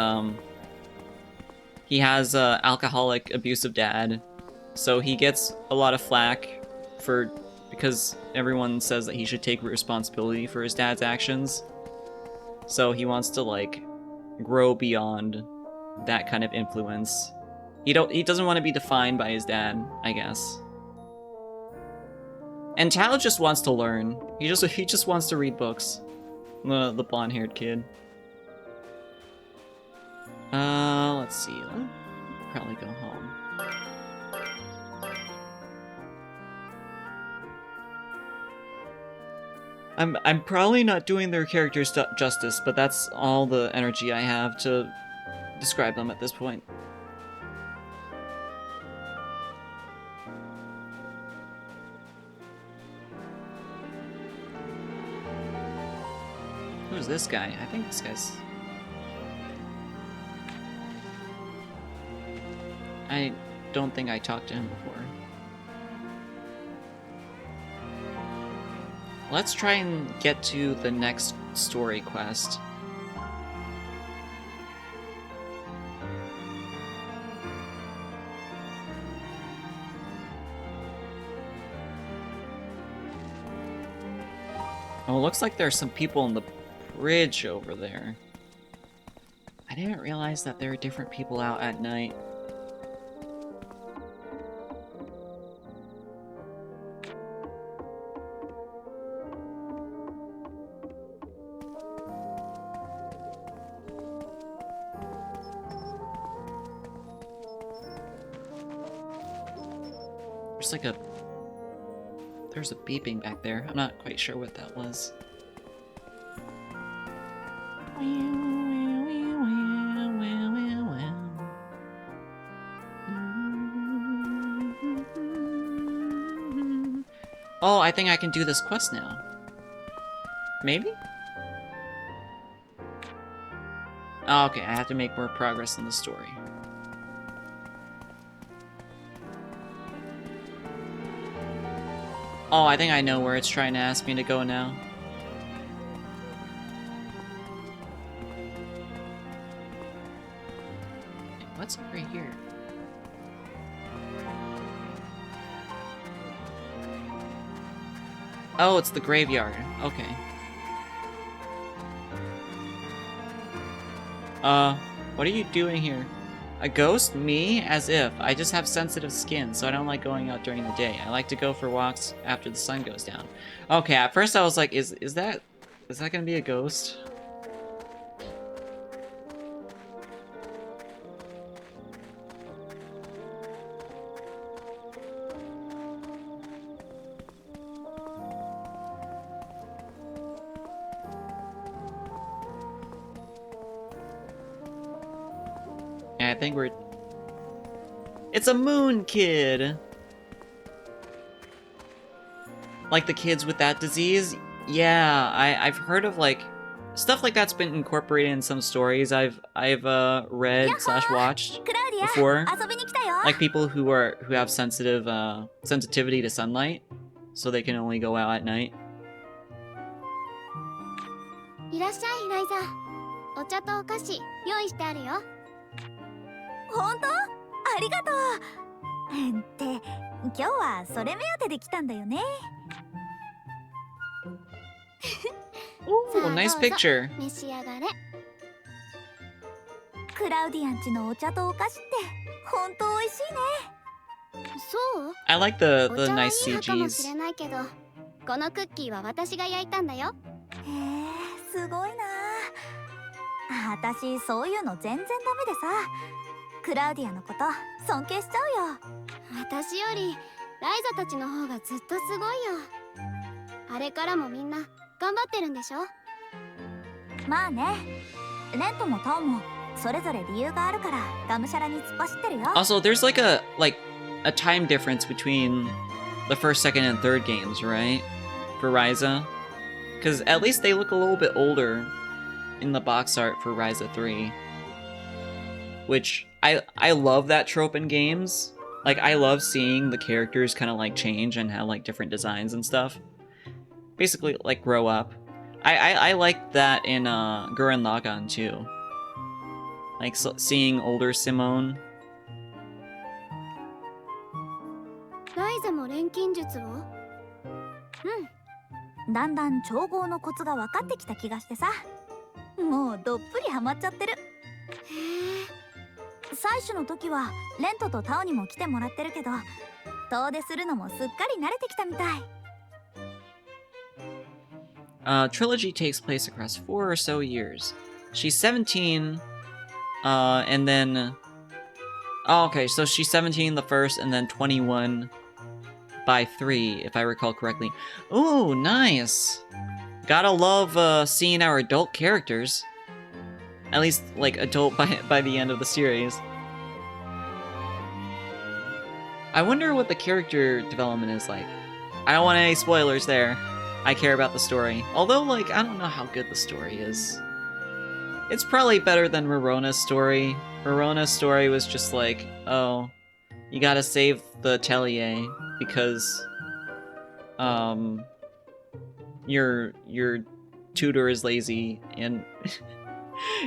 he has a alcoholic, abusive dad. So he gets a lot of flack because everyone says that he should take responsibility for his dad's actions. So he wants to like grow beyond that kind of influence. He doesn't want to be defined by his dad, I guess. And Tao just wants to learn. He just wants to read books. The blonde-haired kid. Let's see. I'll probably go home. I'm probably not doing their characters justice, but that's all the energy I have to describe them at this point. Who's this guy? I think this guy's... I don't think I talked to him before. Let's try and get to the next story quest. Oh, it looks like there's some people on the bridge over there. I didn't realize that there are different people out at night. There's a beeping back there. I'm not quite sure what that was. Oh, I think I can do this quest now. Maybe? Oh, okay, I have to make more progress in the story. Oh, I think I know where it's trying to ask me to go now. What's over here? Oh, it's the graveyard. Okay. What are you doing here? A ghost? Me? As if. I just have sensitive skin, so I don't like going out during the day. I like to go for walks after the sun goes down. Okay, at first I was like, is that gonna be a ghost? I think it's a moon kid! Like the kids with that disease? Yeah, I've heard of like... Stuff like that's been incorporated in some stories I've read / watched before. Like people who have sensitivity to sunlight, so they can only go out at night. いらっしゃい、ライザ。お茶とお菓子用意してあるよ。本当？ありがとう。って今日はそれ目当てで来たんだよね。Ooh, nice picture. 召し上がれ。クラウディアンちのお茶とお菓子って本当美味しいね。そう？ I like the nice お茶はいいのかもし CGs. れないけど、このクッキーは私が焼いたんだよ。へえ、すごいな。私そういうの全然ダメでさ。クラウディアのこと尊敬しちゃうよ。私よりライザたちの方がずっとすごいよ。あれからもみんな頑張ってるんでしょ。まあね。レントもタオもそれぞれ理由があるからがむしゃらに突っ走ってるよ。Also, there's like a time difference between the first, second, and third games, right? For Ryza, because at least they look a little bit older in the box art for Ryza 3, which I love that trope in games. Like I love seeing the characters kind of like change and have like different designs and stuff. Basically, like grow up. I like that in Gurren Lagann too. Like seeing older Simone. だんだん調合のコツが分かってきた気がしてさ、もうどっぷりハマっちゃってる。へえ。採取の時はレントとタオにも来てもらってるけど、遠出するのもすっかり慣れてきたみたい。Trilogy takes place across 4 or so years. She's 17, and then... Oh, okay, so she's 17 the first, and then 21 by 3, if I recall correctly. Ooh, nice! Gotta love, seeing our adult characters. At least, like, adult by the end of the series. I wonder what the character development is like. I don't want any spoilers there. I care about the story. Although, like, I don't know how good the story is. It's probably better than Rorona's story. Rorona's story was just like, oh, you gotta save the Atelier because, your tutor is lazy and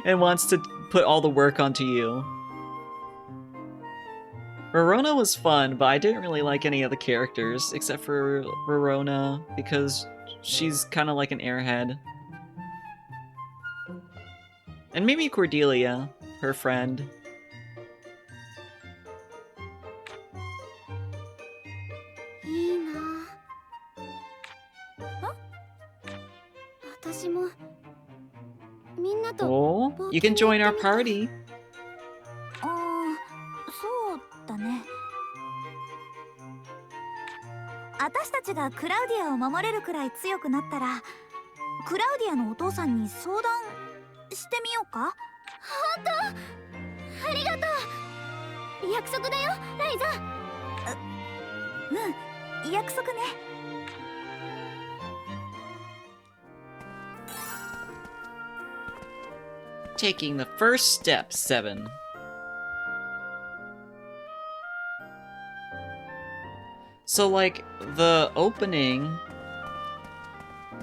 and wants to put all the work onto you. Rorona was fun, but I didn't really like any of the characters except for Rorona because she's kind of like an airhead. And maybe Cordelia, her friend. いいなあ。私もみんなと Oh, you can join our party. ああ、そうだね。私たちがクラウディアを守れるくらい強くなったら、クラウディアのお父さんに相談してみようか。本当？ありがとう。約束だよ、ライザ。うん、約束ね。Taking the first step, 7. So, like, the opening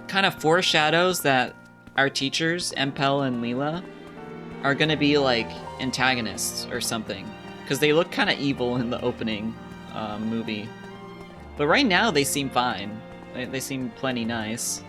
kind of foreshadows that our teachers, Empel and Leela, are gonna be, like, antagonists or something. Because they look kind of evil in the opening movie. But right now, they seem fine. They seem plenty nice.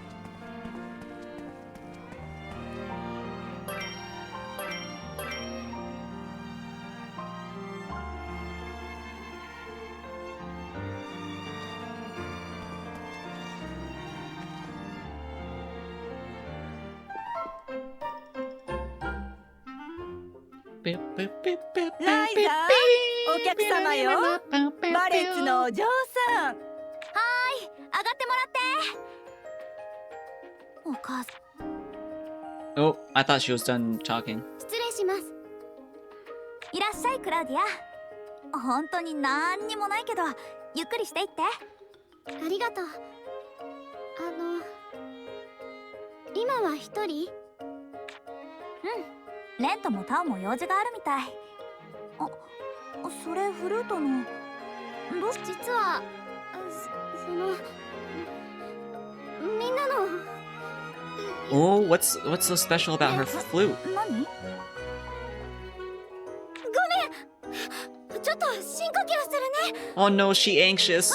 Ryza, お客様よ。バレッツのお嬢さん。はーい、上がってもらって。お母さん。 Oh, I thought she was done talking. 失礼します。いらっしゃい、クラウディア。本当になんにもないけど、ゆっくりしていって。ありがとう。今は一人？うん。レントもタオも用事があるみたい。あ、それフルートの。実は、みんなの。Oh, what's so special about her flute? 何？ごめん。ちょっと深呼吸するね。 Oh no, she anxious.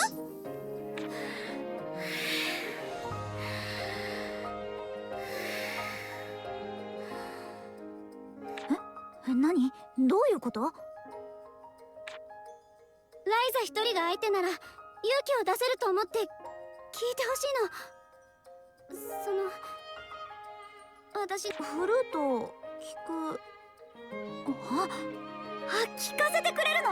何？どういうこと？ライザ一人が相手なら勇気を出せると思って聞いてほしいの。私フルートを弾く。聞かせてくれるの？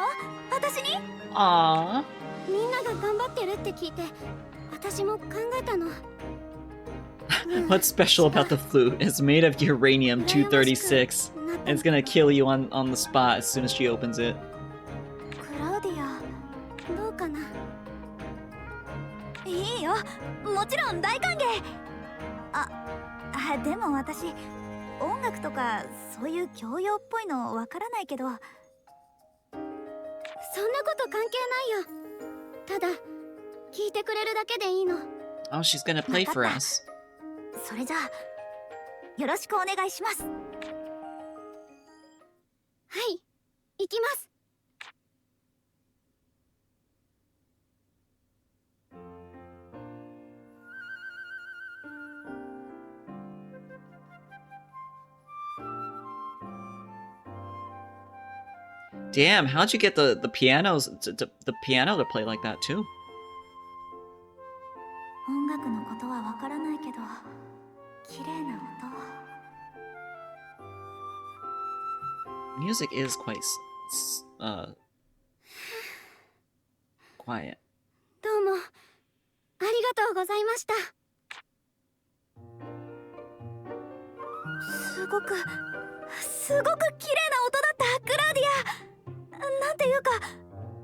私に？ Aww. みんなが頑張ってるって聞いて私も考えたの。What's special about the flute? It's made of uranium-236. And it's gonna kill you on the spot as soon as she opens it. クラウディア、どうかな？いいよ、もちろん大歓迎。でも私、音楽とかそういう教養っぽいのわからないけど。そんなこと関係ないよ。ただ、聞いてくれるだけでいいの。Oh, she's gonna play for us. それじゃあ、よろしくお願いします。はい、行きます。Damn, how'd you get the piano to play like that too? 音楽のことはわからないけど綺麗な音。 Music is quite quiet. どうもありがとうございました。すごく綺麗な音だったクラウディア。なんていうか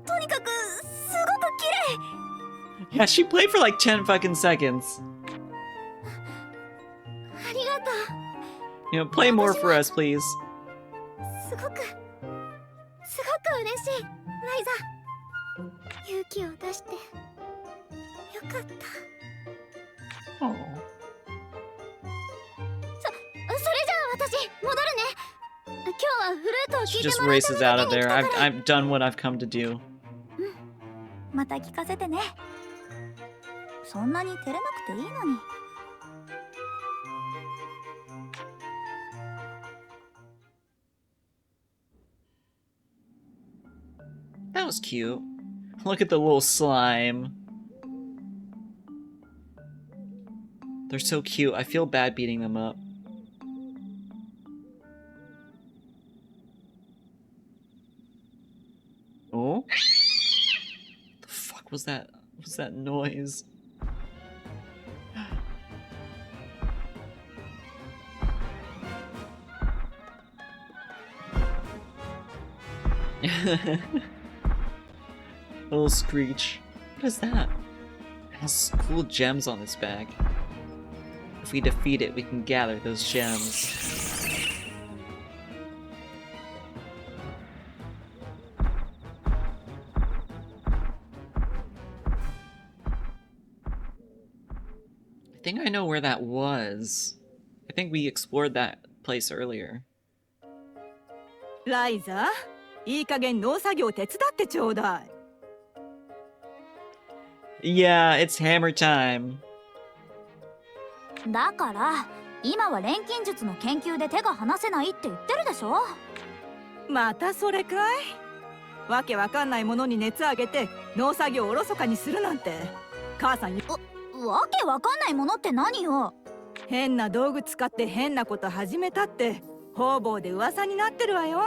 とにかくすごく綺麗。 Yeah, she played for like 10 fucking seconds. ありがとう。 You know, play more for us, please. すごく嬉しいライザ。勇気を出してよかった。 Oh. それじゃあ私戻るね。今日はフルートを She 聴いて just もらうた races め out だ of けに来 there. たから。 I've done what I've come to do. また聞かせてね。そんなに照れなくていいのに。 That was cute. Look at the little slime. They're so cute. I feel bad beating them up. Oh? The fuck was that? What was that noise? Little screech. What is that? It has cool gems on its back. If we defeat it, we can gather those gems. I think I know where that was. I think we explored that place earlier. ライザ、いい加減農作業手伝ってちょうだい。 Yeah, it's hammer time. だから今は錬金術の研究で手が離せないって言ってるでしょ。またそれかい。わけわかんないものに熱あげて農作業をおろそかにするなんて母さんに。わけわかんないものって何よ。変な道具使って変なこと始めたって方々で噂になってるわよ。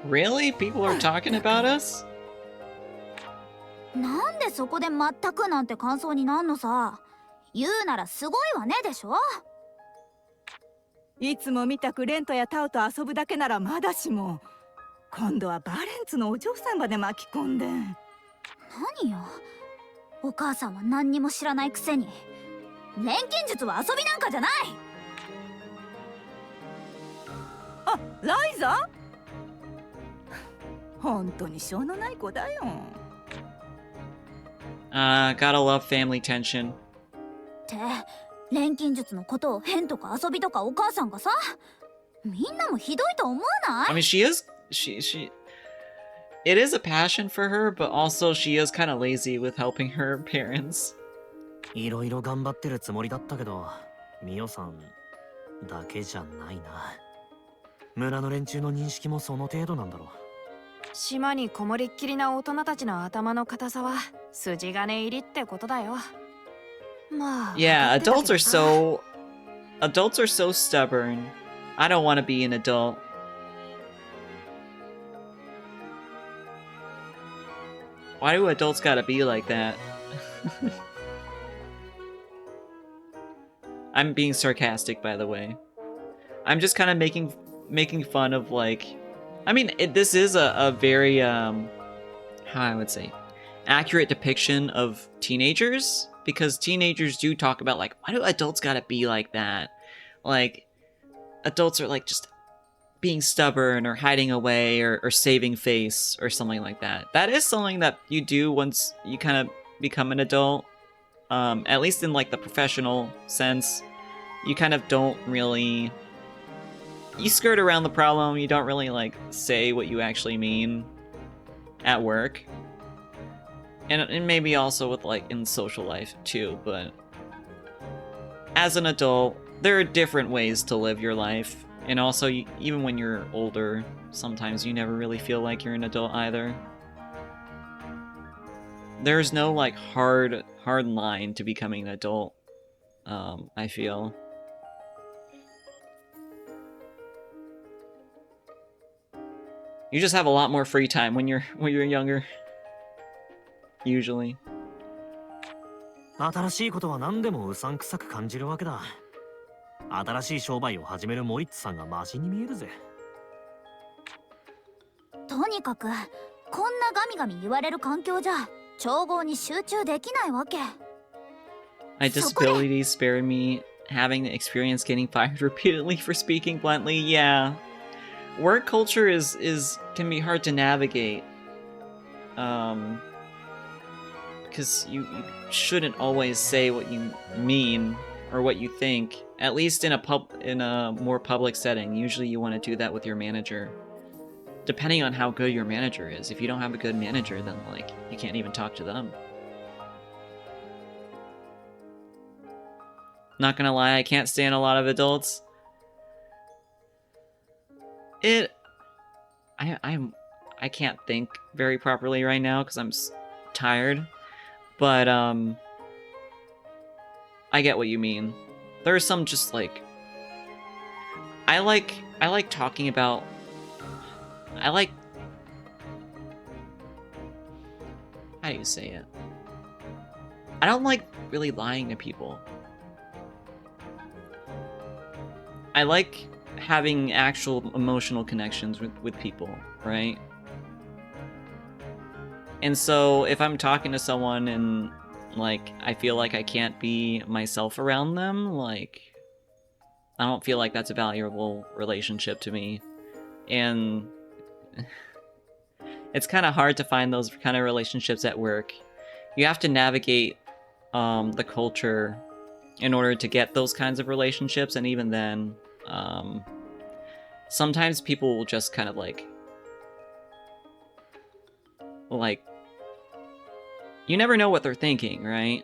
Really? People are talking about us? なんでそこで全くなんて感想になんのさ。言うならすごいわねでしょ。いつも見たくレントやタウと遊ぶだけならまだしも、今度はバレンツのお嬢さんまで巻き込んで。何よ、お母さんは何にも知らないくせに。錬金術は遊びなんかじゃない。あ、ライザ？本当にしょうのない子だよ。Gotta love family tension. って錬金術のことを変とか遊びとかお母さんがさ、みんなもひどいと思わない？ I mean, it is a passion for her, but also she is kind of lazy with helping her parents. いろいろ頑張ってるつもりだったけど、ミオさんだけじゃないな。村の連中の認識もその程度なんだろう。島にこもりっきりな大人たちの頭の固さは筋金入りってことだよ。まあ。Yeah, adults are so stubborn. I don't want to be an adult. Why do adults gotta be like that? I'm being sarcastic, by the way. I'm just kind of making fun of, like, I mean, this is a very how I would say accurate depiction of teenagers, because teenagers do talk about, like, why do adults gotta be like that? Like, adults are like just being stubborn or hiding away or saving face or something like that. That is something that you do once you kind of become an adult. At least in like the professional sense, you kind of don't really, you skirt around the problem. You don't really like say what you actually mean at work, and maybe also with like in social life too. But as an adult, there are different ways to live your life, And also, even when you're older, sometimes you never really feel like you're an adult either. There's no, like, hard line to becoming an adult, I feel. You just have a lot more free time when you're younger. Usually. 新しいことは何でもうさんくさく感じるわけだ。新しい商売を始めるモリッツさんがマシに見えるぜ。とにかくこんなガミガミ言われる環境じゃ調合に集中できないわけ。 My disability spared me having the experience getting fired repeatedly for speaking bluntly. Yeah. Work culture can be hard to navigate. Because you shouldn't always say what you mean or what you think. At least in a more public setting. Usually you want to do that with your manager. Depending on how good your manager is. If you don't have a good manager, then like you can't even talk to them. Not gonna lie, I can't stand a lot of adults. I can't think very properly right now because I'm tired. But I get what you mean. There are some just like I like talking about how do you say it? I don't like really lying to people. I like having actual emotional connections with people, right? And so if I'm talking to someone and like I feel like I can't be myself around them, like I don't feel like that's a valuable relationship to me. And it's kind of hard to find those kind of relationships at work. You have to navigate the culture in order to get those kinds of relationships, and even then, sometimes people will just kind of like you never know what they're thinking, right?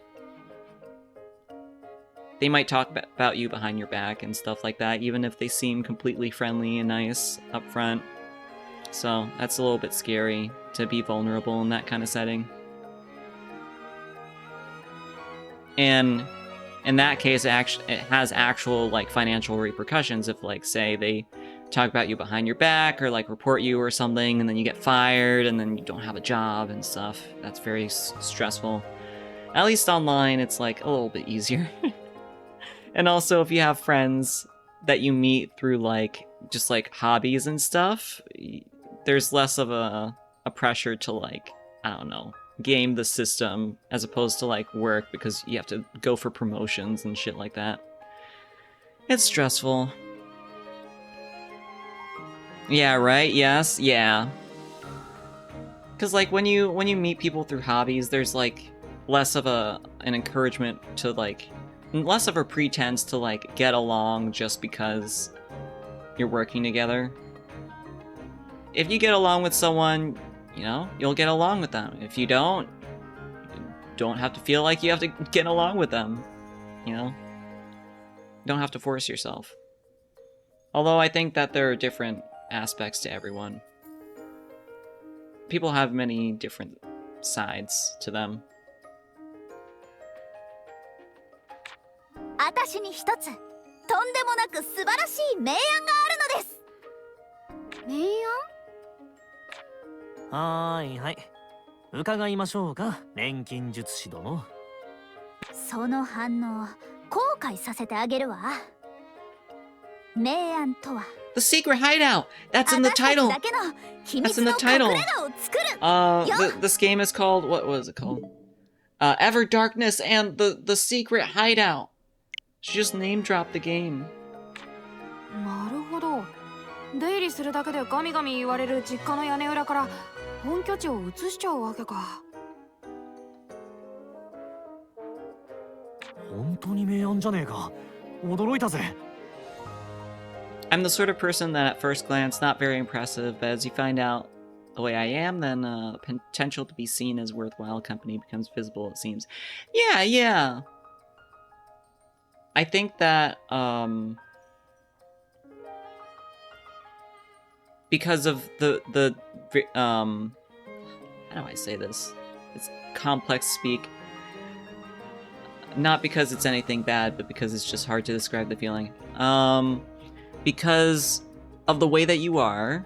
They might talk about you behind your back and stuff like that, even if they seem completely friendly and nice up front. So that's a little bit scary to be vulnerable in that kind of setting. And in that case, it has actual like financial repercussions if, like, say they talk about you behind your back or like report you or something, and then you get fired and then you don't have a job and stuff. That's very stressful. At least online, it's like a little bit easier. And also, if you have friends that you meet through like just like hobbies and stuff, there's less of a pressure to, like, I don't know, game the system as opposed to like work, because you have to go for promotions and shit like that. It's stressful. Yeah, right? Yes, yeah. Because like when you meet people through hobbies, there's like less of an encouragement to like, less of a pretense to like get along just because you're working together. If you get along with someone, you know, you'll get along with them. If you don't have to feel like you have to get along with them, you know? You don't have to force yourself. Although I think that there are different aspects to everyone. People have many different sides to them. 私に一つとんでもなく素晴らしい名案があるのです。名案？はいはい。伺いましょうか、錬金術師殿。その反応後悔させてあげるわ。名案とは The secret hideout! That's in the title! That's in the title! This game is called, what was it called? Ever Darkness and the Secret Hideout. She just name dropped the game. なるほど。出入りするだけでガミガミ言われる実家の屋根裏から本拠地を移しちゃうわけか。本当に名案じゃねえか。驚いたぜ。I'm the sort of person that at first glance not very impressive, but as you find out the way I am, then the potential to be seen as worthwhile company becomes visible, it seems. Yeah. I think that because of how do I say this? It's complex speak. Not because it's anything bad, but because it's just hard to describe the feeling. Because of the way that you are,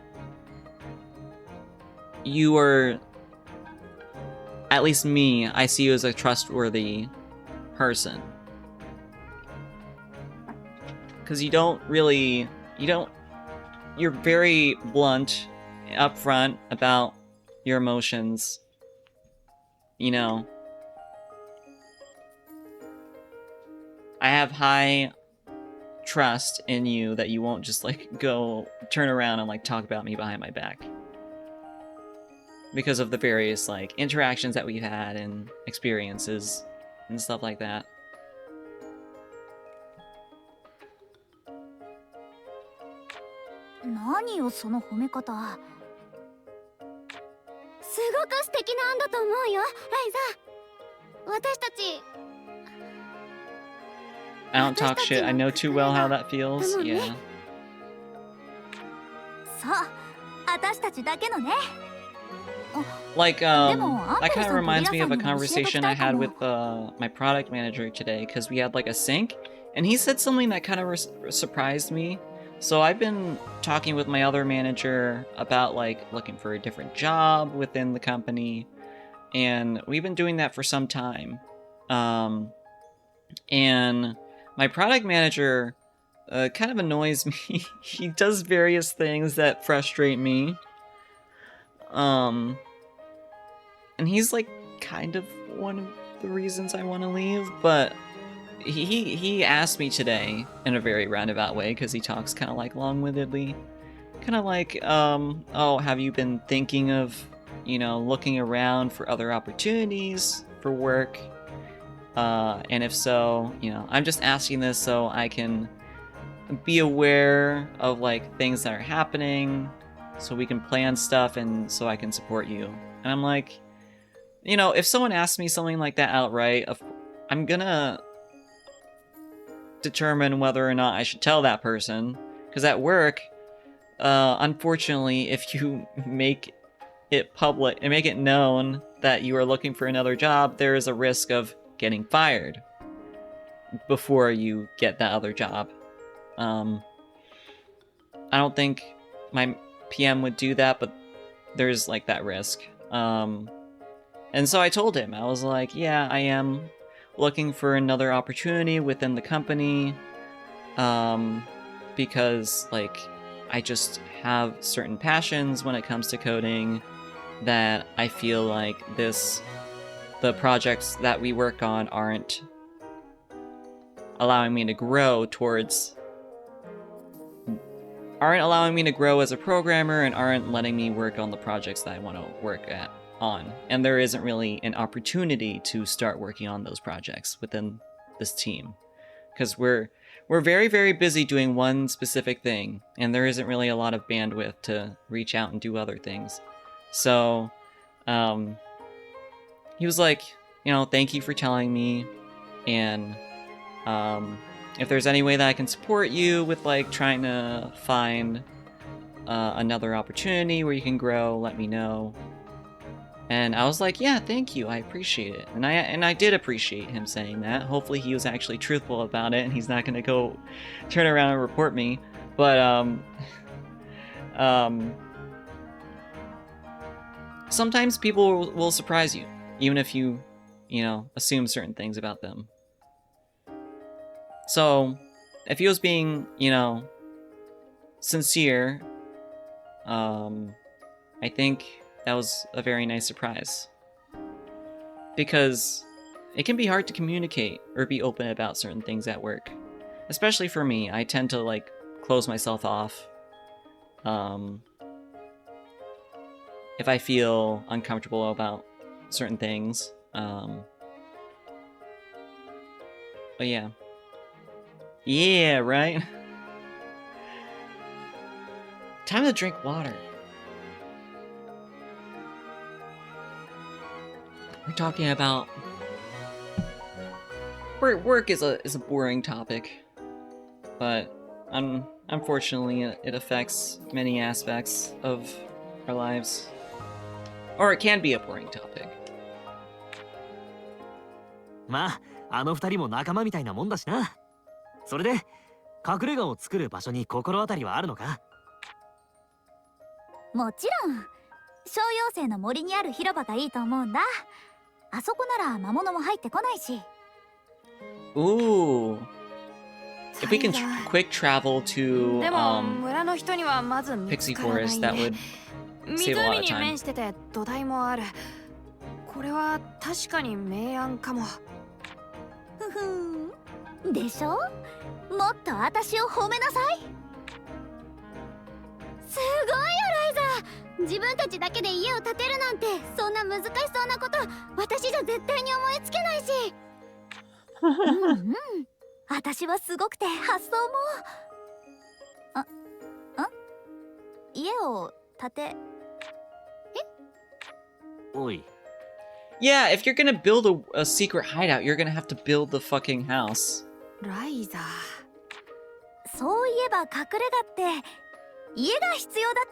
at least me, I see you as a trustworthy person. Because you're very blunt, upfront about your emotions, you know. I have high trust in you that you won't just like go turn around and like talk about me behind my back. Because of the various like interactions that we've had and experiences and stuff like that. Naniよその褒め方。すごく素敵な案だと思うよ、ライザ。私たち。I don't talk shit. I know too well how that feels. Yeah. そう、私たちだけのね。 Like, that kind of reminds me of a conversation I had with my product manager today, because we had like a sync, and he said something that kind of surprised me. So I've been talking with my other manager about like looking for a different job within the company, and we've been doing that for some time. And my product manager kind of annoys me. He does various things that frustrate me. And he's like kind of one of the reasons I want to leave, but he asked me today in a very roundabout way, because he talks kind of like long-windedly, kind of like, oh, have you been thinking of, looking around for other opportunities for work? And if so, I'm just asking this so I can be aware of like things that are happening, so we can plan stuff and so I can support you. And I'm like, if someone asks me something like that outright, I'm gonna determine whether or not I should tell that person. Because at work, unfortunately, if you make it public and make it known that you are looking for another job, there is a risk of getting fired before you get that other job. I don't think my PM would do that, but there's like that risk. And so I told him, I was like, yeah, I am looking for another opportunity within the company, because like I just have certain passions when it comes to coding that I feel like the projects that we work on aren't allowing me to grow as a programmer, and aren't letting me work on the projects that I want to work on. And there isn't really an opportunity to start working on those projects within this team, because we're very, very busy doing one specific thing, and there isn't really a lot of bandwidth to reach out and do other things. So he was like, thank you for telling me, and if there's any way that I can support you with like trying to find another opportunity where you can grow, let me know. And I was like, yeah, thank you, I appreciate it. And I did appreciate him saying that. Hopefully he was actually truthful about it and he's not gonna go turn around and report me. But sometimes people will surprise you, even if you assume certain things about them. So if he was being, sincere, I think that was a very nice surprise. Because it can be hard to communicate or be open about certain things at work. Especially for me, I tend to like close myself off if I feel uncomfortable about certain things. But yeah. Yeah, right? Time to drink water. We're talking about work is a boring topic, but I'm Unfortunately, it affects many aspects of our lives. Or it can be a boring topic. まあ、あの二人も仲間みたいなもんだしな。それで、隠れ家を作る場所に心当たりはあるのか？もちろん小妖精の森にある広場がいいと思うんだ。あそこなら魔物も入ってこないし。 Ooh. If we can サイダー quick travel to でも村の人にはまず見 Pixie つからない Forest, that ね would save a lot 湖 of に time. 面してて土台もある。これは確かに明暗かも。ふふんでしょ。もっと私を褒めなさい。すごいよライザ。自分たちだけで家を建てるなんてそんな難しそうなこと私じゃ絶対に思いつけないし。うんうん、私はすごくて発想も家を建て。おい。 Yeah, if you're gonna build a secret hideout, you're gonna have to build the fucking house. ライザー。そういえば隠れ家って家が必要だっ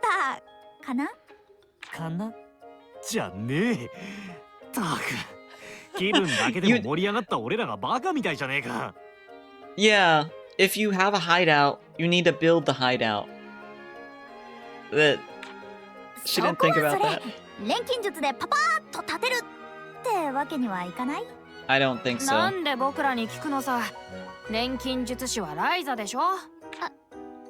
たかな？かな？じゃねえ。たく。気分だけでも盛り上がった俺らがバカみたいじゃねえか。Yeah, if you have a hideout, you need to build the hideout. That そ shouldn't こ think は about それ that. 錬金術でパパーッと建てるってわけにはいかない？ I don't think な so. んで僕らに聞くのさ。錬金術師はライザでしょ。ア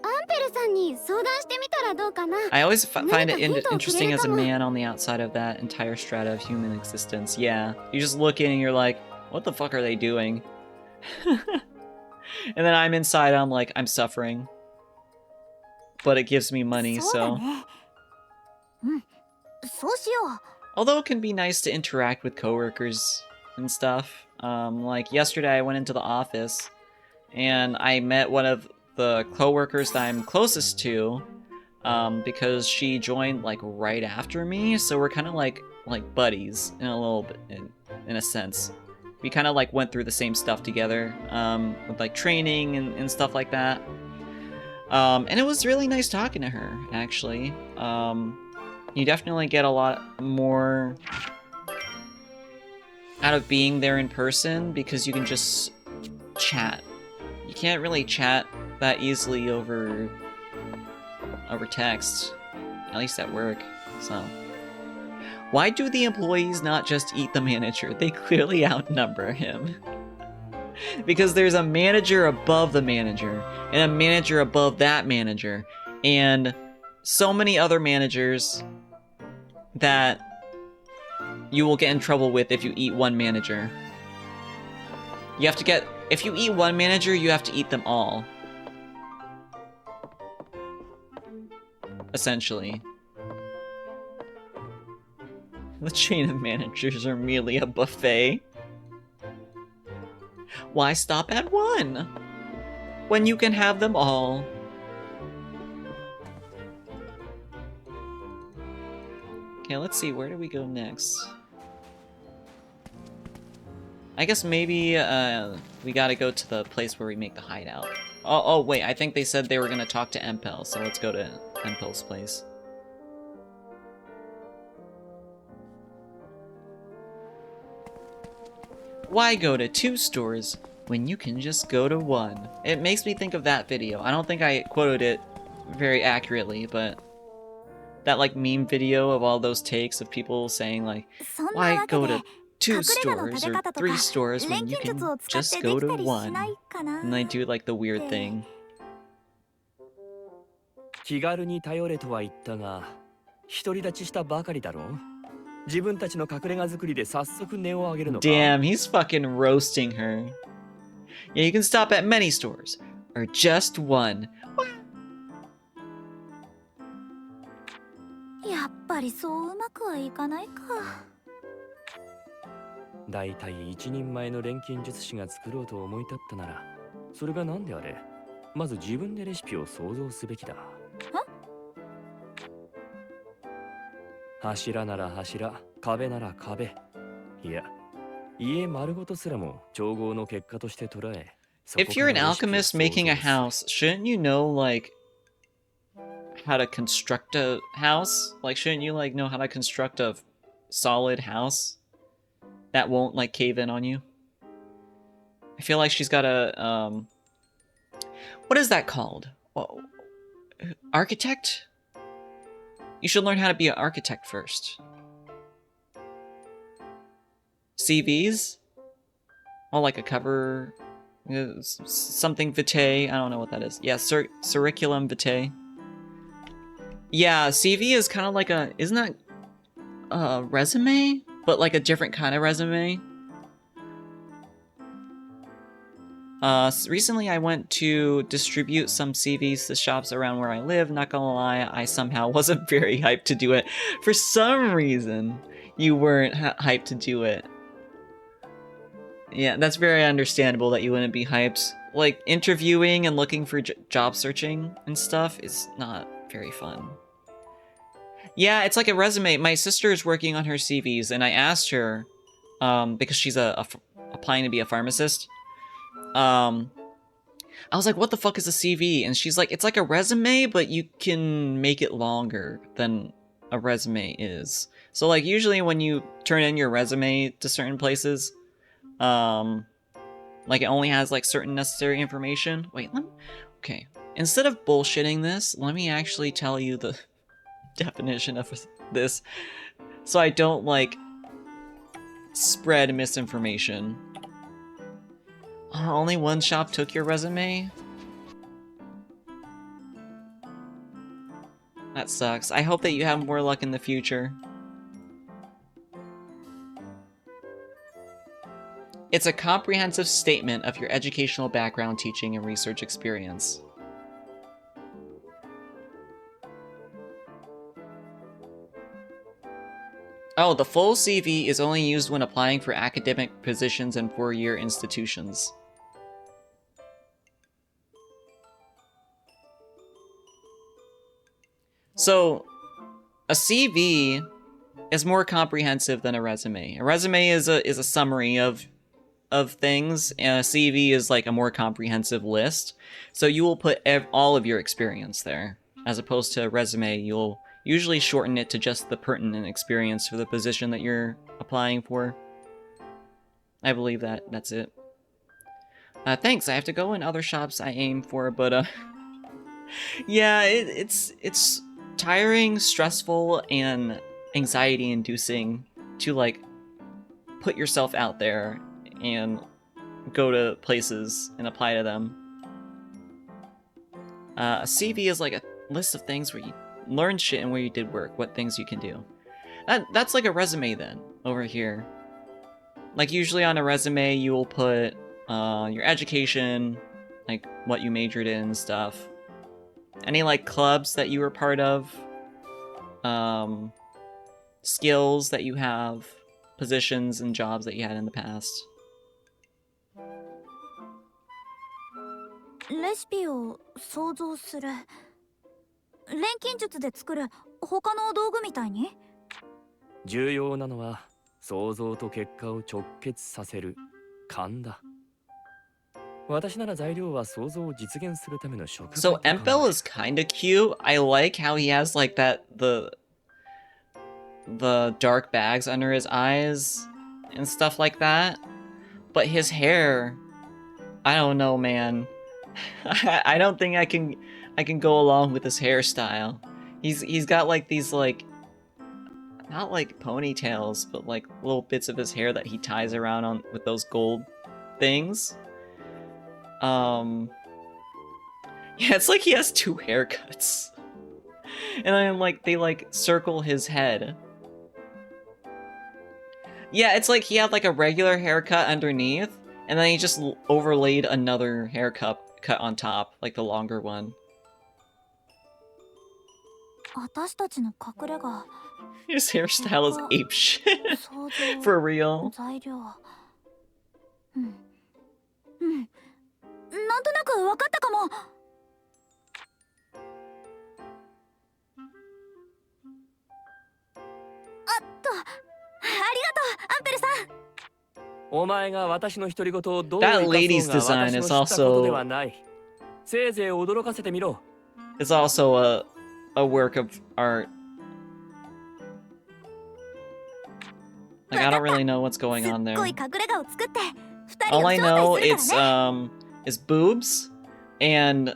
ンペルさんに相談してみたらどうかな。 I always find it Hint interesting as a をくれるかも。 man on the outside of that entire strata of human existence. Yeah, you just look in and you're like, what the fuck are they doing? And then I'm inside, I'm like, I'm suffering. But it gives me money, そうだ so. ね。うん、そうしよう。 Although it can be nice to interact with coworkers and stuff. Like yesterday, I went into the office and I met one of the coworkers that I'm closest to, because she joined like right after me. So we're kind of like buddies in a little bit, in a sense. We kind of like went through the same stuff together, with like training and stuff like that. And it was really nice talking to her, actually. You definitely get a lot more out of being there in person because you can just chat. You can't really chat that easily over text, at least at work. So why do the employees not just eat the manager? They clearly outnumber him. Because there's a manager above the manager and a manager above that manager and so many other managers that you will get in trouble with if you eat one manager. You have to get... If you eat one manager, you have to eat them all. Essentially. The chain of managers are merely a buffet. Why stop at one? When you can have them all. Okay, let's see, where do we go next? I guess maybe we gotta go to the place where we make the hideout. Oh wait, I think they said they were gonna talk to Empel, so let's go to Empel's place. Why go to 2 stores when you can just go to 1? It makes me think of that video. I don't think I quoted it very accurately, but that like meme video of all those takes of people saying like, そんな why わけ go で to 2隠れ家の stores 建て or 方とか 3 stores 錬 when you 金 can 術を使っ just て go でき to たりし 1? ないかな。 And they do like the weird thing. 気軽に頼れとは言ったが、独り立ちしたばかりだろう。自分たちの隠れ家作りで早速値を上げるのか。Damn, he's fucking roasting her. Yeah, you can stop at many stores or just 1. やっぱりそううまくはいかないか。だいたい一人前の錬金術師が作ろうと思い立ったなら、それが何であれ、まず自分でレシピを想像すべきだ。柱なら柱、壁なら壁。いや、家丸ごとすらも調合の結果として捉え。 If you're an alchemist making a house, shouldn't you know like how to construct a house? Like, shouldn't you like know how to construct a solid house that won't like cave in on you? I feel like she's got a what is that called? Oh, architect? You should learn how to be an architect first. CVs? Oh, like a cover, something vitae. I don't know what that is. Yeah, curriculum vitae. Yeah, CV is kind of like a, isn't that a resume? But like a different kind of resume. Recently I went to distribute some CVs to shops around where I live. Not gonna lie, I somehow wasn't very hyped to do it. For some reason, you weren't hyped to do it. Yeah, that's very understandable that you wouldn't be hyped. Like, interviewing and looking for job searching and stuff is not very fun. Yeah, it's like a resume. My sister is working on her CVs, and I asked her, because she's applying to be a pharmacist, I was like, what the fuck is a CV? And she's like, it's like a resume, but you can make it longer than a resume is. So, like, usually when you turn in your resume to certain places, like, it only has, like, certain necessary information. Wait, okay. Instead of bullshitting this, let me actually tell you the definition of this, so I don't, like, spread misinformation. Only one shop took your resume? That sucks. I hope that you have more luck in the future. It's a comprehensive statement of your educational background, teaching, and research experience. Oh, the full CV is only used when applying for academic positions in four-year institutions. So, a CV is more comprehensive than a resume. A resume is a summary of things, and a CV is like a more comprehensive list. So you will put all of your experience there, as opposed to a resume. You'll usually shorten it to just the pertinent experience for the position that you're applying for. I believe that's it. Thanks. I have to go in other shops I aim for, but yeah, it's tiring, stressful, and anxiety-inducing to like put yourself out there and go to places and apply to them. A CV is like a list of things where you learn shit and where you did work, what things you can do. That's like a resume then, over here. Like, usually on a resume, you will put your education, like what you majored in and stuff. Any like clubs that you were part of, skills that you have, positions and jobs that you had in the past. レシピを想像する。錬金術で作る他の道具みたいに？重要なのは想像と結果を直結させる勘だ。私なら材料は想像を実現するための食材。So Empel is kind of cute. I like how he has like that the dark bags under his eyes and stuff like that. But his hair, I don't know, man. I don't think I can go along with his hairstyle. He's got like these like, not like ponytails, but like little bits of his hair that he ties around on with those gold things. Yeah, it's like he has two haircuts. And then like they like circle his head. Yeah, it's like he had like a regular haircut underneath, and then he just overlaid another haircut cut on top, like the longer one. 私たちの隠れ家。 His hairstyle is ape shit. For real. 材料。うん。うん。なんとなく分かったかも。ありがとう、アンペルさん。お前が私の独り言をどう That 生 lady's かそうが design 私 is の知ったことで also はない。せいぜい驚かせてみろ。is also a a work of art. Like, I don't really know what's going on すっ there. ごい隠れ家を作って二人 All を I 招 know 待するからね。 is boobs and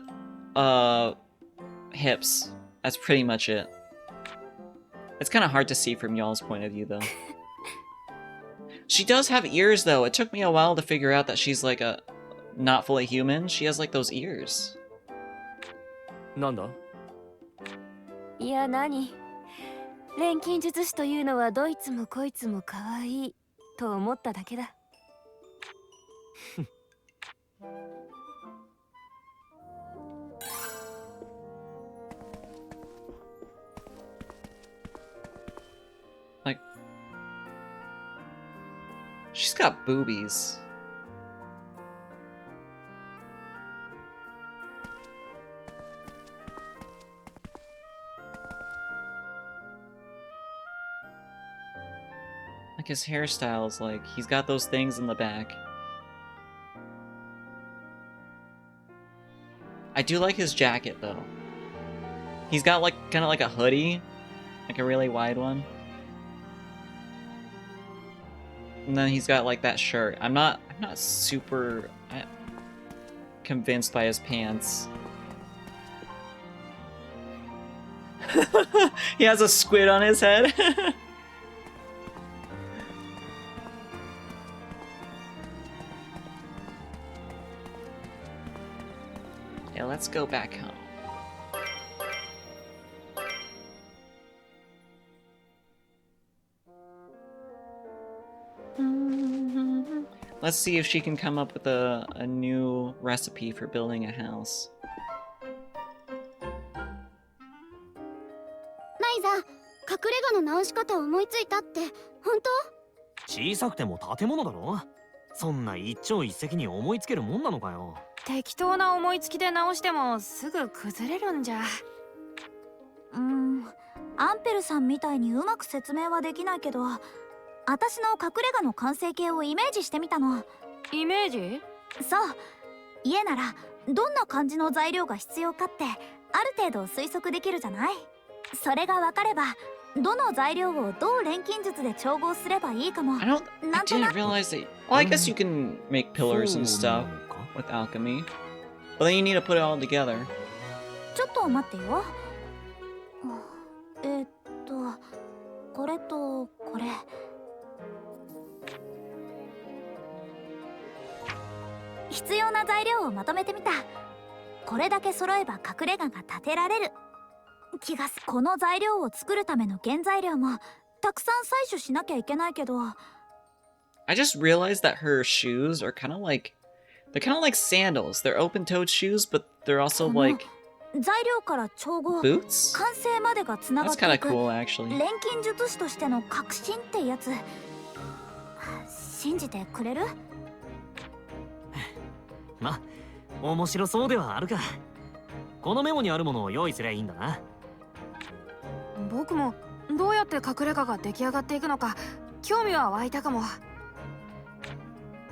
hips. That's pretty much it. It's kind of hard to see from y'all's point of view though. She does have ears though. It took me a while to figure out that she's like a not fully human. She has like those ears. なんだ？いや何錬金術師というのはどいつもこいつも可愛いと思っただけだ。Like, she's got boobies. Like his hairstyles, like he's got those things in the back. I do like his jacket though. He's got like kind of like a hoodie, like a really wide one. And then he's got like that shirt. I'm not super convinced by his pants. He has a squid on his head. Yeah, let's go back home. Let's see if she can come up with a new recipe for building a house. ライザ、隠れ家の直し方を思いついたって本当？小さくても建物だろ。そんな一朝一夕に思いつけるもんなのかよ。適当な思いつきで直してもすぐ崩れるんじゃ。アンペルさんみたいにうまく説明はできないけど、私の隠れ家の完成形をイメージしてみたの。イメージ？そう、家ならどんな感じの材料が必要かってある程度推測できるじゃない。それが分かればどの材料をどう錬金術で調合すればいいかも I なんとな didn't realize that. Well, I guess you can make pillars and stuff with alchemy, but then you need to put it all together. ちょっと待ってよ。これとこれ。必要な材料をまとめてみた。これだけ揃えば隠れ家が建てられる気がする。この材料を作るための原材料もたくさん採取しなきゃいけないけど。I just realized that her shoes are kind of like sandals. They're open-toed shoes, but they're also like 材料から調合 boots. 完成までがつなが That's って kind い of く cool, actually. 錬金術師としての革新ってやつ信じてくれる？ま、面白そうではあるか。このメモにあるものを用意すりゃいいんだな。僕もどうやって隠れ家が出来上がっていくのか興味は湧いたかも。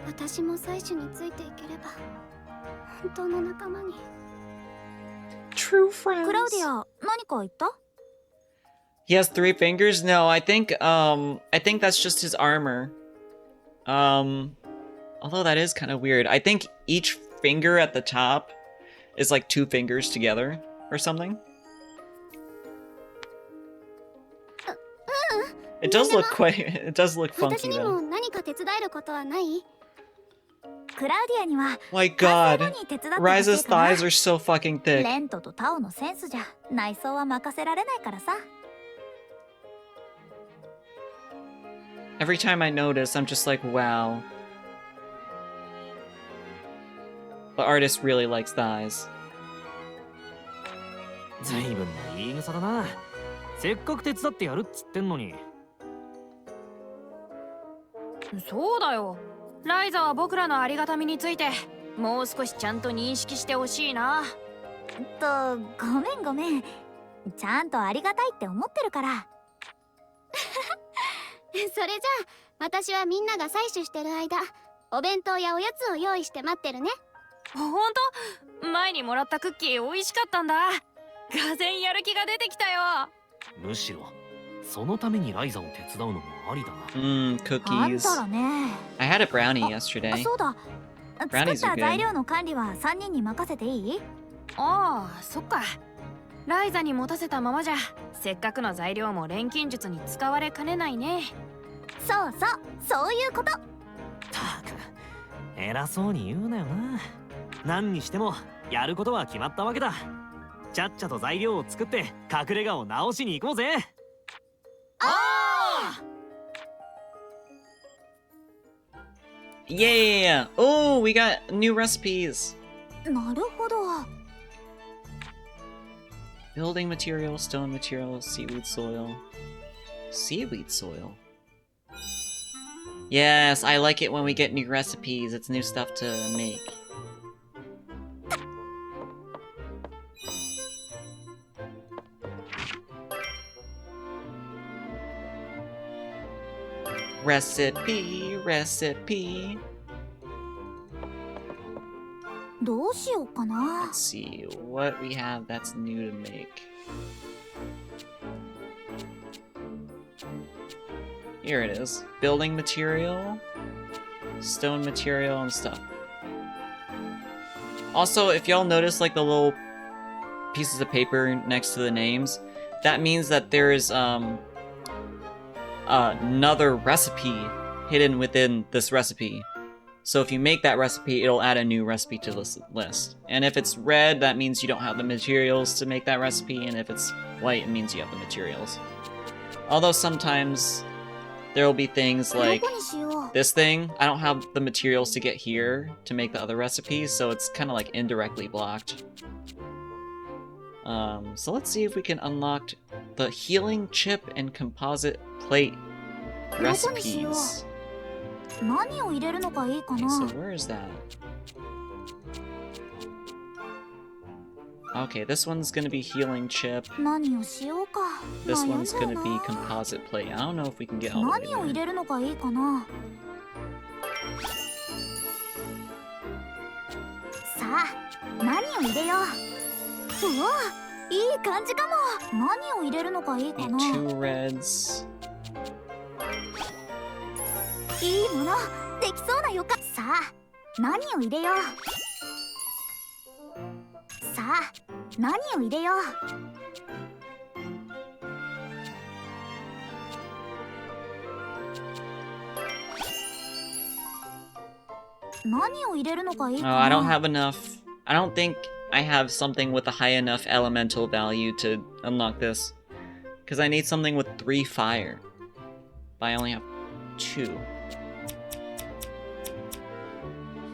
私も採取についていければ本当の仲間に。 True friends. クラウディア、何か言った？ He has 3 fingers? No, I think that's just his armor. Although that is kind of weird. I think each finger at the top is like 2 fingers together or something. It does look funky 私に though. も何か手伝えることはない？クラウディアには My 完成 god. 後に手伝ってほし Ryza's いかな。 thighs are so fucking thick. レントとタオのセンスじゃ内装は任せられないからさ。 Every time I notice, I'm just like, wow. The artist really likes thighs. ずいぶんな言い草だな。せっかく手伝ってやるっつってんのに。そうだよ。ライザは僕らのありがたみについてもう少しちゃんと認識してほしいな。ごめん。ちゃんとありがたいって思ってるから。それじゃあ私はみんなが採取してる間お弁当やおやつを用意して待ってるね。ほんと？前にもらったクッキー美味しかったんだ。がぜんやる気が出てきたよ。むしろそのためにライザを手伝うのもありだな。あん Cookies. たらね。 I had a brownie あ yesterday. そうだ。作 Brownies った are good. 材料の管理は3人に任せていい？ああ、そっか。ライザに持たせたままじゃせっかくの材料も錬金術に使われかねないね。そうそう、そういうこと。たく偉そうに言うなよな。何にしてもやることは決まったわけだ。ちゃっちゃと材料を作って隠れ家を直しに行こうぜ。Yeah! Oh, we got new recipes. なるほど。 Building material, stone material, seaweed soil. Seaweed soil? Yes, I like it when we get new recipes. It's new stuff to make. Recipe. どうしようかな。 Let's see what we have that's new to make. Here it is. Building material, stone material, and stuff. Also, if y'all notice like the little pieces of paper next to the names, that means that there's another recipe hidden within this recipe. So if you make that recipe, it'll add a new recipe to this list. And if it's red, that means you don't have the materials to make that recipe, and if it's white, it means you have the materials. Although sometimes there will be things ど like こにしよう。 this thing, I don't have the materials to get here to make the other recipes, so it's kind of like indirectly blocked. So let's see if we can unlock the healing chip and composite plate recipes. 何を入れるのがいいか Okay, な。 so where is that? Okay, this one's gonna be healing chip. 何をしようか。 This 悩ん one's じゃう gonna な。 be composite plate. I don't know if we can get all the way 何を入 there. れるのがいいかな。さあ、何を入れよう。うわ、いい感じかも。何を入れるのがいいか Need な。 two reds. いいもの、できそうな予感。さあ、何を入れよう。さあ、何を入れよう。何を入れるのがいい Oh, か I don't な。 have enough. I don't think I have something with a high enough elemental value to unlock this. Because I need something with 3 fire. But I only have 2.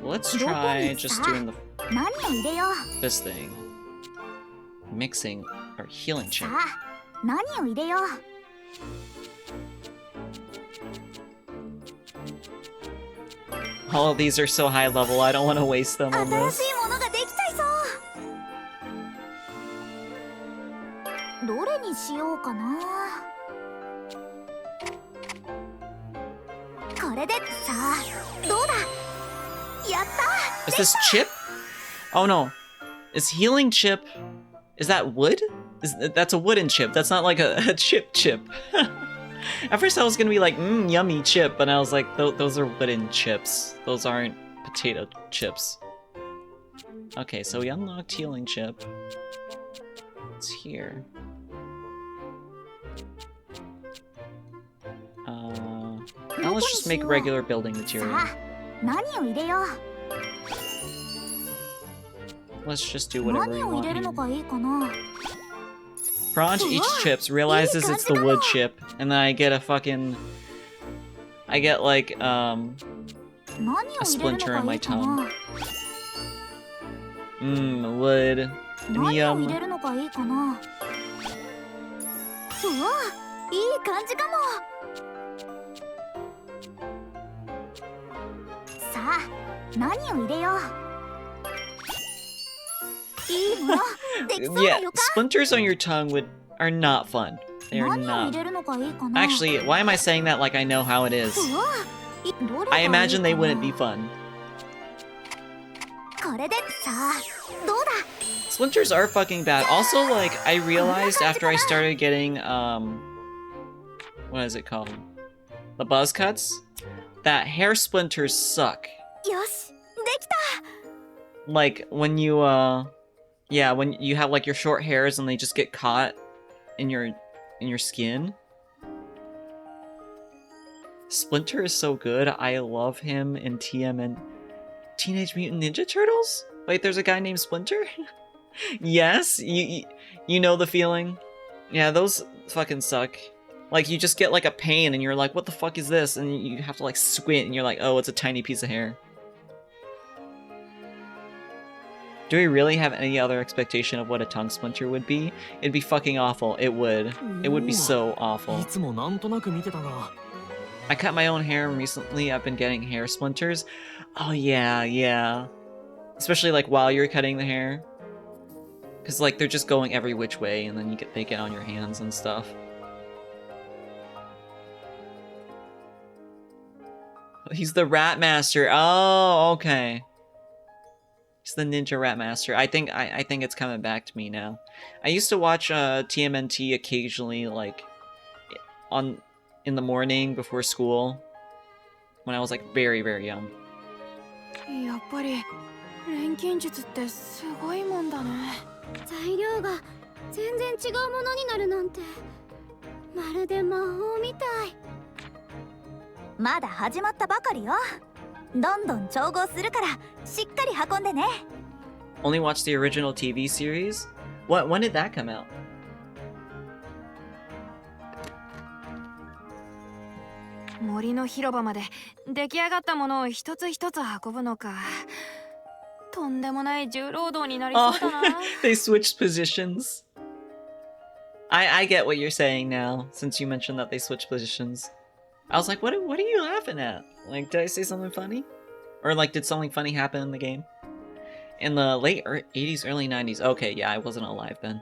Let's try just doing 何を入れよう。 this thing. Mixing or healing さ chip. あ、何を入れよう。 All of these are so high level, I don't want to waste them on 新 this. しいものができちゃいそう。どれにしようかな。これでさあ、どうだ。やった。 Is this chip? Oh no. Is healing chip... Is that wood? That's a wooden chip. That's not like a chip. At first I was gonna be like, yummy chip, but I was like, those are wooden chips. Those aren't potato chips. Okay, so we unlocked healing chip. It's here. Now let's just make regular building material. さあ、何を入れよう。 Let's just do whatever we 何を入 want れるの here. がいいかな。 Fronge eats chips, realizes it's the wood chip, and then I get a fucking... I get like, 何を入れるの splinter in がい my いかな。 wood. 何を入 Yum. れるのがいいかな。うわ、いい感じかも。さあ、何を入れよう。いいもの、できそうな Yeah, 予感。 splinters on your tongue are not fun. They are 何を入 not. れるのがいいかな。 Actually, why am I saying that like I know how it is? うわ、どれがい I いかな。 imagine they wouldn't be fun. これでさあ、どうだ。Splinters are fucking bad. Also, like, I realized after I started getting, what is it called? The buzz cuts? That hair splinters suck. よしできた Like, when you, yeah, when you have, like, your short hairs and they just get caught in your skin. Splinter is so good. I love him in TMN... Teenage Mutant Ninja Turtles? Wait, there's a guy named Splinter? Yes, you know the feeling. Yeah, those fucking suck. Like, you just get, like, a pain and you're like, what the fuck is this? And you have to, like, squint and you're like, oh, it's a tiny piece of hair. Do we really have any other expectation of what a tongue splinter would be? It'd be fucking awful. It would. It would be so awful. いつもなんとなく見てたが。 I cut my own hair recently. I've been getting hair splinters. Oh yeah, yeah. Especially like while you're cutting the hair. Cause like they're just going every which way and then they get on your hands and stuff. He's the Rat Master. Oh, okay. He's the Ninja Rat Master. I think it's coming back to me now. I used to watch TMNT occasionally, like in the morning before school, when I was like very, very young. やっぱり錬金術ってすごいもんだね。材料が全然違うものになるなんてまるで魔法みたいまだ始まったばかりよどんどん調合するからしっかり運んでね Only watched the original TV series? When did that come out? 森の広場まで出来上がったものを一つ一つ運ぶのか。とんでもない重労働になりそうだな。They switched positions. I get what you're saying now, since you mentioned that they switched positions. I was like, what are you laughing at? Like, did I say something funny? Or like, did something funny happen in the game? In the late 80s, early 90s. Okay, yeah, I wasn't alive then.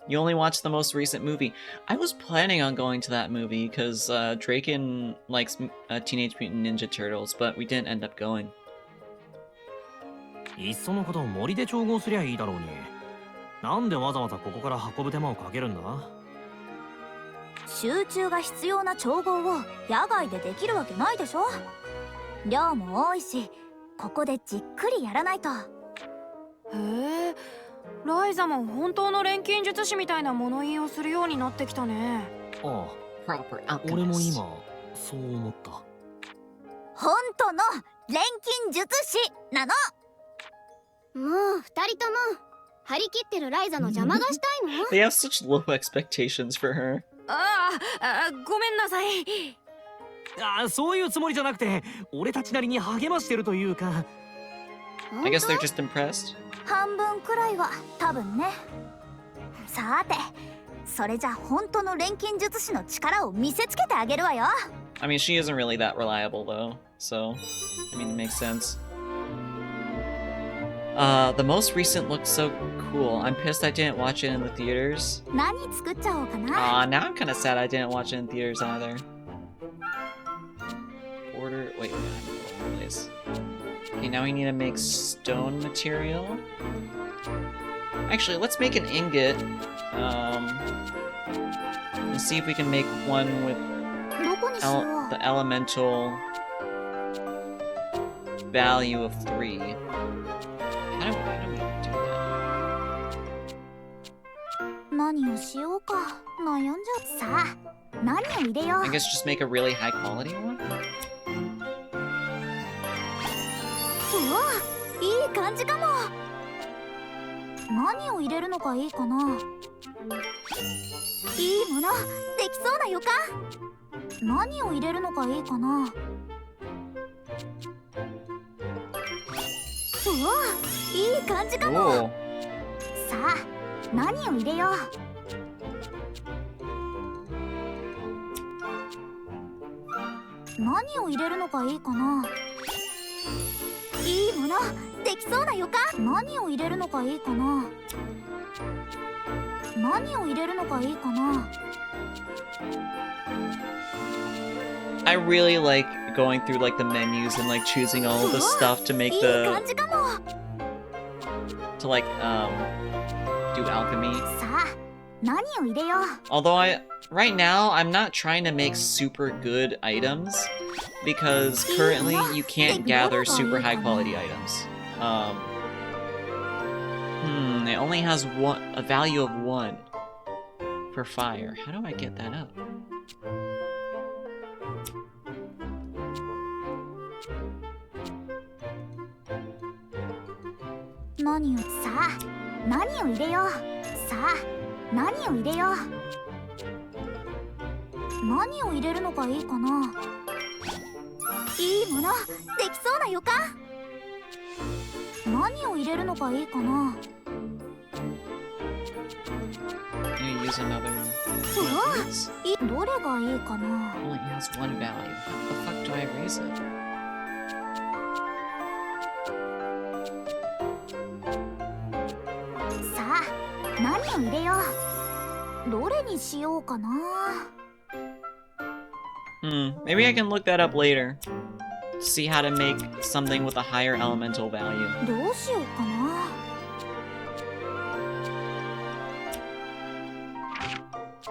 You only watched the most recent movie. I was planning on going to that movie because Draken likes Teenage Mutant Ninja Turtles, but we didn't end up going. いっそのこと森で調合すりゃいいだろうに。なんでわざわざここから運ぶ手間をかけるんだ？集中が必要な調合を野外でできるわけないでしょ量も多いしここでじっくりやらないとへえ、ライザも本当の錬金術師みたいな物言いをするようになってきたね。ああ、俺も今そう思った。本当の錬金術師なのもう二人とも張り切ってるライザの邪魔がしたいの They have such low expectations for her. ごめんなさい。ああ、そういうつもりじゃなくて、俺たちなりに励ましてるというか。I guess they're just impressed. 半分くらいは多分ねさてそれじゃ本当の錬金術師の力を見せつけてあげるわよ I mean, she isn't really that reliable though, so I mean, it makes sense. The most recent looked so cool. I'm pissed I didn't watch it in the theaters. 何作っちゃおうかな Now I'm kind of sad I didn't watch it in theaters either. Wait, place. Okay, now we need to make stone material. Actually, let's make an ingot. And see if we can make one with どこにしよう the elemental value of 3. How do we do that? 何をしようか悩んじゃうさあ何を入れよう I guess just make a really high quality one? うわいい感じかも何を入れるのがいいかないいものできそうな予感何を入れるのがいいかなうわいい感じかも Whoa. さあ何を入れよう何を入れるのがいいかないいものできそうな予感何を入れるのがいいかな何を入れるのがいいかな I really like going through like the menus and like choosing all the stuff to make いい the 感じかも to like do alchemy. さあ何を入れよう。 Although right now I'm not trying to make super good items because currently you can't gather super high quality items. It only has a value of 1 for fire. How do I get that up?何をさあ何を入れよう。さあ何を入れよう。何を入れるのがいいかな。いいものできそうな予感。何を入れるのがいいかな。 I'm gonna use another. うわどれがいいかな。 Only has 1 value. How the fuck do I raise it? さあ何を入れよう。どれにしようかな。 Maybe I can look that up later. See how to make something with a higher elemental value. どうしようかな。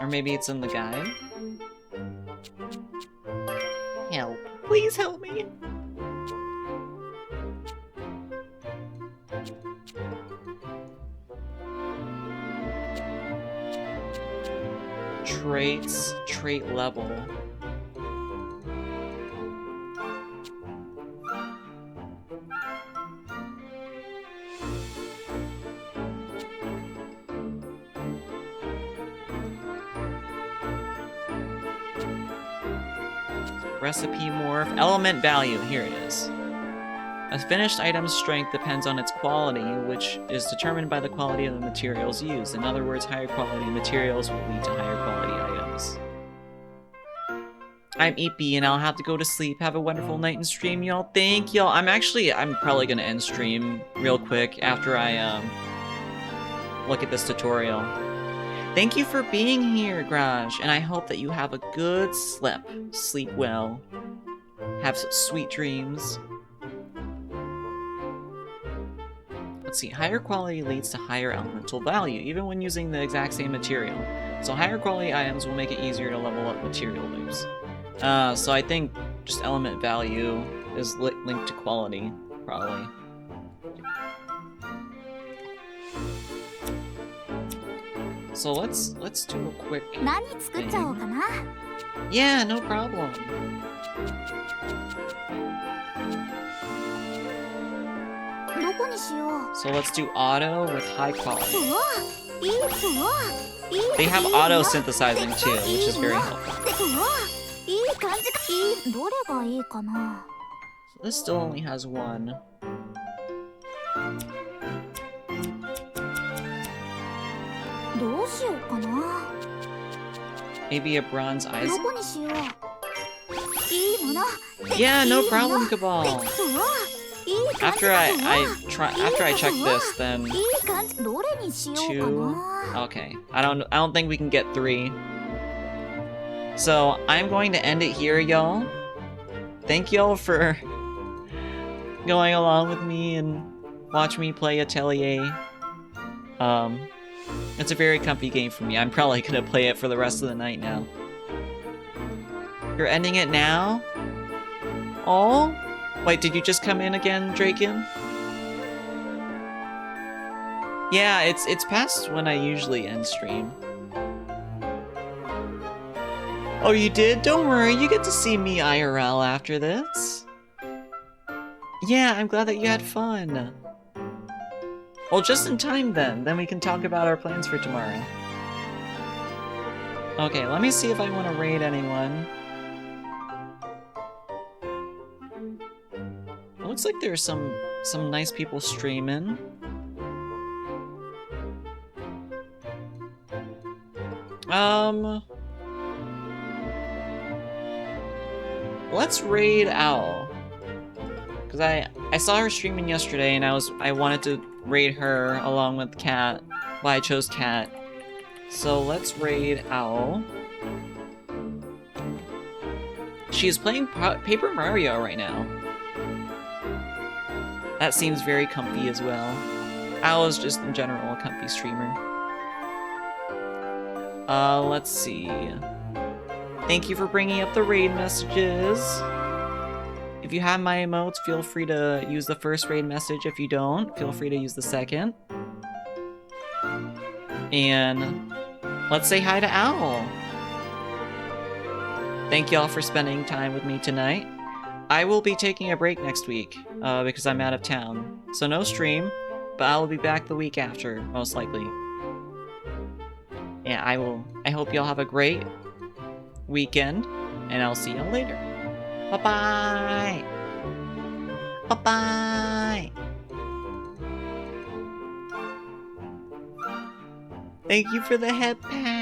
Or maybe it's in the guide? Help. Please help me! Traits, trait level. Recipe morph. Element value. Here it is. A finished item's strength depends on its quality, which is determined by the quality of the materials used. In other words, higher quality materials will lead to higher quality items. I'm EP and I'll have to go to sleep. Have a wonderful night and stream, y'all. Thank y'all. I'm probably gonna end stream real quick after I look at this tutorial. Thank you for being here, Graj, and I hope that you have a good sleep. Sleep well. Have some sweet dreams. Let's see, higher quality leads to higher elemental value, even when using the exact same material. So higher quality items will make it easier to level up material loops. So I think just element value is linked to quality, probably. So let's do a quick 何作っちゃおうかな。 Yeah, no problem. どこにしよう。 So let's do auto with high quality. うわいい。うわいい。 They have auto synthesizing too, which is very helpful. うわいい感じか。いい。どれがいいかな。 This still only has 1. どうしようかな。 Maybe a bronze eyes. どこにしよう。いいもの。 Yeah, no いいもの problem, Cabal. うわいい感じ After か。 I うわ after I check this, then いい感じ。どれにしようか 2. な。 Okay, I don't think we can get 3. So I'm going to end it here, y'all. Thank y'all for going along with me and watch me play Atelier. It's a very comfy game for me. I'm probably gonna play it for the rest of the night now. You're ending it now? Oh? Wait, did you just come in again, Draken? Yeah, it's past when I usually end stream. Oh, you did? Don't worry, you get to see me IRL after this. Yeah, I'm glad that you had fun. Well, just in time then. Then we can talk about our plans for tomorrow. Okay, let me see if I want to raid anyone. It looks like there's some nice people streaming. Let's raid Owl. Cause I saw her streaming yesterday and I wanted to raid her along with Cat. Well, I chose Cat. So let's raid Owl. She is playing Paper Mario right now. That seems very comfy as well. Al is just in general a comfy streamer. Let's see. Thank you for bringing up the raid messages. If you have my emotes, feel free to use the first raid message. If you don't, feel free to use the second. And let's say hi to Owl. Thank y'all for spending time with me tonight. I will be taking a break next week because I'm out of town. So no stream, but I will be back the week after, most likely. Yeah, I hope y'all have a great weekend, and I'll see y'all later. Bye-bye! Bye-bye! Thank you for the head pat!